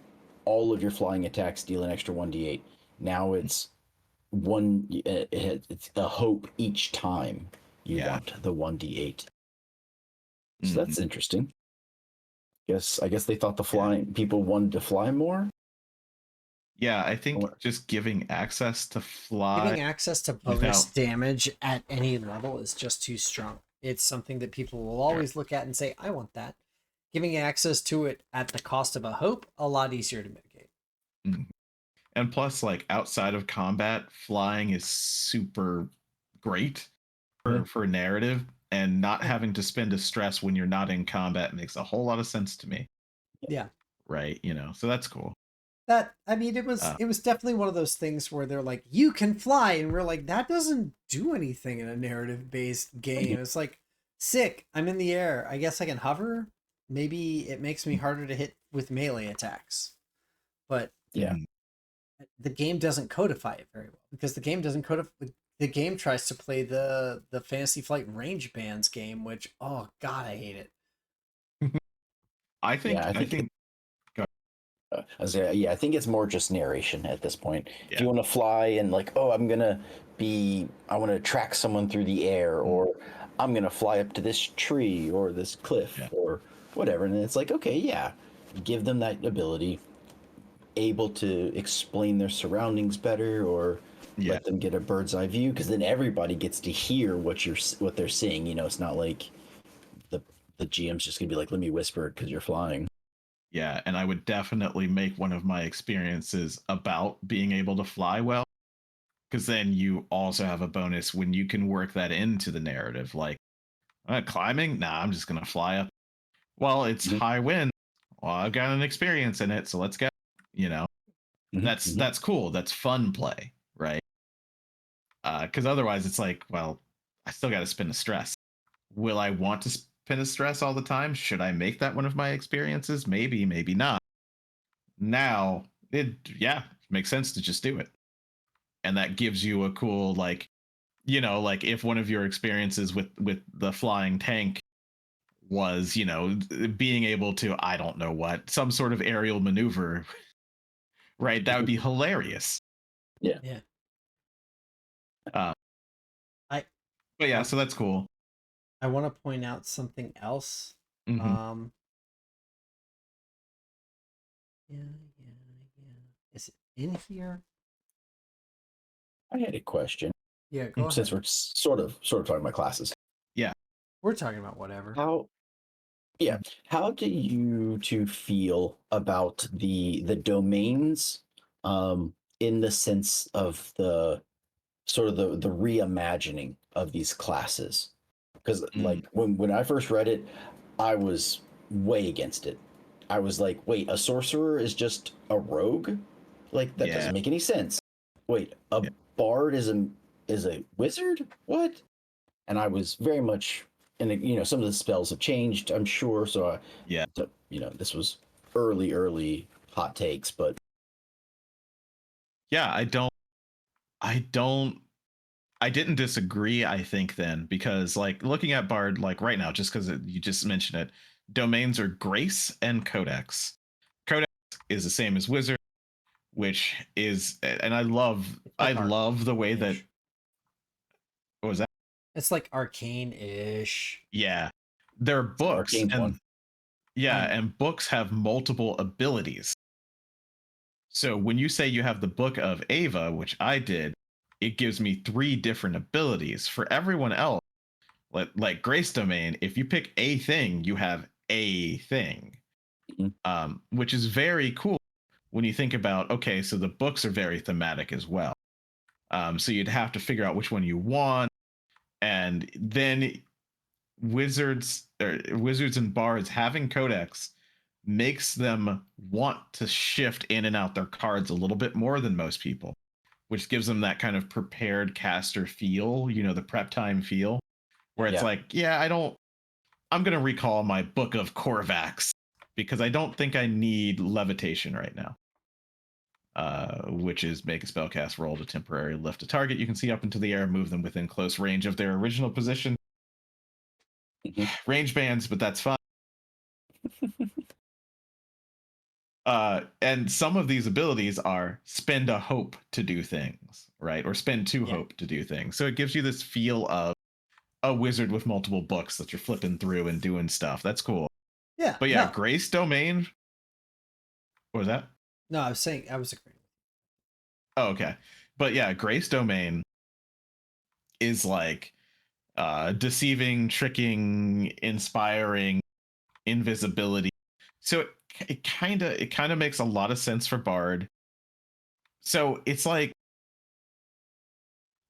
all of your flying attacks deal an extra 1d8. Now it's it's a hope each time you want the 1d8. So that's interesting. I guess they thought the flying people wanted to fly more. Yeah, I think just giving access to fly, giving access to bonus damage at any level is just too strong. It's something that people will always look at and say, I want that. Giving access to it at the cost of a hope, a lot easier to mitigate. And plus, like, outside of combat, flying is super great for narrative, and not having to spend a stress when you're not in combat makes a whole lot of sense to me. Yeah. Right, so that's cool. It was definitely one of those things where they're like, you can fly, and we're like, that doesn't do anything in a narrative-based game. It's like, sick, I'm in the air. I guess I can hover. Maybe it makes me harder to hit with melee attacks. But the game doesn't codify it very well, because the game doesn't codify. The game tries to play the Fantasy Flight range bands game, which, oh god, I hate it. I think I think it's more just narration at this point. Yeah. If you want to fly and like, oh, I want to track someone through the air, or I'm going to fly up to this tree or this cliff or whatever. And it's like, okay, give them that ability, able to explain their surroundings better, or let them get a bird's eye view, because then everybody gets to hear what they're seeing. It's not like the GM's just going to be like, let me whisper because you're flying. Yeah, and I would definitely make one of my experiences about being able to fly well, because then you also have a bonus when you can work that into the narrative. Like, climbing? Nah, I'm just going to fly up. Well, it's high wind. Well, I've got an experience in it, so let's go. That's cool. That's fun play, right? Because otherwise it's like, well, I still got to spend the stress. Will I want to pin of stress all the time. Should I make that one of my experiences? Maybe, maybe not. Now, it makes sense to just do it. And that gives you a cool, like, like if one of your experiences with the flying tank was, being able to, I don't know what, some sort of aerial maneuver, right? That would be hilarious. Yeah. Yeah. Um, I but yeah, so that's cool. I want to point out something else. Mm-hmm. Yeah. Is it in here? I had a question. Yeah, go ahead. Since we're sort of talking about classes. Yeah. We're talking about whatever. How do you two feel about the domains in the sense of the sort of the reimagining of these classes? Because like when I first read it, I was way against it. I was like, wait, a sorcerer is just a rogue? Like that doesn't make any sense. Wait, a bard is a wizard? What? And I was very much, and some of the spells have changed, I'm sure. So this was early hot takes, but yeah, I didn't disagree, I think, then, because like looking at Bard, like right now, just because you just mentioned it, domains are Grace and Codex. Codex is the same as Wizard, which is, and I love the way that, what was that? It's like arcane-ish. Yeah. They're books. Arcane And one. and books have multiple abilities. So when you say you have the Book of Ava, which I did, it gives me 3 different abilities. For everyone else, like Grace Domain, if you pick a thing, you have a thing, which is very cool when you think about, okay, so the books are very thematic as well. So you'd have to figure out which one you want, and then wizards and bards having codex makes them want to shift in and out their cards a little bit more than most people, which gives them that kind of prepared caster feel, the prep time feel, where it's like, I'm going to recall my Book of Korvax because I don't think I need levitation right now. Which is make a spellcast roll to temporarily lift a target you can see up into the air, move them within close range of their original position. Range bands, but that's fine. And some of these abilities are spend a hope to do things, right? Or spend 2 hope to do things. So it gives you this feel of a wizard with multiple books that you're flipping through and doing stuff. That's cool. Yeah. But yeah, Grace Domain. What was that? No, I was saying I was agreeing. Oh, okay. But yeah, Grace Domain is like deceiving, tricking, inspiring, invisibility. So it kind of makes a lot of sense for Bard. So it's like,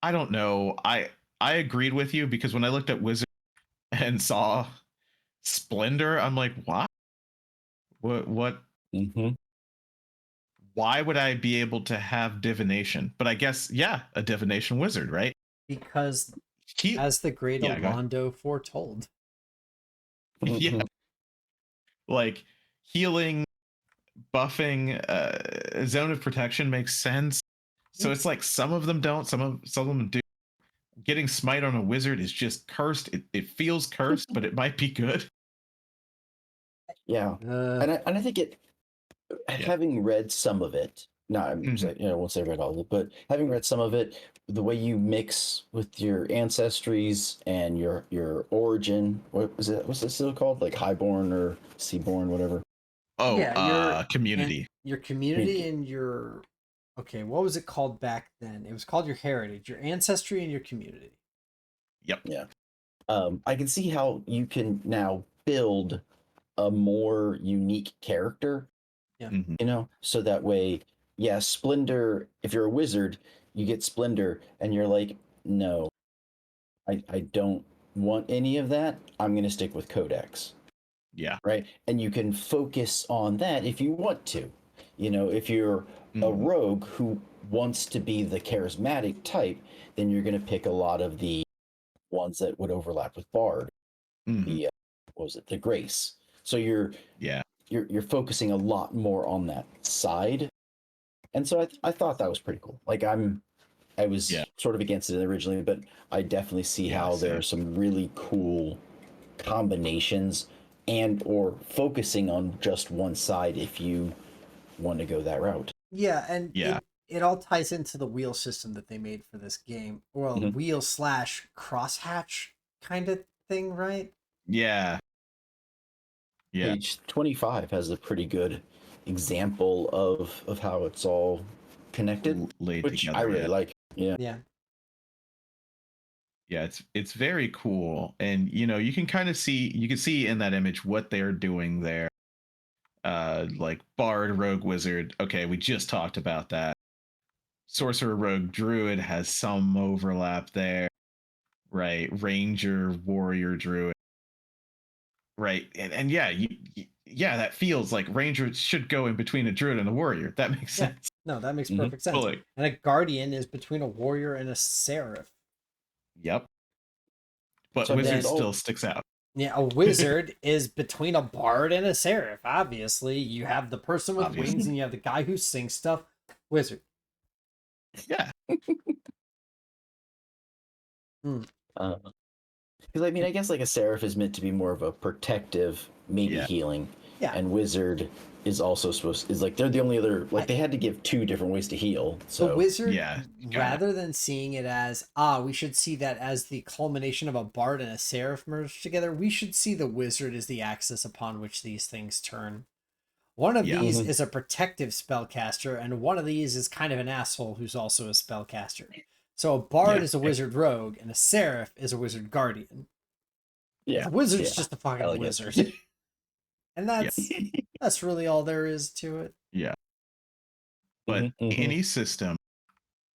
I don't know. I agreed with you because when I looked at Wizard and saw Splendor, I'm like, why? What? Why would I be able to have divination? But I guess, a divination wizard, right? Because as the great Alando foretold. Yeah. Like healing, buffing, zone of protection makes sense. So it's like some of them don't, some of them do. Getting smite on a wizard is just cursed. It feels cursed, but it might be good. Yeah. And I think having read some of it, I won't say read all of it, but having read some of it, the way you mix with your ancestries and your origin, what's this still called? Like highborn or seaborn, whatever. Oh, your community. Your community and your, okay, what was it called back then? It was called your heritage, your ancestry, and your community. Yep. Yeah. I can see how you can now build a more unique character. Yeah. So that way, Splendor, if you're a wizard, you get Splendor and you're like, no, I don't want any of that. I'm going to stick with Codex. Yeah. Right. And you can focus on that if you want to. If you're a rogue who wants to be the charismatic type, then you're going to pick a lot of the ones that would overlap with Bard. The what was it, the grace. So you're focusing a lot more on that side, and so I thought that was pretty cool. Like I was sort of against it originally, but I definitely see how there are some really cool combinations and or focusing on just one side if you want to go that route. Yeah, and it all ties into the wheel system that they made for this game. Well, wheel / crosshatch kind of thing, right? Yeah. Page 25 has a pretty good example of how it's all connected, laid which together, I really like. Yeah. Yeah, it's very cool. And you can kind of see in that image what they're doing there. Like Bard, Rogue, Wizard. Okay, we just talked about that. Sorcerer, Rogue, Druid has some overlap there. Right. Ranger, Warrior, Druid. Right. And yeah, that feels like Ranger should go in between a Druid and a Warrior. That makes sense. No, that makes perfect sense. Fully. And a Guardian is between a Warrior and a Seraph. Yep. But So Wizard still sticks out. Yeah, a Wizard is between a Bard and a Seraph. Obviously, you have the person with wings and you have the guy who sings stuff. Wizard. Yeah. Because I mean, I guess like a Seraph is meant to be more of a protective, maybe healing. Yeah. And Wizard is also is like they're the only other, like they had to give 2 different ways to heal. So the Wizard, rather than seeing it as we should see that as the culmination of a Bard and a Seraph merged together, we should see the Wizard as the axis upon which these things turn. One of these is a protective spellcaster, and one of these is kind of an asshole who's also a spellcaster. So a Bard is a Wizard Rogue, and a Seraph is a Wizard Guardian. Yeah, the Wizard's just a fucking wizard. And that's really all there is to it. Yeah. But any system,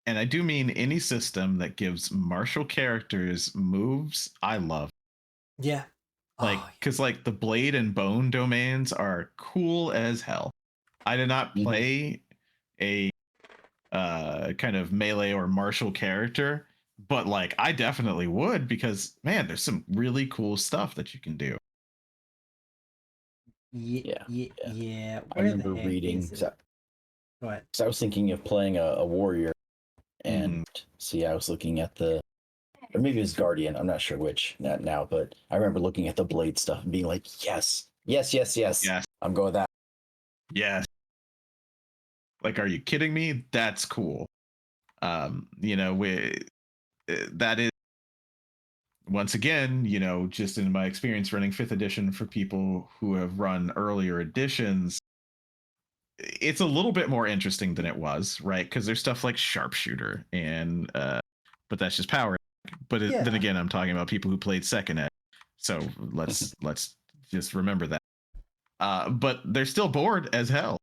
and I do mean any system that gives martial characters moves, I love. Yeah. Like, because like the blade and bone domains are cool as hell. I did not play a kind of melee or martial character, but like I definitely would, because man, there's some really cool stuff that you can do. Yeah. I remember reading. Go ahead. So I was thinking of playing a warrior, and I was looking at or maybe it was Guardian. I'm not sure which now, but I remember looking at the blade stuff and being like, yes. I'm going with that. Yes. Like, are you kidding me? That's cool. That is, once again, just in my experience running 5th edition for people who have run earlier editions, it's a little bit more interesting than it was, right? Because there's stuff like sharpshooter but that's just power. But then again, I'm talking about people who played 2nd ed, so let's just remember that. But they're still bored as hell.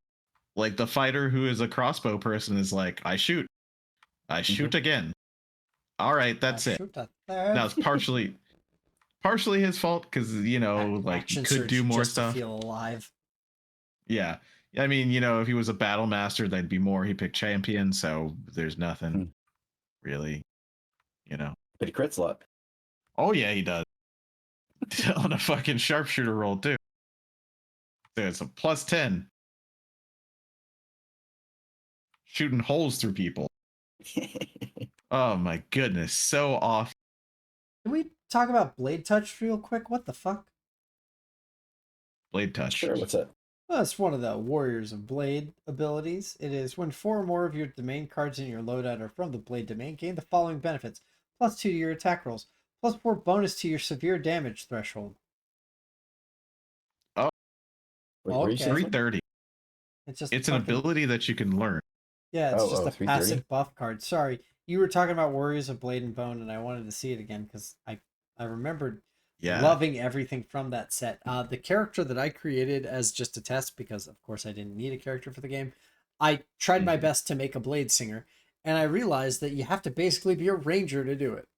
Like the fighter who is a crossbow person is like, I shoot again. All right, that's it. Now it's partially his fault because like he could do more stuff. To feel alive. Yeah. I mean, if he was a battle master, that'd be more. He picked champion, so there's nothing really, But he crits a lot. Oh yeah, he does. On a fucking sharpshooter roll too. So it's a +10. Shooting holes through people. Oh my goodness, so off. Can we talk about Blade Touch real quick? What the fuck? Blade Touch. Sure, what's that? Well, it's one of the Warriors of Blade abilities. It is when 4 or more of your domain cards in your loadout are from the Blade domain, gain the following benefits: +2 to your attack rolls, +4 bonus to your severe damage threshold. Oh, okay. 330. It's an ability that you can learn. Yeah, it's just a passive buff card. Sorry, you were talking about Warriors of Blade and Bone, and I wanted to see it again because I remembered loving everything from that set. The character that I created as just a test, because of course I didn't need a character for the game, I tried my best to make a Blade Singer, and I realized that you have to basically be a ranger to do it.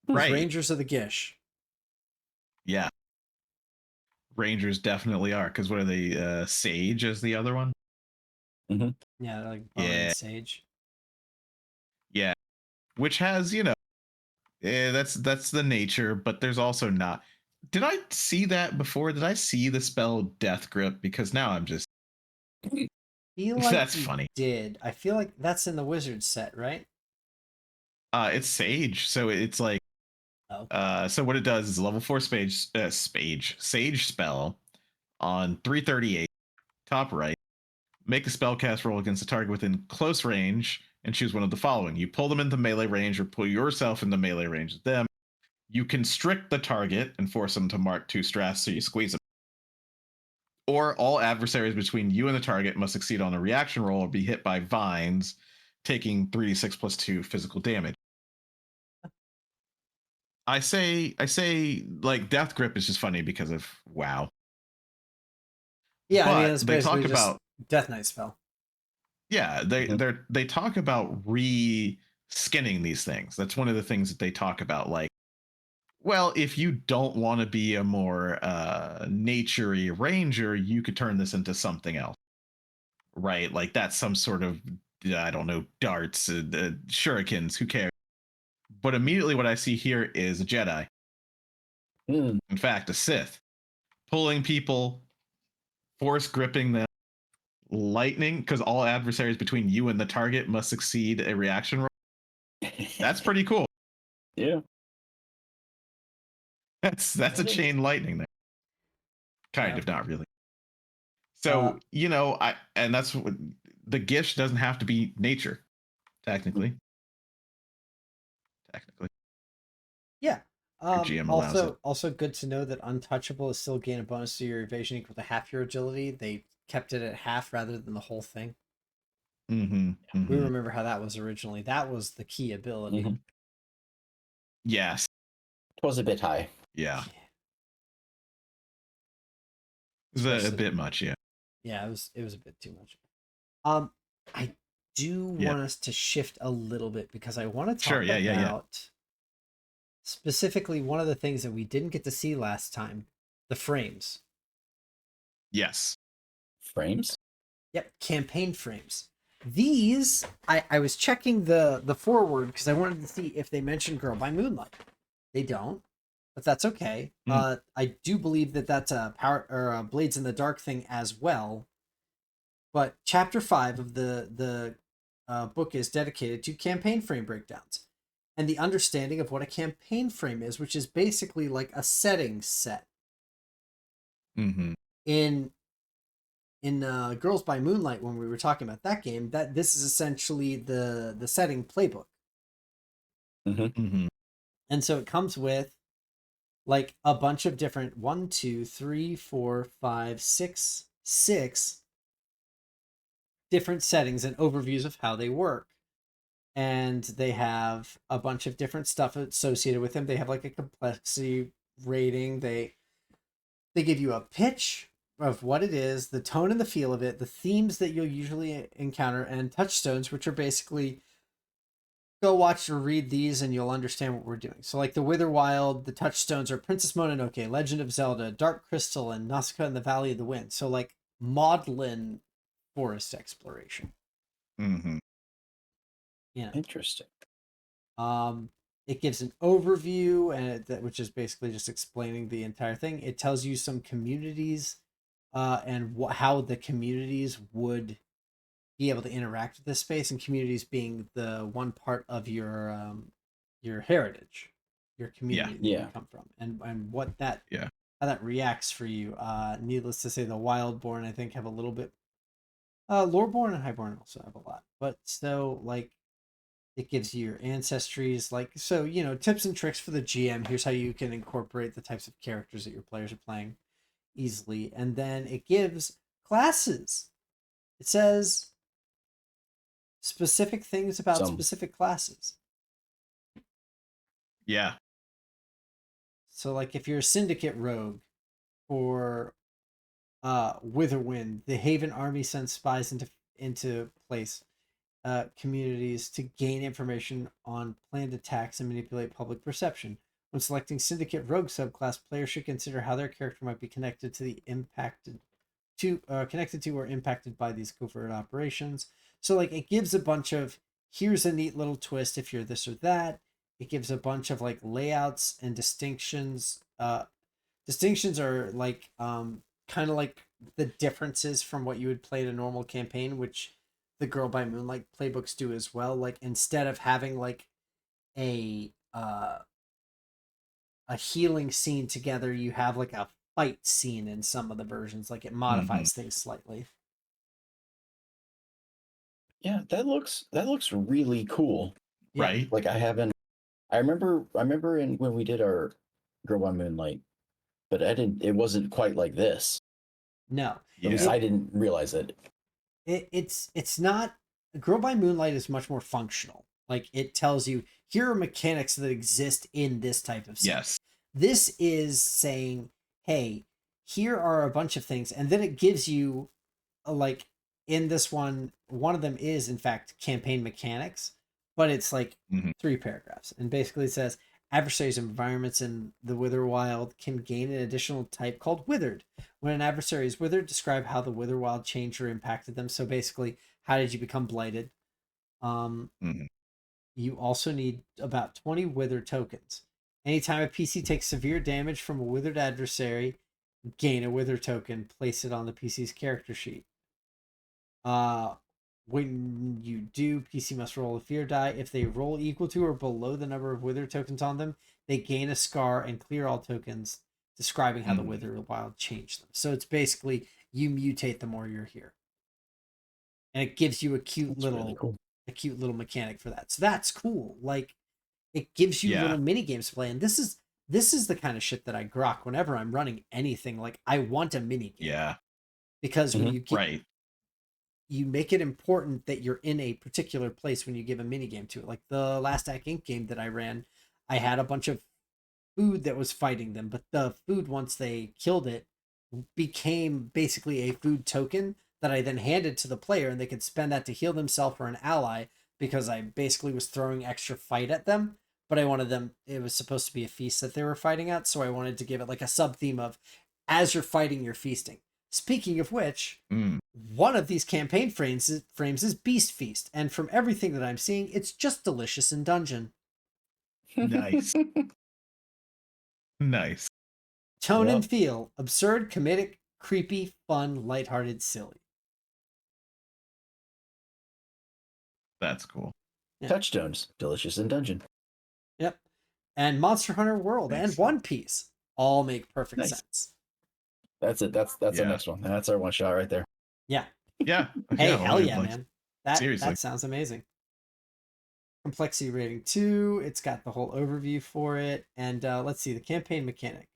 Right. Rangers are the Gish. Yeah. Rangers definitely are, because what are they? Sage is the other one. Yeah, like Bone and Sage. Yeah, which has that's the nature, but there's also not. did I see that before? Did I see the spell Death Grip? Because now I'm just Feel like that's you funny. did. I feel like that's in the wizard set, right? It's Sage, so it's like Oh. so what it does is a level 4 Sage spell on 338, top right. Make a spellcast roll against a target within close range and choose one of the following. You pull them into melee range or pull yourself into melee range with them. You constrict the target and force them to mark 2 stress, so you squeeze them. Or all adversaries between you and the target must succeed on a reaction roll or be hit by vines, taking 3d6 plus 2 physical damage. I say like Death Grip is just funny because of WoW. Yeah, I mean But it's they basically talk just about Death Knight spell. yeah, they talk about re-skinning these things. That's one of the things that they talk about. Like, well, if you don't want to be a more naturey ranger, you could turn this into something else, right? Like that's some sort of I don't know, darts, shurikens. Who cares? But immediately, what I see here is a Jedi. Mm. In fact, a Sith pulling people, force gripping them, lightning, because all adversaries between you and the target must succeed a reaction roll. That's pretty cool. Yeah. That's a chain lightning there. Kind of, not really. So, and that's what the gish doesn't have to be nature, technically. Technically. Yeah. Your GM allows it. Also good to know that untouchable is still gain a bonus to your evasion equal to half your agility. They kept it at half rather than the whole thing. We remember how that was originally. That was the key ability. Mm-hmm. Yes. It was a bit high. Yeah. It was a bit much, yeah. Yeah, it was a bit too much. I do want us to shift a little bit because I want to talk about specifically one of the things that we didn't get to see last time, the frames. Yes. Frames? Yep, campaign frames. These, I was checking the forward because I wanted to see if they mentioned Girl by Moonlight. They don't, but that's okay. I do believe that that's a power or a Blades in the Dark thing as well. But chapter 5 of the book is dedicated to campaign frame breakdowns and the understanding of what a campaign frame is, which is basically like a setting set. In Girls by Moonlight, when we were talking about that game, that this is essentially the setting playbook. And so it comes with like a bunch of different 1, 2, 3, 4, 5, 6 different settings and overviews of how they work. And they have a bunch of different stuff associated with them. They have like a complexity rating. They give you a pitch of what it is, the tone and the feel of it, the themes that you'll usually encounter, and touchstones, which are basically go watch or read these and you'll understand what we're doing. So like the Witherwild, the touchstones are Princess Mononoke, Legend of Zelda, Dark Crystal, and Nausicaa and the Valley of the Wind. So like maudlin forest exploration. Yeah. Interesting. It gives an overview, and which is basically just explaining the entire thing. It tells you some communities, and how the communities would be able to interact with this space, and communities being the one part of your heritage, your community that you come from, and what that how that reacts for you. Needless to say, the Wildborn I think have a little bit. Loreborn and Highborn also have a lot, but so like. It gives you your ancestries, like, so, tips and tricks for the GM. Here's how you can incorporate the types of characters that your players are playing easily. And then it gives classes. It says specific things about specific classes. Yeah. So, like, if you're a syndicate rogue for Witherwind, the Haven Army sends spies into place. Communities to gain information on planned attacks and manipulate public perception. When selecting Syndicate Rogue subclass, players should consider how their character might be connected to or impacted by these covert operations. So, like, it gives a bunch of here's a neat little twist if you're this or that. It gives a bunch of like layouts and distinctions distinctions are like kind of like the differences from what you would play in a normal campaign, which the Girl by Moonlight playbooks do as well. Like instead of having like a uh a healing scene together, you have like a fight scene in some of the versions. Like it Mhm. modifies things slightly. Yeah, that looks really cool. Yeah. Right? Like I remember in when we did our Girl by Moonlight, but it wasn't quite like this. No. At least Yeah. I didn't realize it. It's not. Girl by Moonlight is much more functional. Like it tells you here are mechanics that exist in this type of setting. Yes. This is saying, hey, here are a bunch of things, and then it gives you like in this one of them is in fact campaign mechanics, but it's like Mhm. 3 paragraphs, and basically it says adversaries and environments in the Wither Wild can gain an additional type called Withered. When an adversary is withered, describe how the Wither Wild changed or impacted them. So basically, how did you become blighted? Um, Mhm. you also need about 20 Wither tokens. Anytime a PC takes severe damage from a withered adversary, gain a Wither token, place it on the PC's character sheet. Uh, when you do, PC must roll a fear die. If they roll equal to or below the number of Wither tokens on them, they gain a scar and clear all tokens, describing how the Mhm. Wither Wild changed them. So it's basically you mutate the more you're here, and it gives you That's really cool. a cute little mechanic for that. So that's cool. Like it gives you Yeah. little mini games to play, and this is the kind of shit that I grok whenever I'm running anything. Like I want a mini game Yeah. because when Mhm. you get Right. you make it important that you're in a particular place when you give a mini game to it. Like the last Act Inc. game that I ran, I had a bunch of food that was fighting them, but the food, once they killed it, became basically a food token that I then handed to the player, and they could spend that to heal themselves or an ally, because I basically was throwing extra fight at them. But I wanted them, it was supposed to be a feast that they were fighting at, so I wanted to give it like a sub theme of as you're fighting, you're feasting. Speaking of which, Mm. one of these campaign frames is Beast Feast, and from everything that I'm seeing, it's just delicious in dungeon. Nice. Nice. Tone and Yep. feel: absurd, comedic, creepy, fun, lighthearted, silly. That's cool. Yeah. Touchstones, delicious in dungeon. Yep. And Monster Hunter World and Makes One Piece all make perfect Nice. sense. That's it. That's our Yeah. next one. That's our one shot right there. Yeah. Yeah. Hey, Yeah. hell yeah, like, man. seriously. That sounds amazing. Complexity rating 2. It's got the whole overview for it. And let's see the campaign mechanic.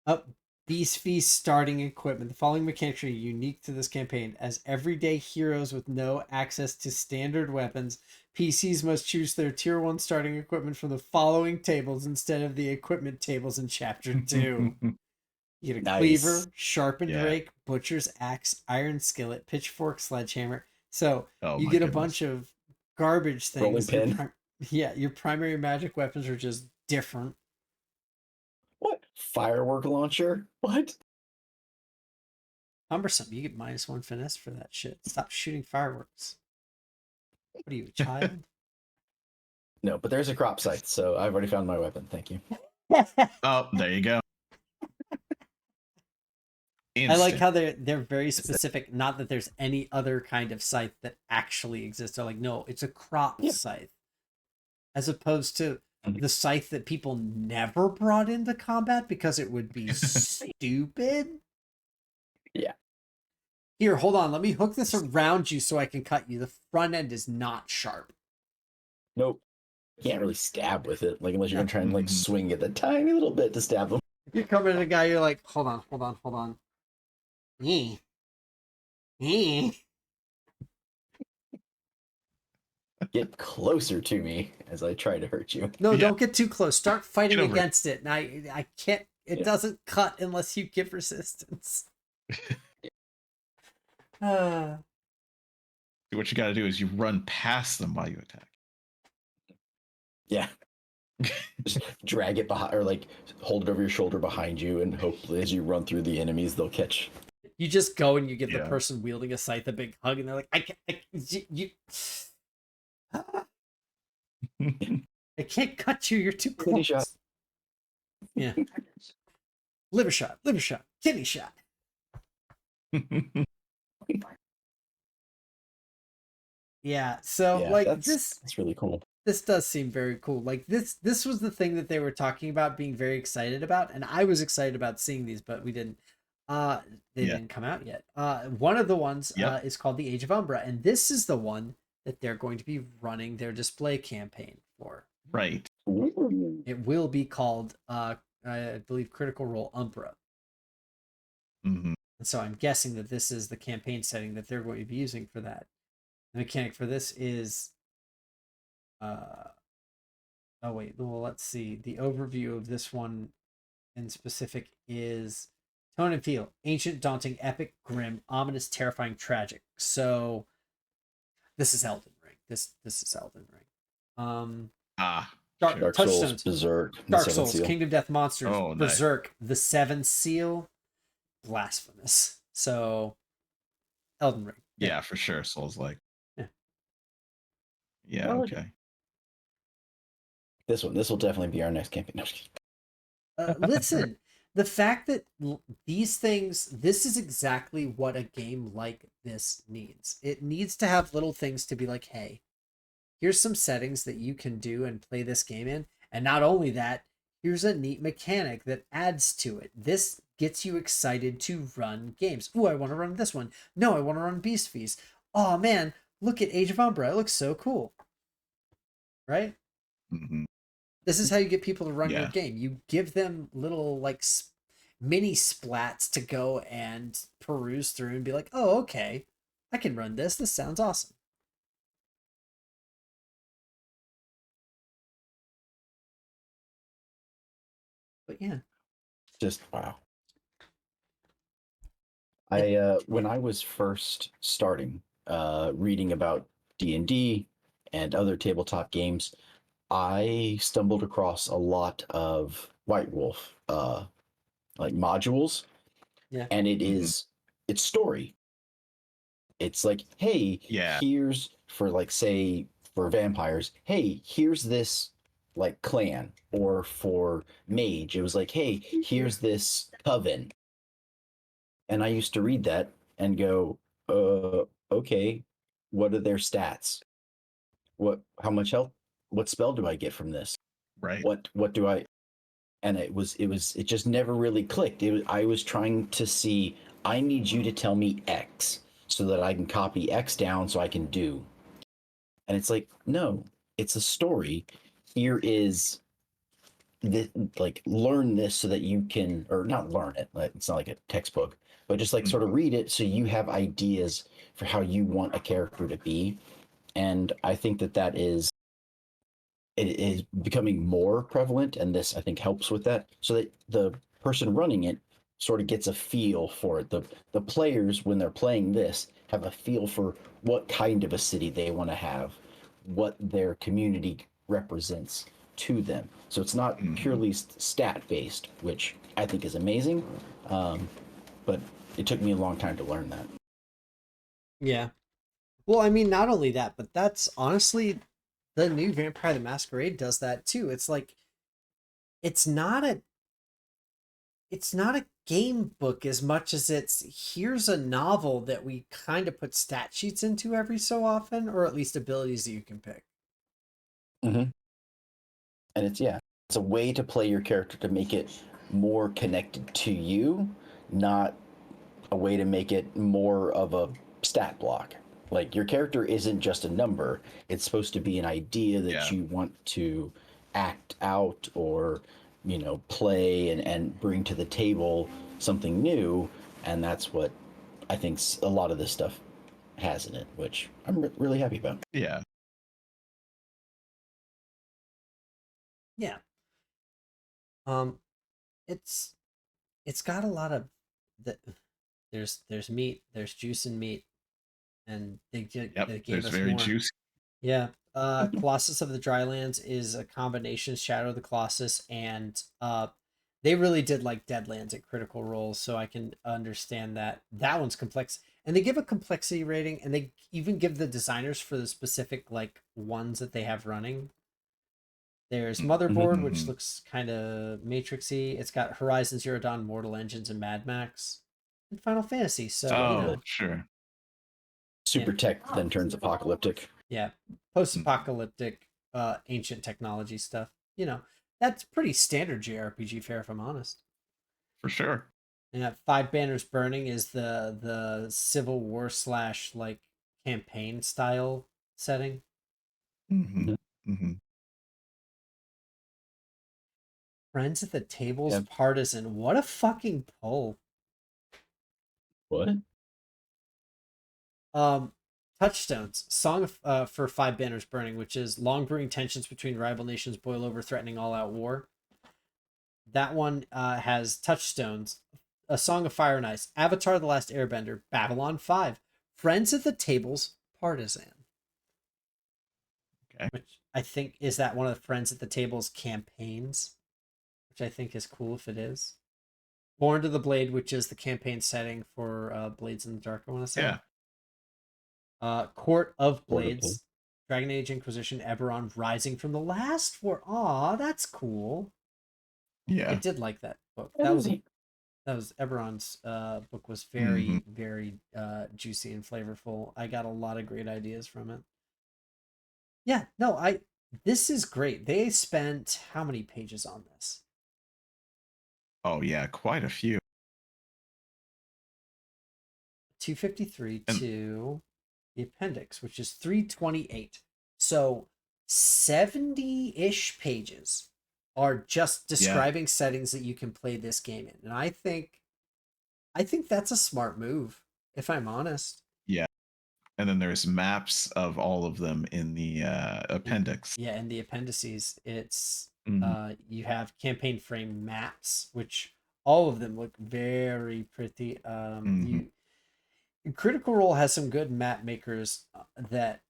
Up Beast Feast starting equipment. The following mechanics are unique to this campaign. As everyday heroes with no access to standard weapons, PCs must choose their tier 1 starting equipment from the following tables instead of the equipment tables in chapter 2. You get a Nice. cleaver, sharpened Yeah. rake, butcher's axe, iron skillet, pitchfork, sledgehammer. So Oh you my get a goodness. bunch of garbage Rolling things. Your pin. yeah, your primary magic weapons are just different. What? Firework launcher? What? Cumbersome. You get -1 finesse for that shit. Stop shooting fireworks. What are you, a child? No, but there's a crop scythe, so I've already found my weapon. Thank you. Oh, there you go. I like Instant. how they're very specific. Not that there's any other kind of scythe that actually exists. They're like, no, it's a crop Yeah. scythe, as opposed to Mhm. the scythe that people never brought into combat because it would be stupid. Yeah. Here, hold on. Let me hook this around you so I can cut you. The front end is not sharp. Nope. You can't really stab with it, like unless you're gonna try and like Mhm. swing it a tiny little bit to stab them. If you're coming at a guy, you're like, hold on. Eh. Eh. Get closer to me as I try to hurt you. No, Yeah. don't get too close. Start fighting Get over it. against it. And I can't. It Yeah. doesn't cut unless you give resistance. Uh, What you got to do is you run past them while you attack. Yeah. Just drag it behind, or like hold it over your shoulder behind you, and hopefully as you run through the enemies, they'll catch. you just go and you give the Yeah. person wielding a scythe a big hug, and they're like, you I can't cut you. You're too Pretty close. shot. Yeah. liver shot, kidney shot. Yeah, so Yeah, like that's really cool. this does seem very cool. Like this was the thing that they were talking about being very excited about, and I was excited about seeing these, but we didn't. They Yeah. didn't come out yet. One of the ones Yep. is called the Age of Umbra, and this is the one that they're going to be running their display campaign for. Right. It will be called I believe Critical Role Umbra. Mm-hmm. And so I'm guessing that this is the campaign setting that they're going to be using for that. The mechanic for this is oh wait, well let's see. The overview of this one in specific is tone and feel: ancient, daunting, epic, grim, ominous, terrifying, tragic. So this is Elden Ring. This is Elden Ring. Sure. Dark Souls, Touchstones, Berserk, the Dark Seventh Souls, Seal. Kingdom Death Monsters, Oh, nice. Berserk, the Seventh Seal, blasphemous. So Elden Ring. Yeah, for sure. Souls like. Yeah. Yeah. Oh, Okay. This will definitely be our next campaign. No, Listen, the fact that these things, this is exactly what a game like this needs. It needs to have little things to be like, hey, here's some settings that you can do and play this game in. And not only that, here's a neat mechanic that adds to it. This gets you excited to run games. Ooh, I want to run this one. No, I want to run Beast Feast. Oh man, look at Age of Umbra. It looks so cool. Right? Mm-hmm. This is how you get people to run your Yeah. game. You give them little like mini splats to go and peruse through and be like, oh, okay, I can run this. This sounds awesome. But yeah. just wow. When I was first starting reading about D&D and other tabletop games, I stumbled across a lot of White Wolf like modules. Yeah. And it's story. It's like, hey, Yeah. here's for like say for vampires, hey, here's this like clan, or for mage, it was like, hey, here's this coven. And I used to read that and go, okay, what are their stats? How much health? What spell do I get from this? Right. What do I? And it just never really clicked. I was trying to see, I need you to tell me X so that I can copy X down so I can do. And it's like, no, it's a story. Here is this, like, learn this so that you can, or not learn it, like, it's not like a textbook, but just like sort of read it so you have ideas for how you want a character to be. And I think that it is becoming more prevalent, and this I think helps with that, so that the person running it sort of gets a feel for it. The players, when they're playing this, have a feel for what kind of a city they want to have, what their community represents to them. So it's not purely stat based, which I think is amazing, but it took me a long time to learn that. Yeah. Well, I mean, not only that, but that's honestly the new Vampire the Masquerade does that too. It's like it's not a game book as much as it's here's a novel that we kind of put stat sheets into every so often, or at least abilities that you can pick. Mm-hmm. And it's a way to play your character to make it more connected to you, not a way to make it more of a stat block. Like, your character isn't just a number, it's supposed to be an idea that you want to act out, or play and bring to the table something new. And that's what I think a lot of this stuff has in it, which I'm really happy about. Yeah. Yeah. It's got a lot of the there's meat, there's juice and meat, and they gave There's us very more. juicy. Yeah. Colossus of the Drylands is a combination Shadow of the Colossus, and they really did like Deadlands at Critical Role, so I can understand that one's complex. And they give a complexity rating, and they even give the designers for the specific like ones that they have running. There's Motherboard, which Mhm. looks kind of Matrixy. It's got Horizon Zero Dawn, Mortal Engines, and Mad Max, and Final Fantasy. So Oh, sure. Super tech then turns apocalyptic. yeah, post-apocalyptic, ancient technology stuff. That's pretty standard JRPG fare, if I'm honest. For sure. Yeah, Five Banners Burning is the Civil War / like campaign style setting. Mm-hmm. Mm-hmm. Friends at the Tables, Yeah. Partisan. What a fucking pull. What? Touchstones, song for Five Banners Burning, which is long brewing tensions between rival nations boil over, threatening all-out war. That one has Touchstones, A Song of Fire and Ice, Avatar: The Last Airbender, Babylon 5, Friends at the Tables, Partisan. Okay. Which I think is that one of the Friends at the Tables campaigns, which I think is cool if it is. Born to the Blade, which is the campaign setting for Blades in the Dark, I want to say. Yeah. Court of Court of Blades, Dragon Age Inquisition, Eberron, Rising from the Last War. Aw, that's cool. Yeah. I did like that book. That was Eberron's book was Mm-hmm. very juicy and flavorful. I got a lot of great ideas from it. Yeah, no, this is great. They spent how many pages on this? Oh yeah, quite a few. 253 And to the appendix, which is 328. So 70-ish pages are just describing settings that you can play this game in. And I think that's a smart move, if I'm honest. yeah. And then there's maps of all of them in the appendix. Yeah, in the appendices, it's Mm-hmm. you have campaign frame maps, which all of them look very pretty. Mm-hmm. Critical Role has some good map makers that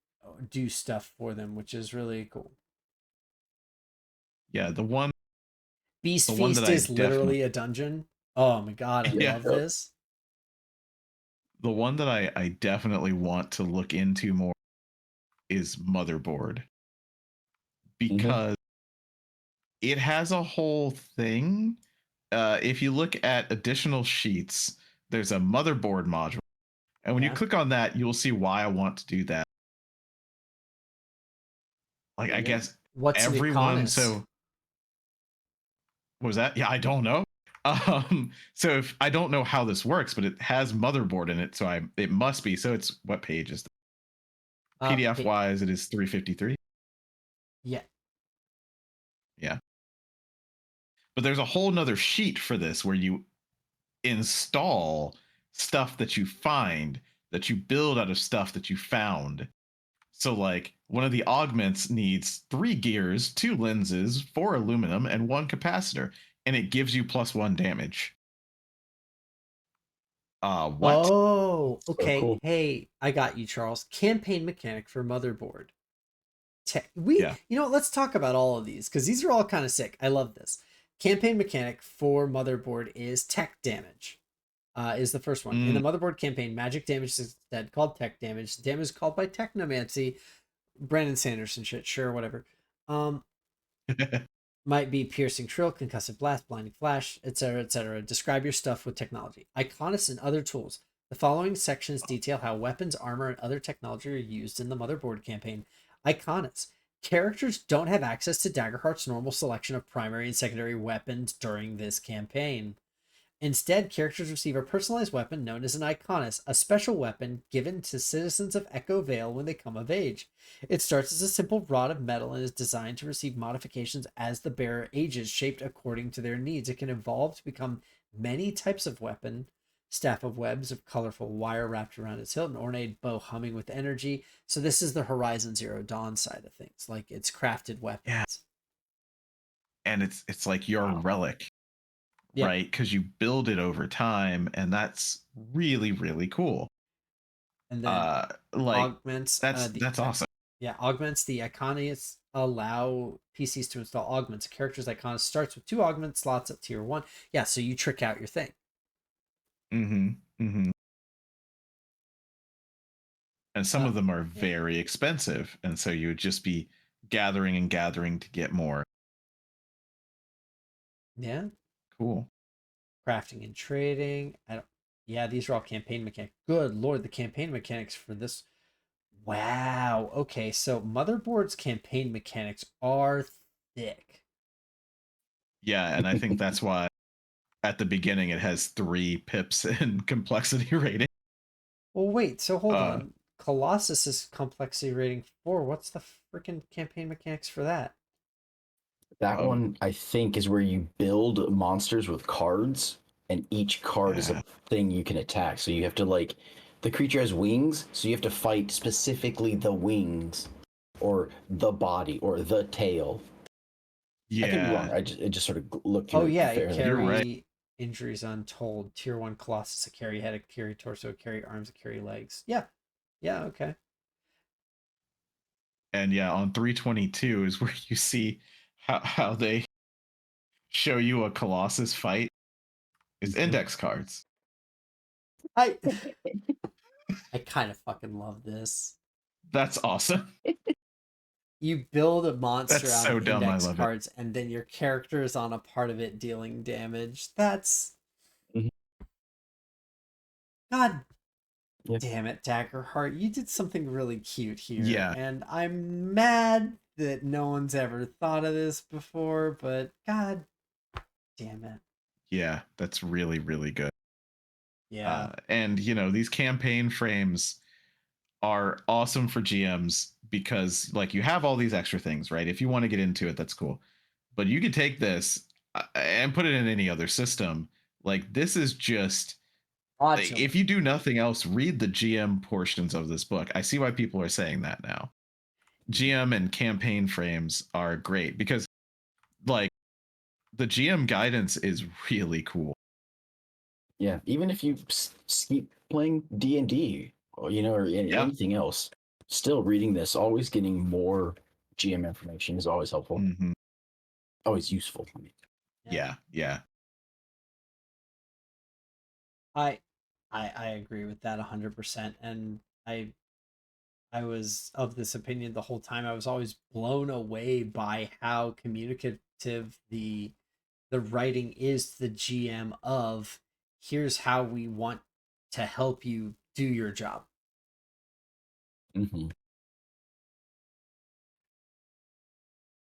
do stuff for them, which is really cool. Yeah, the Beast one Feast that I is literally definitely a dungeon. Oh my god, I yeah, love this. the one that I definitely want to look into more is Motherboard, because it has a whole thing. If you look at additional sheets, there's a Motherboard module, and when you Yeah. click on that, you'll see why I want to do that. Like, I guess What's an everyone. Iconis? So what was that? Yeah, I don't know. So if I don't know how this works, but it has Motherboard in it, so it must be. So it's what page is that? PDF wise, it is 353. Yeah. Yeah. But there's a whole nother sheet for this where you install stuff that you find, that you build out of stuff that you found. So like one of the augments needs 3 gears, 2 lenses, 4 aluminum, and 1 capacitor, and it gives you +1 damage. What? Oh, okay. cool. Hey, I got you, Charles. Campaign mechanic for Motherboard. Yeah. Let's talk about all of these because these are all kind of sick. I love this. Campaign mechanic for Motherboard is tech damage. Is the first one. In the Motherboard campaign, magic damage is instead called tech damage. The damage is called by technomancy. Brandon Sanderson shit, sure, whatever. Might be piercing trill, concussive blast, blinding flash, etc., etc. Describe your stuff with technology. Iconis and other tools. The following sections detail how weapons, armor, and other technology are used in the Motherboard campaign. Iconis. Characters don't have access to Daggerheart's normal selection of primary and secondary weapons during this campaign. Instead, characters receive a personalized weapon known as an Iconis, a special weapon given to citizens of Echo Vale when they come of age. It starts as a simple rod of metal and is designed to receive modifications as the bearer ages, shaped according to their needs. It can evolve to become many types of weapon: staff of webs of colorful wire wrapped around its hilt, an ornate bow humming with energy. So this is the Horizon Zero Dawn side of things, like it's crafted weapons. Yeah. And it's like your relic. Yep. Right? Because you build it over time, and that's really, really cool. And then like augments that's awesome. Yeah, augments. The Iconius allow PCs to install augments. A character's Iconis starts with 2 augment slots at tier 1. Yeah, so you trick out your thing. Mm-hmm. Mm-hmm. And some of them are very expensive, and so you would just be gathering and gathering to get more. Yeah. Cool. Crafting and trading. I don't. Yeah, these are all campaign mechanics. Good lord, the campaign mechanics for this. Wow. Okay, so Motherboard's campaign mechanics are thick. Yeah, and I think that's why at the beginning it has 3 pips in complexity rating. Well, wait. So hold Uh, on. Colossus is complexity rating 4. What's the freaking campaign mechanics for that? That one, I think, is where you build monsters with cards, and each card is a Yeah. thing you can attack. So you have to, like, the creature has wings, so you have to fight specifically the wings, or the body, or the tail. I could be wrong. Yeah, It just sort of looked Oh through it yeah, it fairly. you're right. carry injuries untold. Tier 1 Colossus, a carry head, a carry torso, a carry arms, a carry legs. Yeah. Yeah, okay. And yeah, on 322 is where you see how they show you a Colossus fight is index cards. I I kind of fucking love this. That's awesome. You build a monster That's out so of dumb. I index love it. cards, and then your character is on a part of it dealing damage. That's Mhm. God Yeah. damn it, Daggerheart. You did something really cute here. Yeah. And I'm mad that no one's ever thought of this before, but God damn it. Yeah, that's really, really good. Yeah. And you know, these campaign frames are awesome for GMs because like you have all these extra things, right? If you want to get into it, that's cool. But you could take this and put it in any other system. Like this is just if you do nothing else, read the GM portions of this book. I see why people are saying that now. GM and campaign frames are great because like the GM guidance is really cool. Yeah, even if you keep playing D&D, or or Yeah. anything else, still reading this, always getting more GM information is always helpful. Mm-hmm. Always useful. Yeah. Yeah. I I agree with that 100%. And I was of this opinion the whole time. I was always blown away by how communicative the writing is to the GM of here's how we want to help you do your job. Mm-hmm.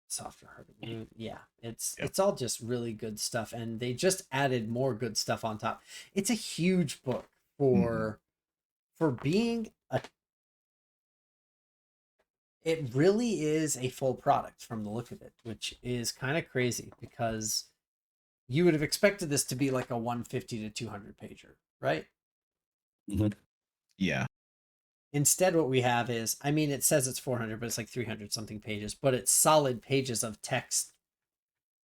Softer hearted mood. Yeah, Yep. it's all just really good stuff, and they just added more good stuff on top. It's a huge book for being a. It really is a full product from the look of it, which is kind of crazy because you would have expected this to be like a 150 to 200 pager, right? Mm-hmm. Yeah. Instead, what we have is, I mean, it says it's 400, but it's like 300 something pages, but it's solid pages of text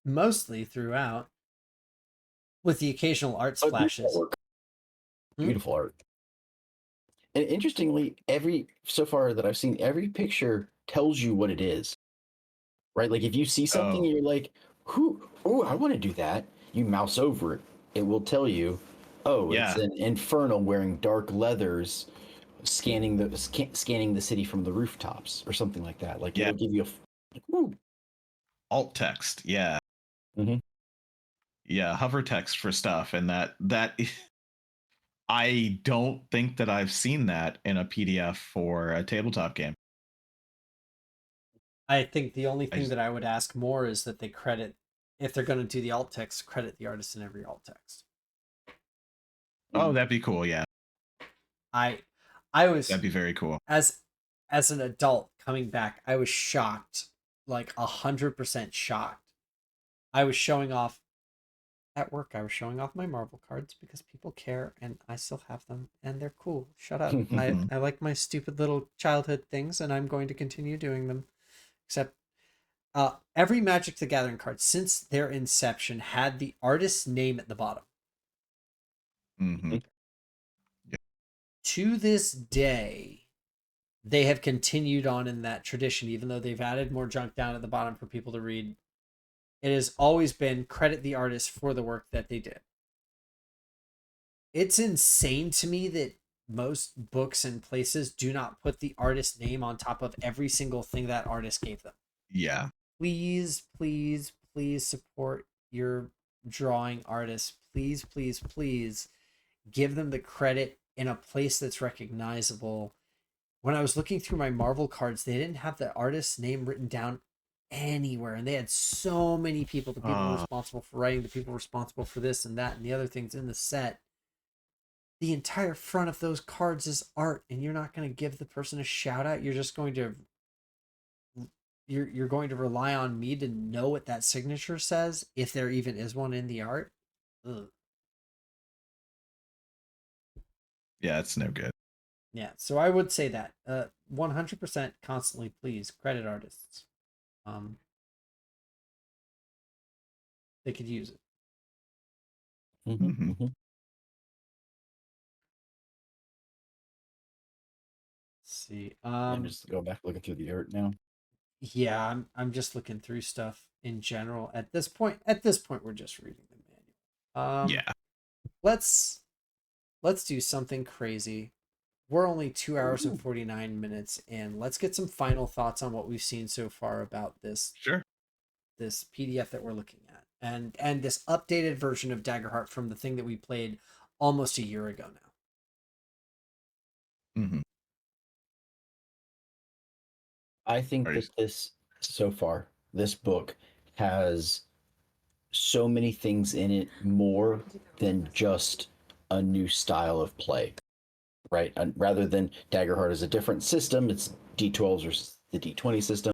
mostly throughout with the occasional art splashes. Beautiful art. And interestingly, so far that I've seen, every picture tells you what it is. Right? Like if you see something, you're like, oh, I want to do that. You mouse over it. It will tell you, oh, it's Yeah. an infernal wearing dark leathers scanning the city from the rooftops or something like that. Like Yeah. it'll give you Alt text. Yeah. Mm-hmm. Yeah. Hover text for stuff. And that I don't think that I've seen that in a PDF for a tabletop game. I think the only thing just, that I would ask more is that they credit, if they're going to do the alt text, credit the artist in every alt text. oh, that'd be cool. Yeah. I was That'd be very cool. as an adult coming back, I was shocked, like 100% shocked. I was showing off at work. I was showing off my Marvel cards because people care, and I still have them, and they're cool. Shut up. I like my stupid little childhood things, and I'm going to continue doing them. Except, every Magic the Gathering card since their inception had the artist's name at the bottom. Mm-hmm. Yeah. To this day, they have continued on in that tradition, even though they've added more junk down at the bottom for people to read. It has always been credit the artist for the work that they did. It's insane to me that most books and places do not put the artist name on top of every single thing that artist gave them. Yeah. Please, please, please support your drawing artists, please, please, please give them the credit in a place that's recognizable. When I was looking through my Marvel cards, they didn't have the artist's name written down anywhere, and they had so many people, the people responsible for writing, the people responsible for this and that and the other things in the set. The entire front of those cards is art, and you're not going to give the person a shout out. You're just going to you're going to rely on me to know what that signature says, if there even is one in the art. Ugh. Yeah, it's no good. Yeah, so I would say that 100% constantly, please credit artists. They could use it. Let's see. I'm just going back looking through the art now. Yeah, I'm just looking through stuff in general at this point. We're just reading the manual. Yeah. Let's do something crazy. We're only 2 hours and 49 minutes in. Let's get some final thoughts on what we've seen so far about this. Sure. This PDF that we're looking at, and this updated version of Daggerheart from the thing that we played almost a year ago now. I think that this book has so many things in it more than just a new style of play, right? And rather than Daggerheart is a different system, it's D12 versus the D20 system.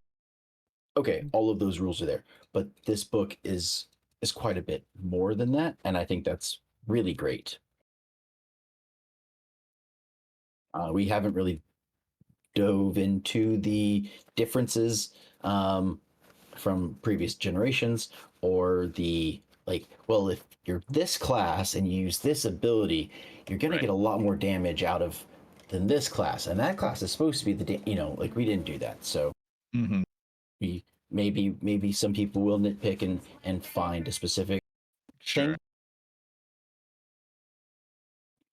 Okay, all of those rules are there, but this book is quite a bit more than that, and I think that's really great. We haven't really dove into the differences from previous generations, or the well, if you're this class and you use this ability, you're going to get a lot more damage out of than this class, and that class is supposed to be the we didn't do that, so we maybe some people will nitpick and find a specific thing.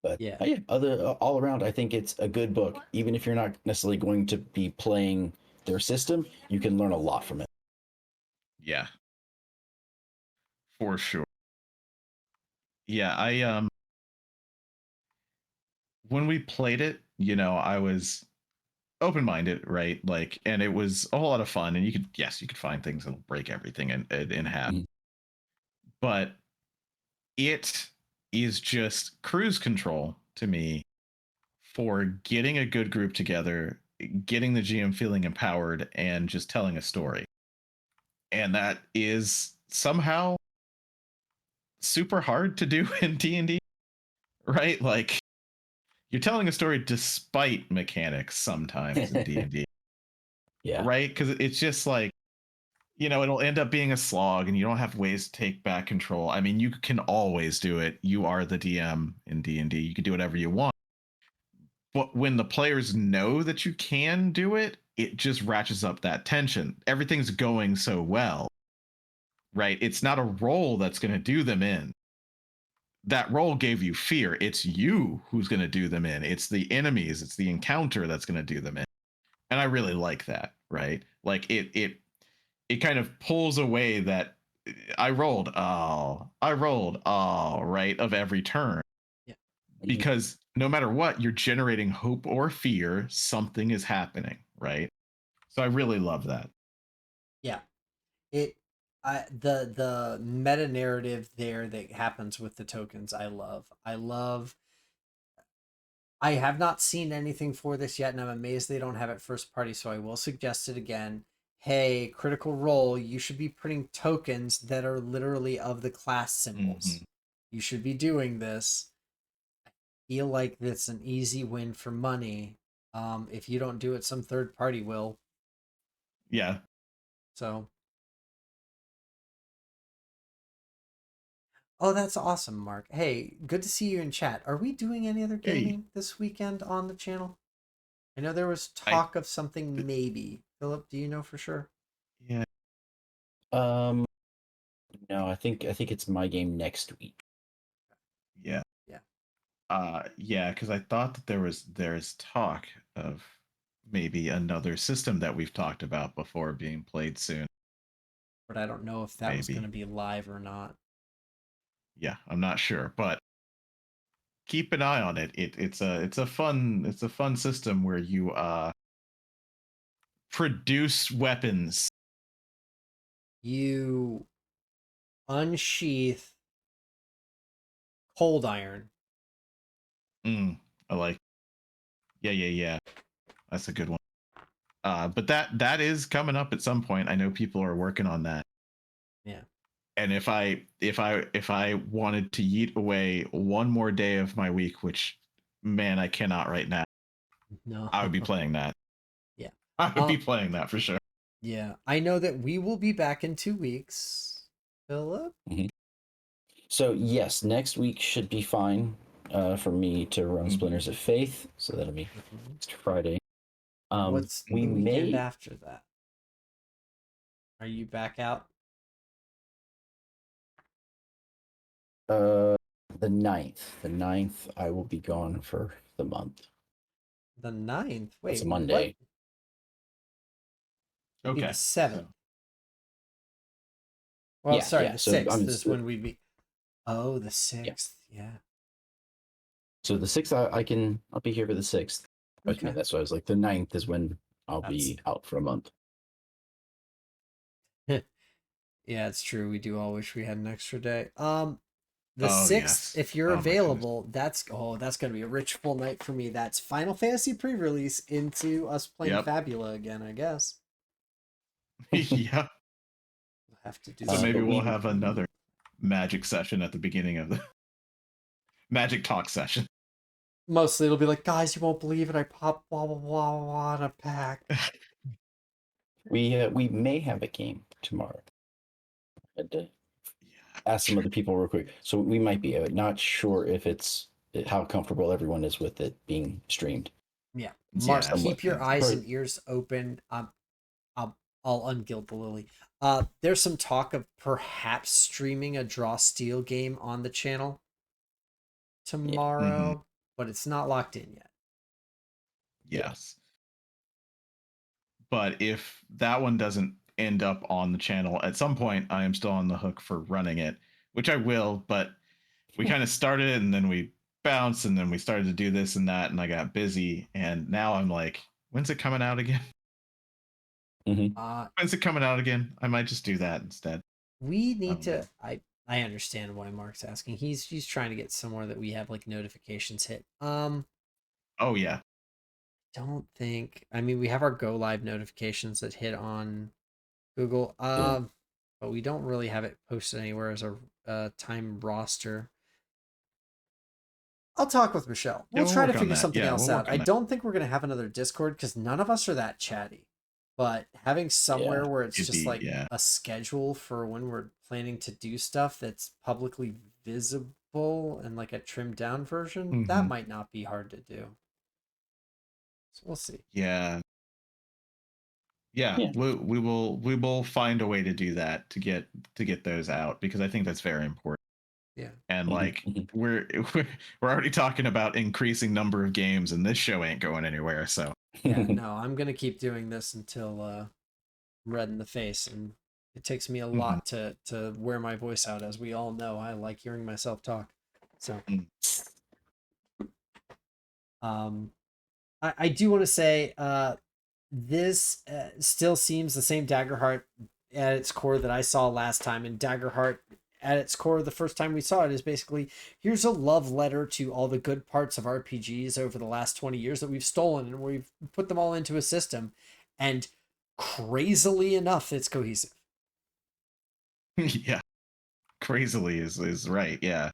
But yeah, all around, I think it's a good book. Even if you're not necessarily going to be playing their system, you can learn a lot from it. Yeah, for sure. Yeah, I when we played it, I was open-minded, right? Like, and it was a whole lot of fun, and you could find things that'll break everything in half. But it is just cruise control to me for getting a good group together, getting the GM feeling empowered, and just telling a story. And that is somehow super hard to do in D&D, right? Like, you're telling a story despite mechanics sometimes in D&D. Yeah. Right? Because it's just like, it'll end up being a slog, and you don't have ways to take back control. I mean, you can always do it. You are the DM in D&D. You can do whatever you want. But when the players know that you can do it, it just ratchets up that tension. Everything's going so well, right? It's not a roll that's going to do them in. That roll gave you fear. It's you who's going to do them in. It's the enemies. It's the encounter that's going to do them in. And I really like that, right? Like it kind of pulls away that I rolled, right, of every turn. Yeah. Because no matter what, you're generating hope or fear, something is happening, right? So I really love that. Yeah. The meta narrative there that happens with the tokens, I love. I have not seen anything for this yet, and I'm amazed they don't have it first party, so I will suggest it again. Hey, Critical Role, you should be putting tokens that are literally of the class symbols. You should be doing this. I feel like that's an easy win for money. If you don't do it, some third party will. Yeah. So. Oh, that's awesome, Mark. Hey, good to see you in chat. Are we doing any other gaming this weekend on the channel? I know there was talk of something maybe. Philip, do you know for sure? Yeah. No, I think it's my game next week. Yeah. Yeah. Yeah, because I thought that there's talk of maybe another system that we've talked about before being played soon. But I don't know if that was going to be live or not. Yeah, I'm not sure, but keep an eye on it. It's a fun system where you produce weapons. You unsheath cold iron. I like. Yeah. That's a good one. But that is coming up at some point. I know people are working on that. Yeah. And if I wanted to yeet away one more day of my week, which man, I cannot right now, No. I would be playing that. Yeah. I would be playing that for sure. Yeah. I know that we will be back in 2 weeks. Philip? Mhm. So yes, next week should be fine for me to run Splinters of Faith. So that'll be next Friday. What's We the weekend may after that? Are you back out? the 9th. The 9th, I will be gone for the month. The 9th? That's Wait, a what? Monday. It'd be Okay. the 7th. Well, Yeah, sorry, yeah. the So 6th is when we'd be. Oh, the 6th. Yeah. So the 6th, I'll be here for the 6th. Okay. That's why I was like, the 9th is when I'll be out for a month. Yeah, it's true. We do all wish we had an extra day. The Oh 6th, yes. if you're Oh my goodness. available, that's gonna be a rich full night for me. That's Final Fantasy pre-release into us playing Yep. Fabula again, I guess. Yeah. We'll have to do So some. maybe we'll have another magic session at the beginning of the magic talk session. Mostly it'll be like, guys, you won't believe it. I popped blah blah blah blah in a pack. We may have a game tomorrow. I had to ask some other people real quick. So we might be not sure if it's how comfortable everyone is with it being streamed. Yeah, Mark, Yeah, keep your eyes Or- and ears open. I'll unguild the lily. There's some talk of perhaps streaming a Draw Steel game on the channel tomorrow, but it's not locked in yet. Yes. But if that one doesn't end up on the channel at some point, I am still on the hook for running it, which I will, but we kind of started it and then we bounced and then we started to do this and that and I got busy and now I'm like, when's it coming out again? When's it coming out again? I might just do that instead. We need to. I understand why Mark's asking. He's trying to get somewhere that we have like notifications hit. Oh yeah. Don't think. I mean, we have our go live notifications that hit on Google. But we don't really have it posted anywhere as a time roster. I'll talk with Michelle. We'll try to figure something else out. I don't think we're gonna have another Discord because none of us are that chatty. But having somewhere where it's just like a schedule for when we're planning to do stuff that's publicly visible and like a trimmed down version, that might not be hard to do. So we'll see. Yeah. We will find a way to do that to get those out because I think that's very important. Yeah. And like we're already talking about increasing number of games and this show ain't going anywhere, so yeah, no, I'm gonna keep doing this until I'm red in the face, and it takes me a lot to wear my voice out. As we all know, I like hearing myself talk. So I do want to say this still seems the same Daggerheart at its core that I saw last time. And Daggerheart at its core, the first time we saw it, is basically here's a love letter to all the good parts of RPGs over the last 20 years that we've stolen and we've put them all into a system. And crazily enough, it's cohesive. yeah. Crazily is right, yeah.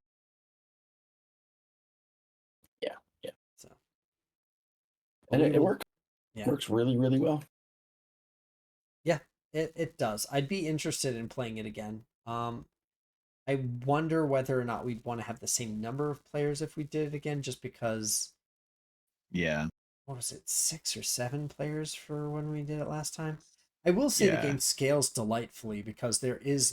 Yeah. So, and it works. Yeah. Works really, really well. Yeah, it does. I'd be interested in playing it again. I wonder whether or not we'd want to have the same number of players if we did it again, just because. Yeah. What was it, 6 or 7 players for when we did it last time? I will say the game scales delightfully because there's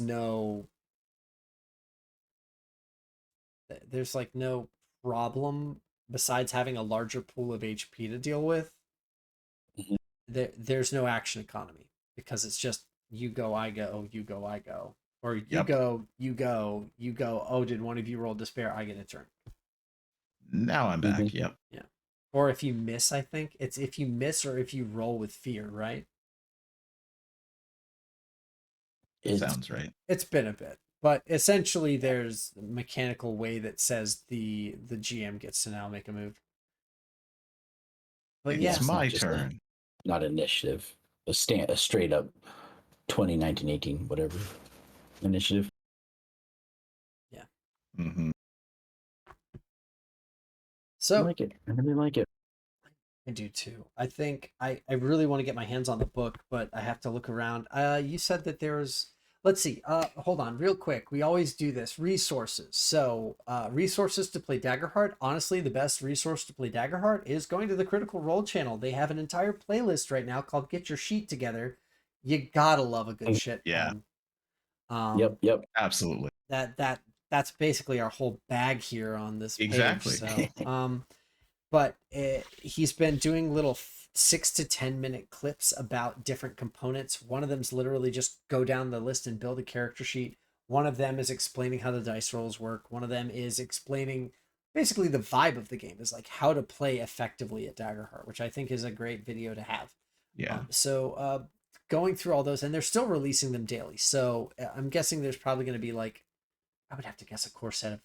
like no problem besides having a larger pool of HP to deal with. There's no action economy because it's just you go, I go, you go, I go. Or you Yep. go. Oh, did one of you roll despair? I get a turn. Now I'm back. Mhm. Yep. Yeah. Or if you miss, I think it's if you miss or if you roll with fear, right? Sounds right. It's been a bit, but essentially there's a mechanical way that says the GM gets to now make a move. But It's yeah, my just turn. not initiative. A straight up 2019 18 whatever initiative. yeah. Mm-hmm. I So like it. I really like it. I do too. I think I really want to get my hands on the book, but I have to look around. You said that there's let's see. Hold on, real quick. We always do this. Resources. So resources to play Daggerheart. Honestly, the best resource to play Daggerheart is going to the Critical Role channel. They have an entire playlist right now called Get Your Sheet Together. You gotta love a good shit Yeah. pen. Yep. Absolutely. That's basically our whole bag here on this page. Exactly. So but he's been doing little 6 to 10 minute clips about different components. One of them's literally just go down the list and build a character sheet. One of them is explaining how the dice rolls work. One of them is explaining basically the vibe of the game, is like how to play effectively at Daggerheart, which I think is a great video to have. Yeah. So going through all those, and they're still releasing them daily. So I'm guessing there's probably going to be like, I would have to guess a core set of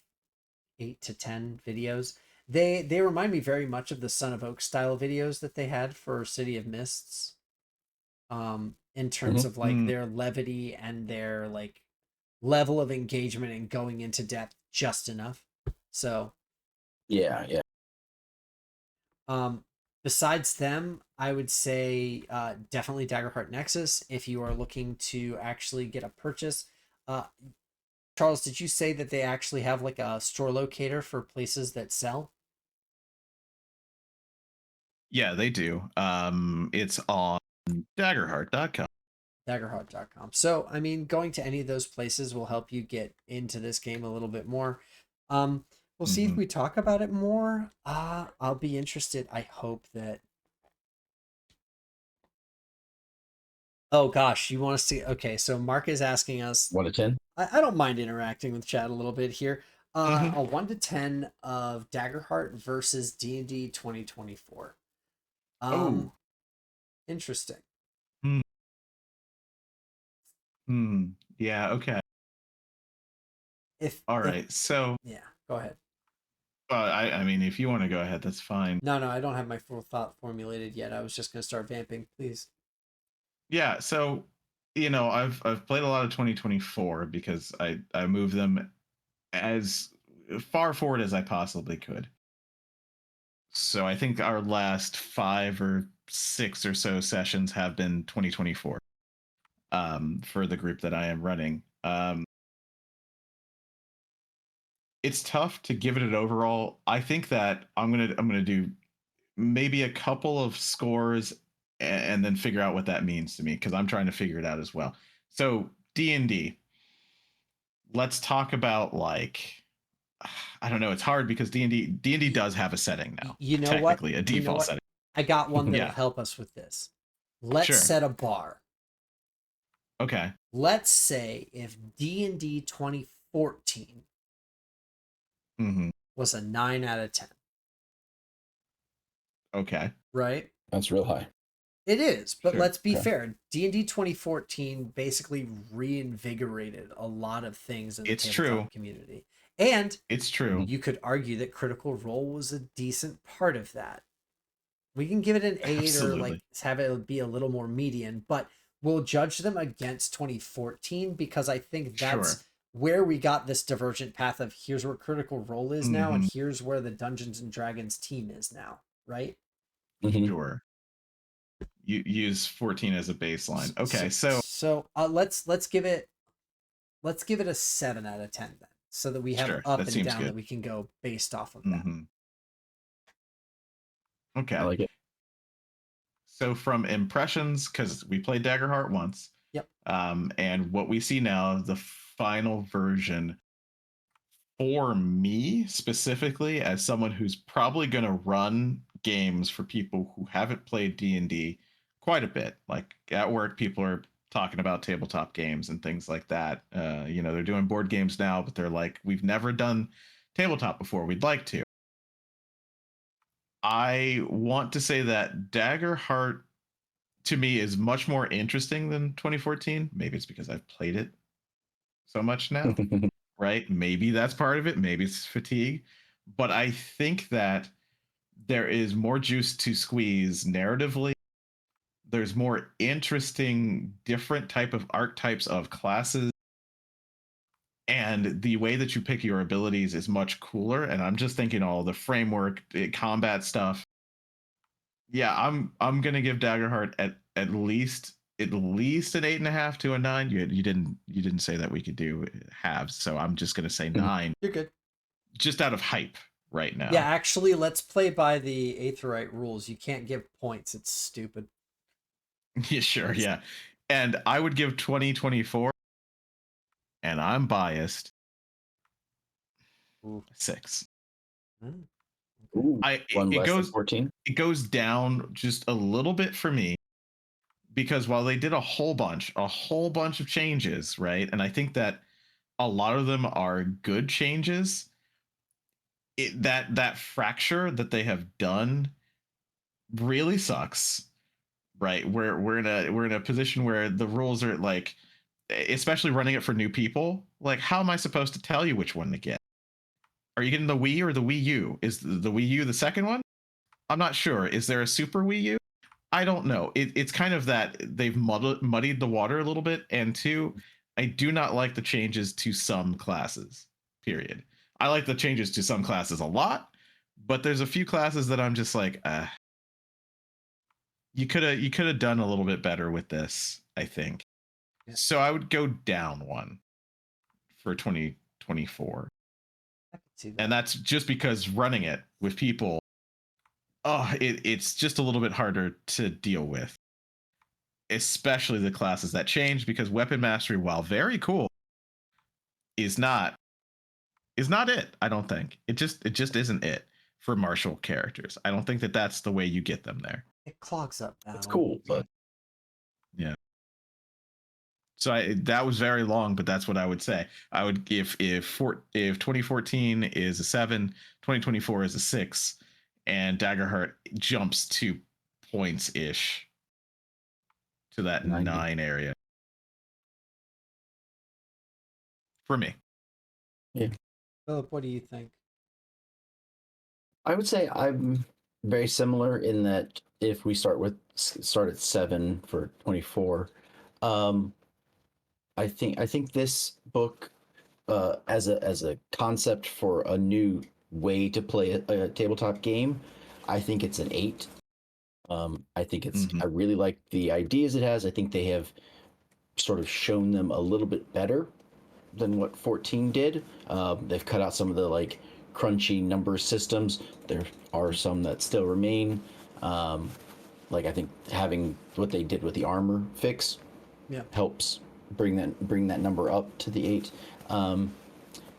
8 to 10 videos. They remind me very much of the Son of Oak style videos that they had for City of Mists. In terms of like their levity and their like level of engagement and going into depth just enough. So Yeah. besides them, I would say definitely Daggerheart Nexus if you are looking to actually get a purchase. Charles, did you say that they actually have like a store locator for places that sell? Yeah, they do. It's on daggerheart.com. Daggerheart.com. So, I mean, going to any of those places will help you get into this game a little bit more. We'll see if we talk about it more. I'll be interested. I hope that. Oh gosh, you want to see? Okay, so Mark is asking us. 1 to 10. I don't mind interacting with chat a little bit here. A 1 to 10 of Daggerheart versus D&D 2024. Oh. Interesting. Yeah, okay. All right. So yeah, go ahead. I mean, if you want to go ahead, that's fine. No, I don't have my full thought formulated yet. I was just going to start vamping, please. Yeah, so I've played a lot of 2024 because I moved them as far forward as I possibly could. So I think our last 5 or 6 or so sessions have been 2024 for the group that I am running. It's tough to give it an overall. I think that I'm gonna do maybe a couple of scores and then figure out what that means to me because I'm trying to figure it out as well. So D&D. Let's talk about like I don't know. It's hard because D&D does have a setting now. You know technically what? a default setting. I got one that'll Yeah. help us with this. Let's Sure. set a bar. Okay. Let's say if D&D 2014 was a 9 out of 10. Okay. Right? That's real high. It is, but Sure. let's be fair. D&D 2014 basically reinvigorated a lot of things in the tabletop community. And it's true. You could argue that Critical Role was a decent part of that. We can give it an 8 Absolutely. or like have it be a little more median, but we'll judge them against 2014 because I think that's where we got this divergent path of here's where Critical Role is now and here's where the Dungeons and Dragons team is now, right? Sure. You use 14 as a baseline. Okay, so let's give it a 7 out of 10 then, so that we have up and down that we can go based off of that. Okay. I like it. So from impressions, because we played Daggerheart once. Yep. And what we see now, the final version, for me specifically, as someone who's probably going to run games for people who haven't played D&D quite a bit, like at work, people are talking about tabletop games and things like that. You know, they're doing board games now, but they're like, we've never done tabletop before. We'd like to. I want to say that Daggerheart to me is much more interesting than 2014. Maybe it's because I've played it so much now, right? Maybe that's part of it. Maybe it's fatigue. But I think that there is more juice to squeeze narratively. There's more interesting, different type of archetypes of classes. And the way that you pick your abilities is much cooler. And I'm just thinking all the framework, the combat stuff. Yeah, I'm gonna give Daggerheart at least an 8.5 to a 9. You didn't say that we could do halves, so I'm just gonna say 9. You're good. Just out of hype right Yeah, now. actually, let's play by the Aetheryte rules. You can't give points. It's stupid. Yeah, sure, yeah. And I would give 2024, and I'm biased, Ooh. 6. Mm, Ooh, one It less than goes 14. it goes down just a little bit for me because while they did a whole bunch of changes, right? And I think that a lot of them are good changes. That fracture that they have done really sucks, right? We're in a position where the rules are like, especially running it for new people, like how am I supposed to tell you which one to get? Are you getting the Wii or the Wii U? Is the Wii U the second one? I'm not sure. Is there a Super Wii U? I don't know. It's kind of that they've muddied the water a little bit. And two, I do not like the changes to some classes. Period. I like the changes to some classes a lot, but there's a few classes that I'm just like, you could have done a little bit better with this, I think. Yeah. So I would go down one for 2024. I can see that. And that's just because running it with people, it's just a little bit harder to deal with, especially the classes that change, because weapon mastery, while very cool, is not it. I don't think it just isn't it for martial characters. I don't think that that's the way you get them there. It clogs up It's battle. cool, but Yeah. So that was very long, but that's what I would say. I would if 2014 is a 7, 2024 is a 6, and Daggerheart jumps 2 points ish to that 90. 9 area for me. Yeah. Philip, what do you think? I would say I'm very similar in that if we start at 7 for 24, um, I think this book, as a concept for a new way to play a tabletop game, I think it's an 8. I think Mhm. I really like the ideas it has. I think they have sort of shown them a little bit better than what 14 did. They've cut out some of the like crunchy number systems. There are some that still remain. Like I think having what they did with the armor fix Yeah. helps bring that number up to the 8.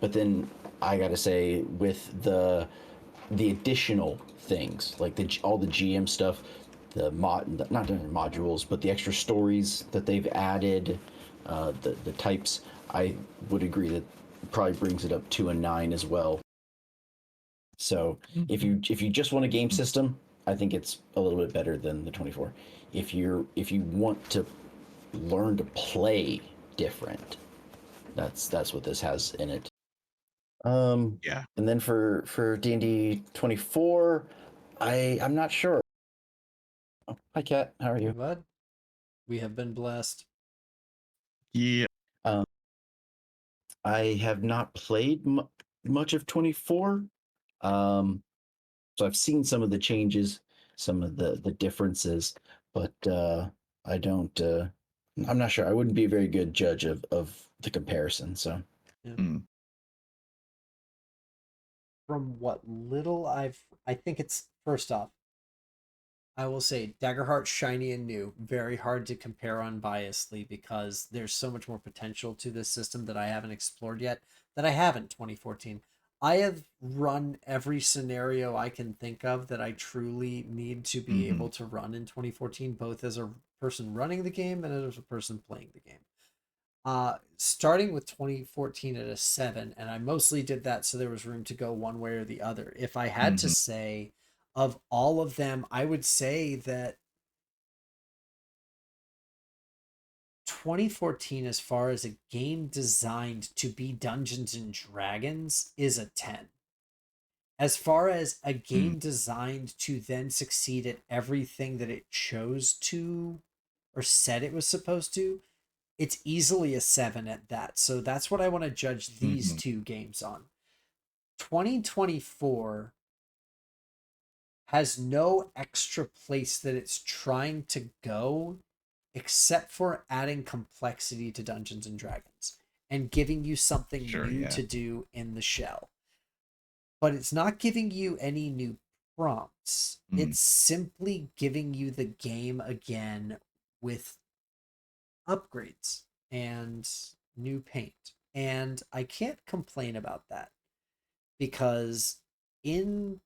But then I gotta say with the additional things like all the GM stuff, not the modules, but the extra stories that they've added, the types, I would agree that probably brings it up to a 9 as well. So if you just want a game system, I think it's a little bit better than the 24. If you want to learn to play different, that's what this has in it. Yeah. And then for D&D 24, I'm not sure. Oh, hi Kat, how are Hey, you? bud. We have been blessed. Yeah. Um, I have not played much of 24. So I've seen some of the changes, some of the differences, but I don't. I'm not sure. I wouldn't be a very good judge of the comparison. So Yeah. Mm. From what little I think it's first off, I will say Daggerheart shiny and new, very hard to compare unbiasedly because there's so much more potential to this system that I haven't explored yet that I haven't 2014. I have run every scenario I can think of that I truly need to be able to run in 2014, both as a person running the game and as a person playing the game. Starting with 2014 at a 7, and I mostly did that so there was room to go one way or the other. If I had to say, of all of them, I would say that 2014, as far as a game designed to be Dungeons and Dragons, is a 10. As far as a game designed to then succeed at everything that it chose to or said it was supposed to, it's easily a 7 at that. So that's what I want to judge these two games on. 2024 has no extra place that it's trying to go except for adding complexity to Dungeons and Dragons and giving you something new to do in the shell. But it's not giving you any new prompts. It's simply giving you the game again with upgrades and new paint. And I can't complain about that because in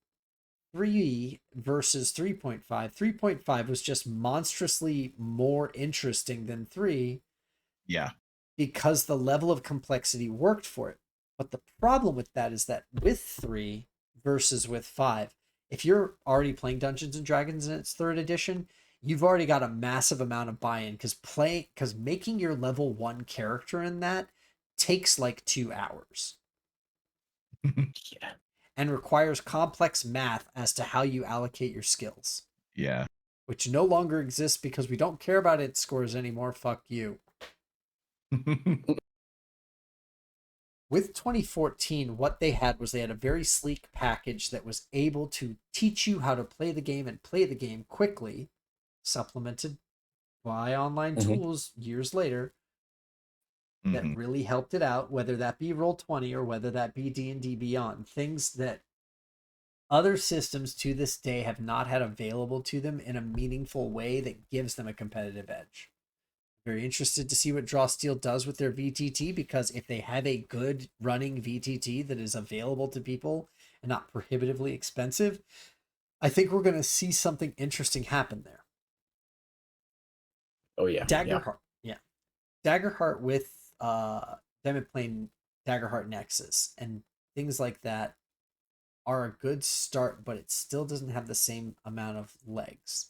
3 versus 3.5, 3.5 was just monstrously more interesting than 3. Yeah. Because the level of complexity worked for it. But the problem with that is that with 3 versus with 5, if you're already playing Dungeons and Dragons in its 3rd edition, you've already got a massive amount of buy-in because making your level 1 character in that takes like 2 hours. Yeah. And requires complex math as to how you allocate your skills. Yeah. Which no longer exists because we don't care about its scores anymore. Fuck you. With 2014, what they had was they had a very sleek package that was able to teach you how to play the game and play the game quickly, supplemented by online tools years later that really helped it out, whether that be Roll20 or whether that be D&D Beyond, things that other systems to this day have not had available to them in a meaningful way that gives them a competitive edge. Very interested to see what Drawsteel does with their VTT, because if they have a good running VTT that is available to people and not prohibitively expensive, I think we're going to see something interesting happen there. Oh yeah. Daggerheart. Yeah. Daggerheart with them playing Daggerheart Nexus and things like that are a good start, but it still doesn't have the same amount of legs.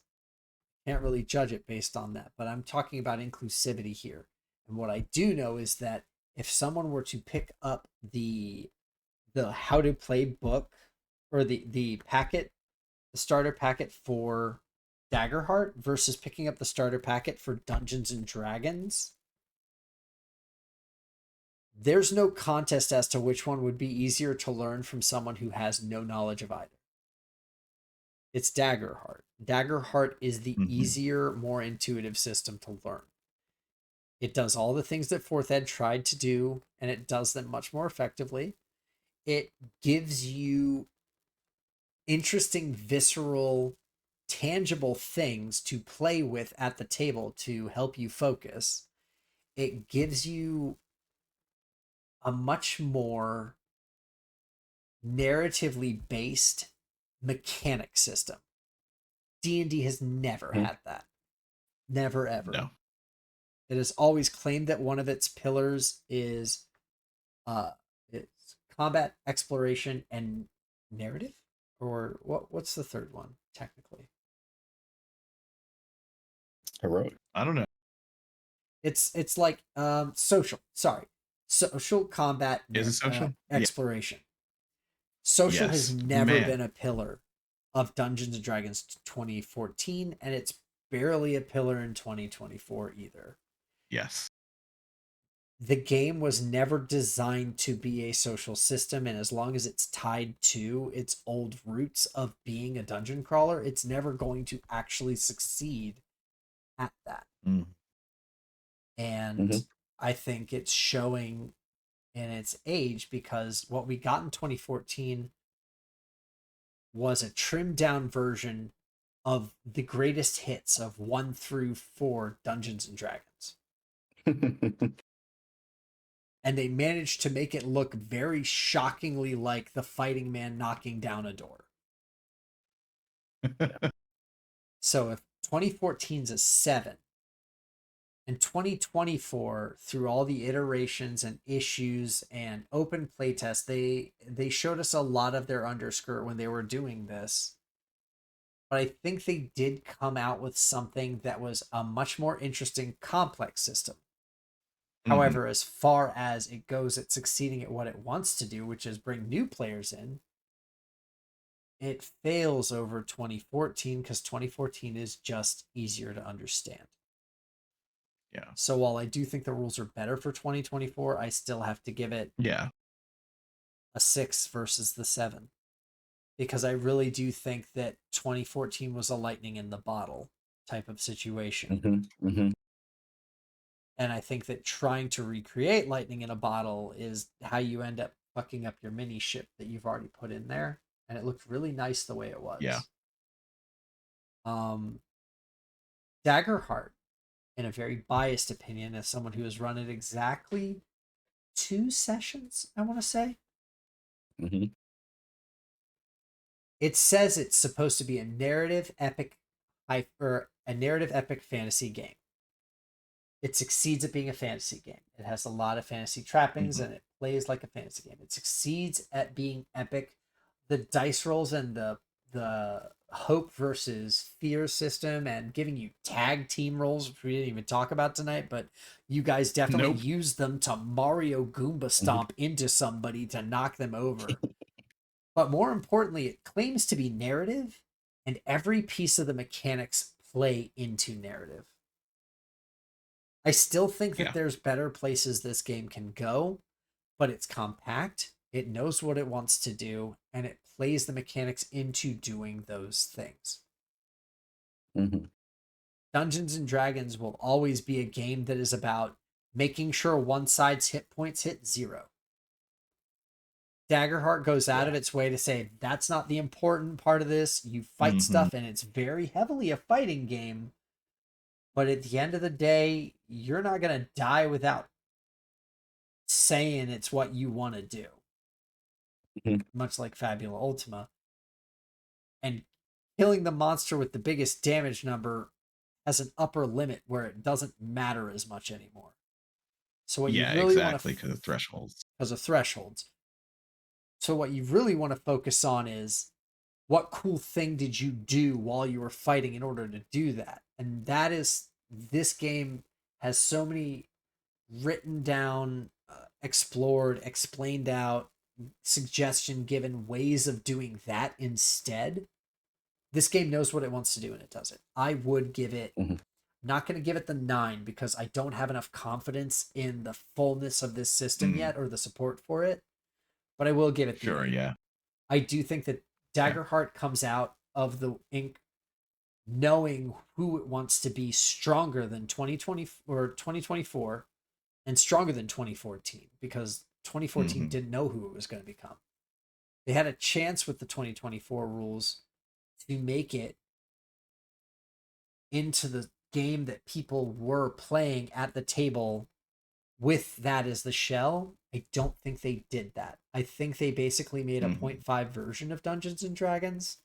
Can't really judge it based on that, but I'm talking about inclusivity here. And what I do know is that if someone were to pick up the how to play book or the packet, the starter packet for Daggerheart versus picking up the starter packet for Dungeons and Dragons, there's no contest as to which one would be easier to learn from someone who has no knowledge of either. It's Daggerheart. Daggerheart is the easier, more intuitive system to learn. It does all the things that 4th Ed tried to do, and it does them much more effectively. It gives you interesting, visceral, tangible things to play with at the table to help you focus. It gives you a much more narratively based mechanic system. D&D has never had that. Never, ever. No. It has always claimed that one of its pillars is it's combat, exploration, and narrative? Or what's the third one, technically? Heroic. I don't know. It's like social. Sorry. Social, combat, Is it social? exploration. Social Yes. has never been a pillar of Dungeons and Dragons 2014, and it's barely a pillar in 2024 either. Yes. The game was never designed to be a social system, and as long as it's tied to its old roots of being a dungeon crawler, it's never going to actually succeed at that. And I think it's showing in its age, because what we got in 2014 was a trimmed down version of the greatest hits of 1 through 4 Dungeons and Dragons. and they managed to make it look very shockingly like the fighting man knocking down a door. So if 2014's a 7, and 2024, through all the iterations and issues and open playtests, they showed us a lot of their underskirt when they were doing this. But I think they did come out with something that was a much more interesting, complex system. However, as far as it goes at succeeding at what it wants to do, which is bring new players in, it fails over 2014 because 2014 is just easier to understand. Yeah. So while I do think the rules are better for 2024, I still have to give it a 6 versus the 7. Because I really do think that 2014 was a lightning in the bottle type of situation. And I think that trying to recreate lightning in a bottle is how you end up fucking up your mini ship that you've already put in there. And it looked really nice the way it was. Yeah. Daggerheart, in a very biased opinion, as someone who has run it exactly 2 sessions, I want to say. It says it's supposed to be a narrative epic fantasy game. It succeeds at being a fantasy game. It has a lot of fantasy trappings and it plays like a fantasy game. It succeeds at being epic. The dice rolls and the hope versus fear system and giving you tag team rolls, which we didn't even talk about tonight, but you guys definitely use them to Mario Goomba stomp into somebody to knock them over. But more importantly, it claims to be narrative, and every piece of the mechanics play into narrative. I still think that there's better places this game can go, but it's compact, it knows what it wants to do, and it plays the mechanics into doing those things. Dungeons and Dragons will always be a game that is about making sure one side's hit points hit 0. Daggerheart goes out of its way to say that's not the important part of this. You fight stuff, and it's very heavily a fighting game. But at the end of the day, you're not going to die without saying it's what you want to do. Much like Fabula Ultima. And killing the monster with the biggest damage number has an upper limit where it doesn't matter as much anymore. So what you really want to... because of thresholds. Because of thresholds. So what you really want to focus on is what cool thing did you do while you were fighting in order to do that? And that is, this game has so many written down, explored, explained out, suggestion given ways of doing that instead. This game knows what it wants to do and it does it. I would give it, not going to give it the 9 because I don't have enough confidence in the fullness of this system yet or the support for it. But I will give it the 8. I do think that Daggerheart comes out of the ink knowing who it wants to be stronger than 2020 or 2024 and stronger than 2014 because 2014 didn't know who it was going to become. They had a chance with the 2024 rules to make it into the game that people were playing at the table with that as the shell. I don't think they did that. I think they basically made a 0.5 version of Dungeons and Dragons.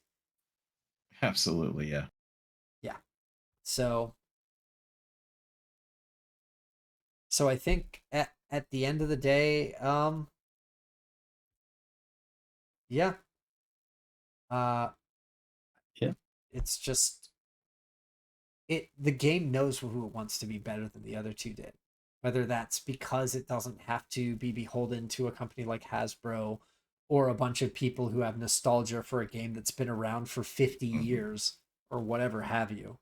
Absolutely, yeah. Yeah. So I think at the end of the day, it's just the game knows who it wants to be better than the other two did. Whether that's because it doesn't have to be beholden to a company like Hasbro or a bunch of people who have nostalgia for a game that's been around for 50 years or whatever have you.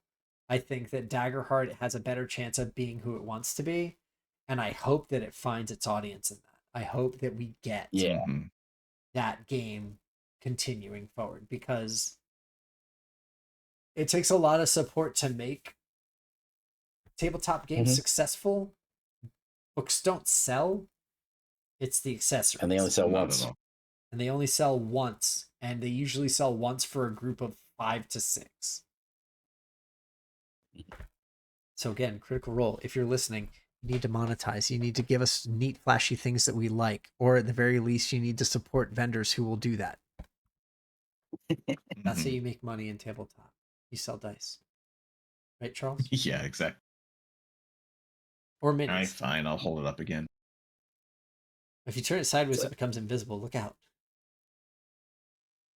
I think that Daggerheart has a better chance of being who it wants to be, and I hope that it finds its audience in that. I hope that we get that game continuing forward because it takes a lot of support to make tabletop games successful. Books don't sell. It's the accessories. And they only sell once. And they only sell once. And they usually sell once for a group of 5 to 6. So again, Critical Role, if you're listening, You need to monetize. You need to give us neat, flashy things that we like, or at the very least, you need to support vendors who will do that. That's how you make money in tabletop. You sell dice, right, Charles? Yeah, exactly. Or All right, minis. fine. I'll hold it up again. If you turn it sideways, it becomes invisible. Look out.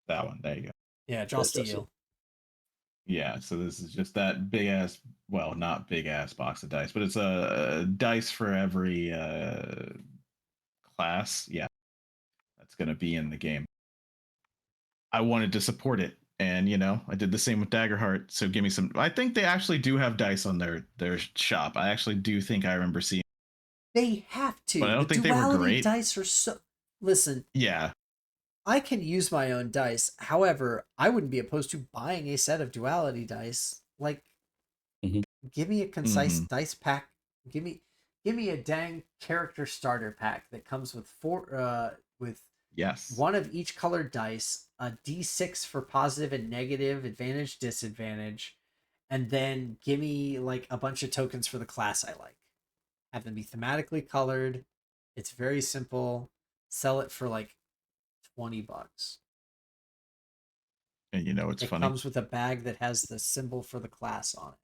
That one. There you go. Yeah, draw steel. Yeah, so this is just that big ass, well, not big ass box of dice, but it's a dice for every class. Yeah, that's going to be in the game. I wanted to support it, and I did the same with Daggerheart. So give me some. I think they actually do have dice on their shop. I actually do think I remember seeing. They have to. But I don't The think they were duality great. dice are so. Listen. Yeah. I can use my own dice. However, I wouldn't be opposed to buying a set of duality dice. Like, give me a concise dice pack. Give me a dang character starter pack that comes with Yes. one of each colored dice, a D6 for positive and negative, advantage, disadvantage, and then give me like a bunch of tokens for the class I like. Have them be thematically colored. It's very simple. Sell it for like $20. And it's It funny. comes with a bag that has the symbol for the class on it.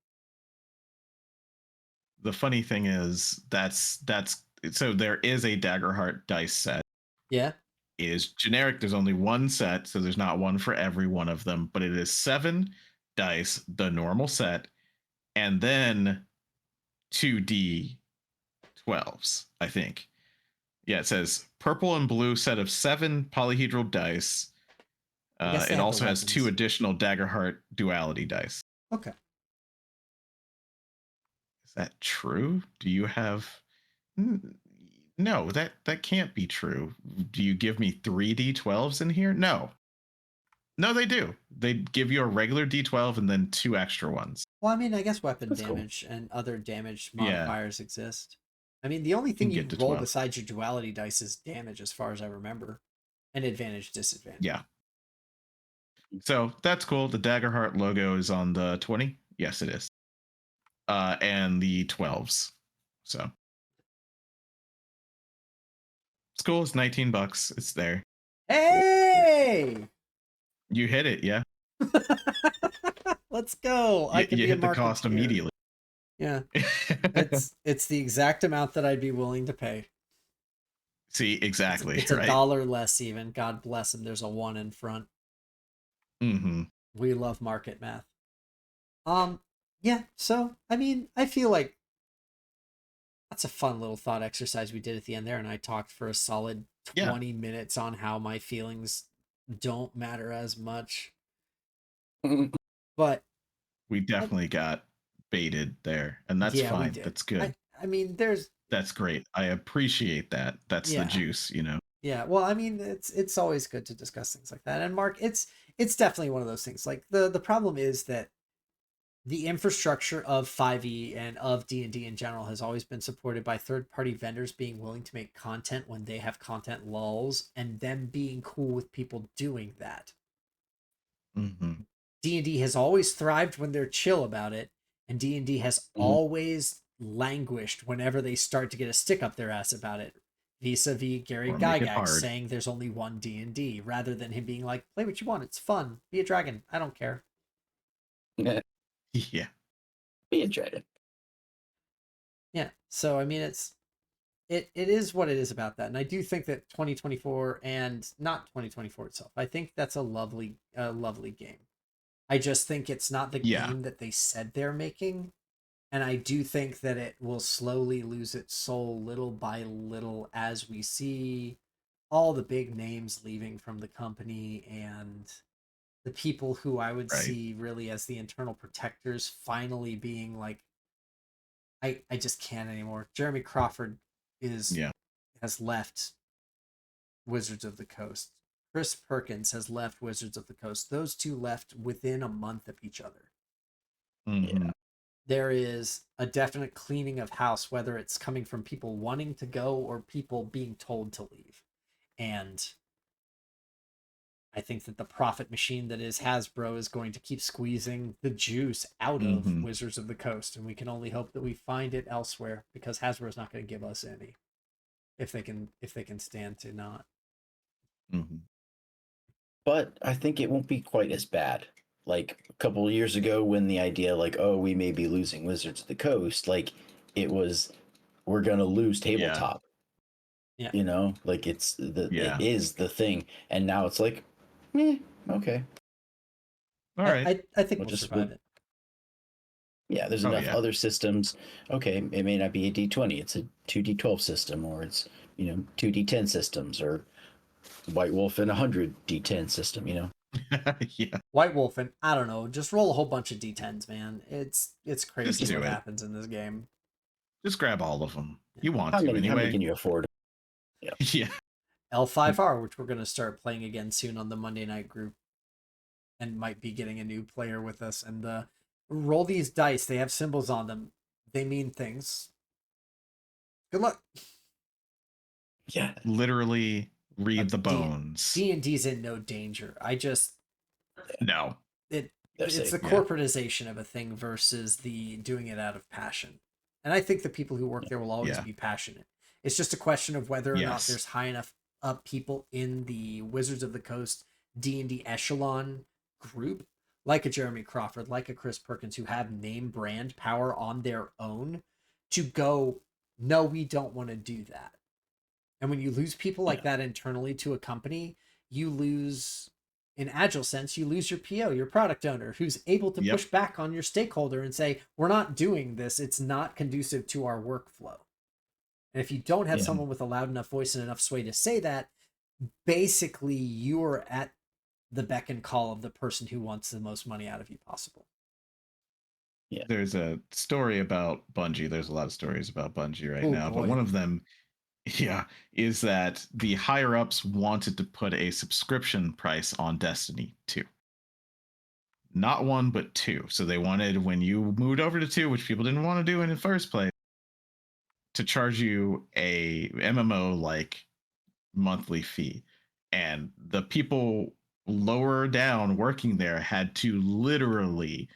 The funny thing is that's so there is a Daggerheart dice set. Yeah. It is generic. There's only one set, so there's not one for every one of them, but it is 7 dice, the normal set, and then 2d12s, I think. Yeah, it says purple and blue set of 7 polyhedral dice. It also has 2 additional Daggerheart duality dice. Okay. Is that true? Do you have? No, that can't be true. Do you give me 3 d12s in here? No, they do. They give you a regular d12 and then 2 extra ones. Well, I mean, I guess weapon damage and other damage modifiers exist. I mean, the only thing you roll besides your duality dice is damage, as far as I remember, and advantage, disadvantage. Yeah. So that's cool. The Daggerheart logo is on the 20. Yes, it is. And the 12s. So it's cool. It's $19. It's there. Hey! You hit it, yeah. Let's go. I can you be hit a the marketeer. cost immediately. Yeah. it's the exact amount that I'd be willing to pay. See, exactly. It's a dollar less even. God bless him. There's a 1 in front. We love market math. Yeah, so I mean, I feel like that's a fun little thought exercise we did at the end there, and I talked for a solid 20 minutes on how my feelings don't matter as much. But we definitely got baited there, and that's fine. That's good. I mean, that's great. I appreciate that. That's the juice, Yeah, well, I mean, it's always good to discuss things like that. And Mark, it's definitely one of those things. Like the problem is that the infrastructure of 5e and of D&D in general has always been supported by third-party vendors being willing to make content when they have content lulls, and them being cool with people doing that. D&D has always thrived when they're chill about it, and D&D has always languished whenever they start to get a stick up their ass about it. Vis-a-vis Gary Gygax saying there's only one D&D, rather than him being like, play what you want, it's fun, be a dragon, I don't care. Yeah. Be a dragon. Yeah. So I mean, it is what it is about that, and I do think that 2024 and not 2024 itself. I think that's a lovely game. I just think it's not the game that they said they're making, and I do think that it will slowly lose its soul little by little as we see all the big names leaving from the company and the people who I would see really as the internal protectors finally being like, I just can't anymore. Jeremy Crawford has left Wizards of the Coast. Chris Perkins has left Wizards of the Coast. Those two left within a month of each other. Yeah. There is a definite cleaning of house, whether it's coming from people wanting to go or people being told to leave. And I think that the profit machine that is Hasbro is going to keep squeezing the juice out of Mhm. Wizards of the Coast, and we can only hope that we find it elsewhere, because Hasbro is not going to give us any if they can stand to not. Mhm. But I think it won't be quite as bad. Like a couple of years ago, when the idea, like, oh, we may be losing Wizards of the Coast, like it was, we're gonna lose Yeah. tabletop. Yeah. You know, like it Yeah. is the thing, and now it's like, okay, All right. I think we'll survive it. Yeah, there's Oh, enough yeah. other systems. Okay, it may not be a D20, it's a 2D12 system, or it's, 2D10 systems, or White Wolf and 100 D10 system, Yeah. White Wolf, and I don't know, just roll a whole bunch of D10s, man. It's Just crazy do what it. happens in this game. Just grab all of them. You want How to many anyway. can you afford? Yeah. Yeah. L5R, which we're going to start playing again soon on the Monday night group, and might be getting a new player with us. And roll these dice, they have symbols on them, they mean things. Good luck. Yeah. Literally read the D bones. and D's in no danger. No. It's the corporatization of a thing versus the doing it out of passion. And I think the people who work there will always be passionate. It's just a question of whether or not there's high enough people in the Wizards of the Coast D&D echelon group, like a Jeremy Crawford, like a Chris Perkins, who have name brand power on their own to go, no, we don't want to do that. And when you lose people like that internally to a company, you lose, in agile sense, you lose your PO, your product owner, who's able to push back on your stakeholder and say, we're not doing this. It's not conducive to our workflow. And if you don't have someone with a loud enough voice and enough sway to say that, basically you're at the beck and call of the person who wants the most money out of you possible. Yeah. There's a story about Bungie. There's a lot of stories about Bungie right now, boy. but one of them, is that the higher ups wanted to put a subscription price on Destiny 2. Not 1, but 2. So they wanted, when you moved over to 2, which people didn't want to do in the first place, to charge you a MMO like monthly fee. And the people lower down working there had to literally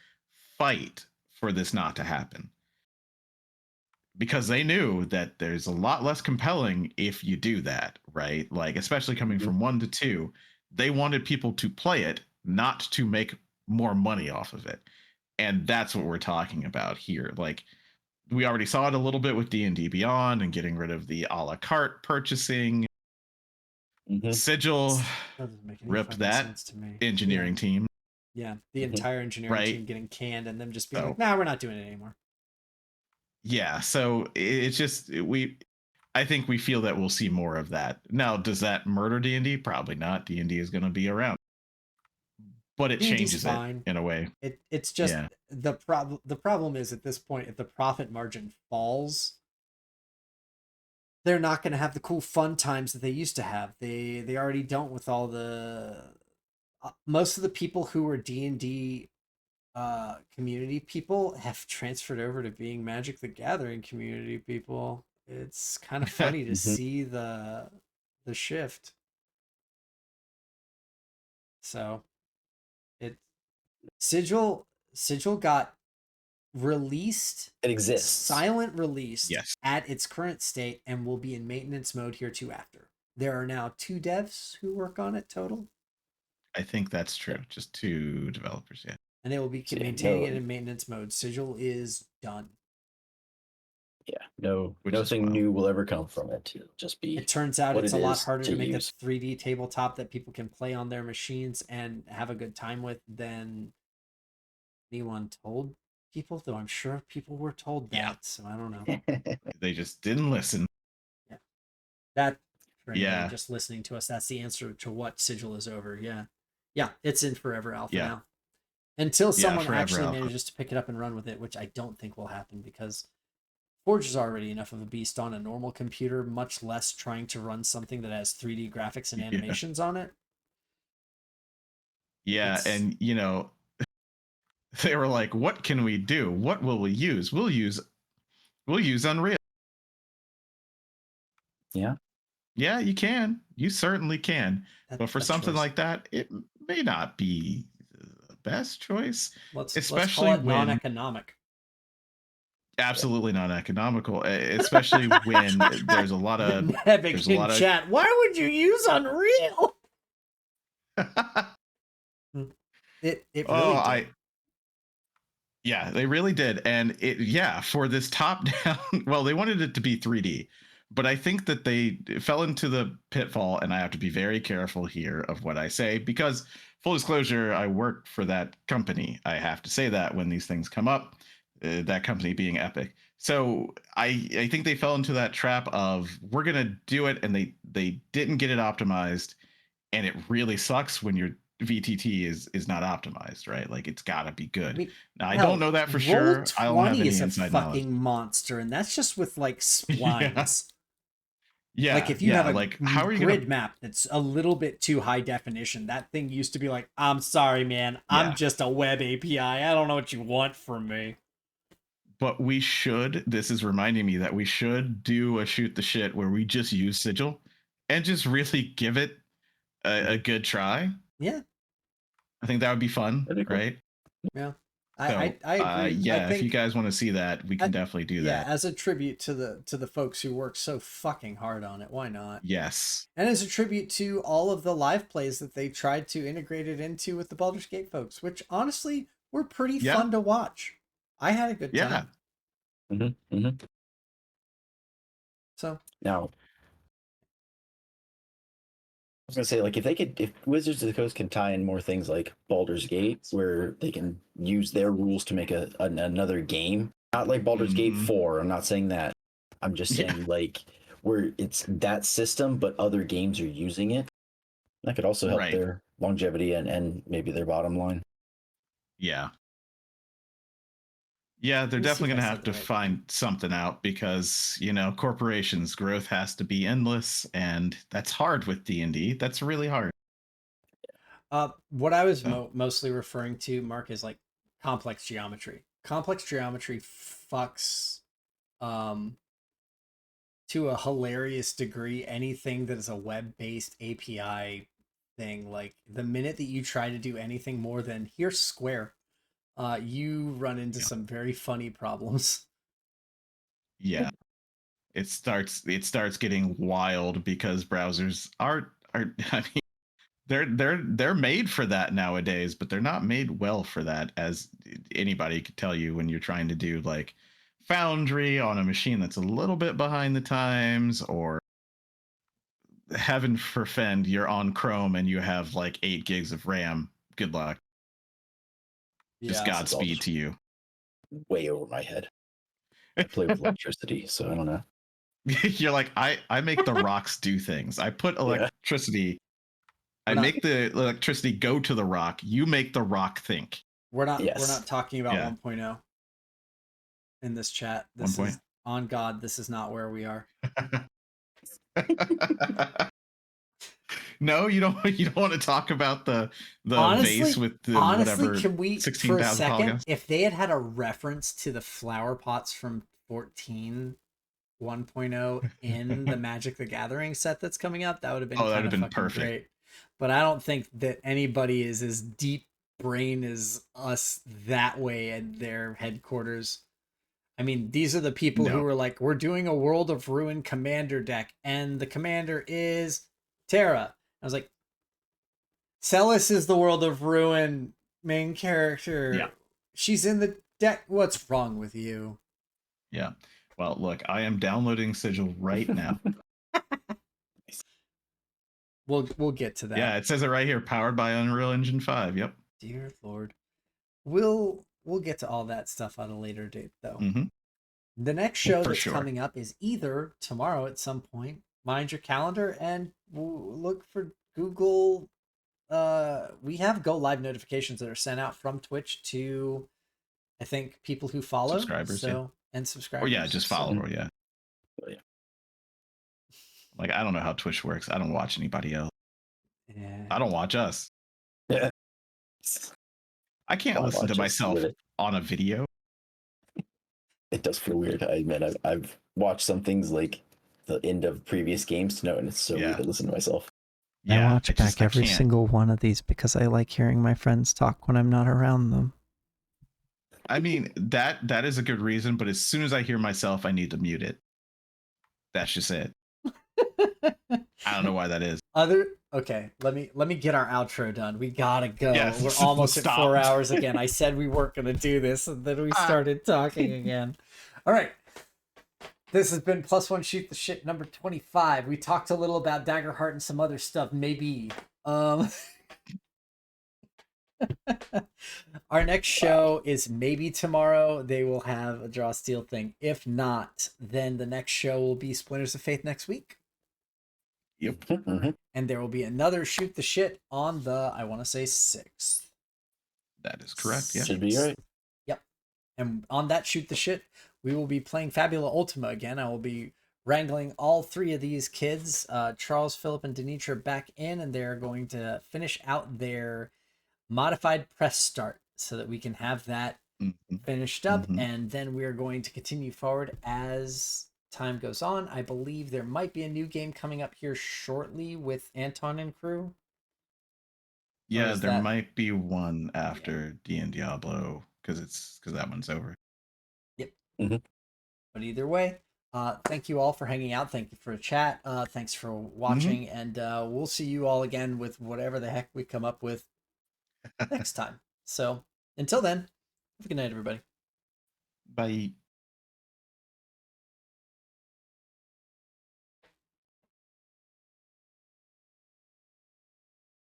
fight for this not to happen, because they knew that there's a lot less compelling if you do that, right? Like, especially coming from 1 to 2, they wanted people to play it, not to make more money off of it. And that's what we're talking about here. Like, we already saw it a little bit with D&D Beyond and getting rid of the a la carte purchasing. Sigil ripped that to me. engineering team. Yeah, the entire engineering team getting canned and them just being like, nah, we're not doing it anymore. Yeah, so it's just, I think we feel that we'll see more of that. Now, does that murder D&D? Probably not. D&D is going to be around, but it D&D's changes fine. it in a way. It's just the problem. The problem is, at this point, if the profit margin falls, they're not going to have the cool fun times that they used to have. They already don't, with all the most of the people who were D&D community people have transferred over to being Magic the Gathering community people. It's kind of funny to see the shift. So Sigil got released. It exists. Silent released Yes. at its current state, and will be in maintenance mode here too after. There are now 2 devs who work on it total. I think that's true. Just 2 developers, yeah. And they will be maintaining it in maintenance mode. Sigil is done. Yeah, nothing new will ever come from it. It'll just be. It turns out it's a lot harder to make a 3D tabletop that people can play on their machines and have a good time with than anyone told people, though I'm sure people were told that, so I don't know. They just didn't listen. Yeah. That, for anybody just listening to us, that's the answer to what Sigil is over. Yeah, it's in forever alpha now. Until someone actually manages to pick it up and run with it, which I don't think will happen, because Forge is already enough of a beast on a normal computer, much less trying to run something that has 3D graphics and animations on it. Yeah, and they were like, what can we do? What will we use? We'll use Unreal. Yeah. Yeah, you can. You certainly can. But for That something choice. like that, it may not be the best choice, Let's call especially it when non-economic. absolutely not economical, especially when Epic there's a in lot of chat. Why would you use Unreal? It oh, really did. yeah, they really did. And for this top down, well, they wanted it to be 3D, but I think that they fell into the pitfall, and I have to be very careful here of what I say because full disclosure, I work for that company. I have to say that when these things come up, that company being Epic. So I think they fell into that trap of we're gonna do it, and they didn't get it optimized, and it really sucks when your VTT is not optimized, right? Like it's got to be I good. mean, Now I don't hell, know that for roll sure. I don't have 20 any is a inside knowledge. fucking monster, and that's just with like Yeah, splines. Like yeah, if you have yeah. a Like how are you gonna? grid map that's a little bit too high definition, that thing used to be like, I'm sorry, man, I'm Yeah, just a web API. I don't know what you want from me. but we should. This is reminding me that we should do a shoot the shit where we just use Sigil and just really give it a good try. Yeah, I think that would be fun, That'd be cool. right? yeah. So, I agree. I yeah, if you think guys want to see that, we can definitely do yeah, that. as a tribute to the folks who work so fucking hard on it, why not? Yes. And as a tribute to all of the live plays that they tried to integrate it into with the Baldur's Gate folks, which honestly were pretty Yeah. fun to watch. I had a good Yeah. time. So Now, I was gonna say, like, if Wizards of the Coast can tie in more things like Baldur's Gate, where they can use their rules to make another game, not like Baldur's Gate 4. I'm not saying that. I'm just saying like where it's that system, but other games are using it. That could also help their longevity and maybe their bottom line. Yeah. Yeah, they're Let me see definitely if I going to said have the to right find something out because, corporations growth has to be endless and that's hard with D&D. That's really hard. What I was So, mostly referring to, Mark, is like complex geometry. Complex geometry fucks to a hilarious degree anything that is a web-based API thing. Like the minute that you try to do anything more than here's square, you run into yeah. some very funny problems. Yeah. It starts getting wild because browsers are I mean they're made for that nowadays, but they're not made well for that, as anybody could tell you when you're trying to do like Foundry on a machine that's a little bit behind the times, or heaven forfend, you're on Chrome and you have like 8 gigs of RAM. Good luck. Just Yeah. Godspeed to you. Way over my head. I play with electricity, so I don't know. You're like, I make the rocks do things. I put electricity. I make the electricity go to the rock. You make the rock think. We're not talking about 1.0 in this chat. This is on God. This is not where we are. No, you don't want to talk about the vase with the whatever can we 16,000 for a second polygons? if they had a reference to the flower pots from 14 1.0 in the Magic the Gathering set that's coming out, that would have been kind of fucking perfect. great. But I don't think that anybody is as deep brain as us that way at their headquarters. I mean, these are the people who are like, we're doing a World of Ruin commander deck, and the commander is Terra. I was like, Celis is the World of Ruin main character. Yeah. She's in the deck. What's wrong with you? Yeah. Well, look, I am downloading Sigil right now. We'll get to that. Yeah, it says it right here, powered by Unreal Engine 5. Yep. Dear Lord. We'll get to all that stuff at a later date, though. Mm-hmm. The next show that's coming up is either tomorrow at some point. Mind your calendar and look for Google. We have go live notifications that are sent out from Twitch to, I think, people who follow subscribers. And subscribers. Oh yeah, just follow. Yeah. Oh, yeah. Like I don't know how Twitch works. I don't watch anybody else. Yeah. I don't watch us. Yeah. I can't listen to myself on a video. It does feel weird. I admit I've watched some things like the end of previous games to know, and it's so weird to listen to myself. I watch back every single one of these because I like hearing my friends talk when I'm not around them. I mean, that is a good reason, but as soon as I hear myself, I need to mute it. That's just it. I don't know why that is. Okay, let me get our outro done. We gotta go. Yes, We're almost at stop. 4 hours again. I said we weren't gonna do this, and then we started talking again. All right. This has been Plus One Shoot the Shit number 25. We talked a little about Daggerheart and some other stuff, maybe. Our next show is maybe tomorrow. They will have a Draw Steel thing. If not, then the next show will be Splinters of Faith next week. Yep. And there will be another Shoot the Shit on the, I want to say, 6th. That is correct. Yeah. Should be right. Yep. And on that Shoot the Shit, we will be playing Fabula Ultima again. I will be wrangling all 3 of these kids, Charles, Philip, and Denitra, back in, and they're going to finish out their modified press start so that we can have that finished up. And then we are going to continue forward as time goes on. I believe there might be a new game coming up here shortly with Anton and crew. Yeah, there might be one after D and Diablo because that one's over. Yep. But either way, thank you all for hanging out. Thank you for the chat. Thanks for watching, and we'll see you all again with whatever the heck we come up with next time. So until then, have a good night, everybody. Bye.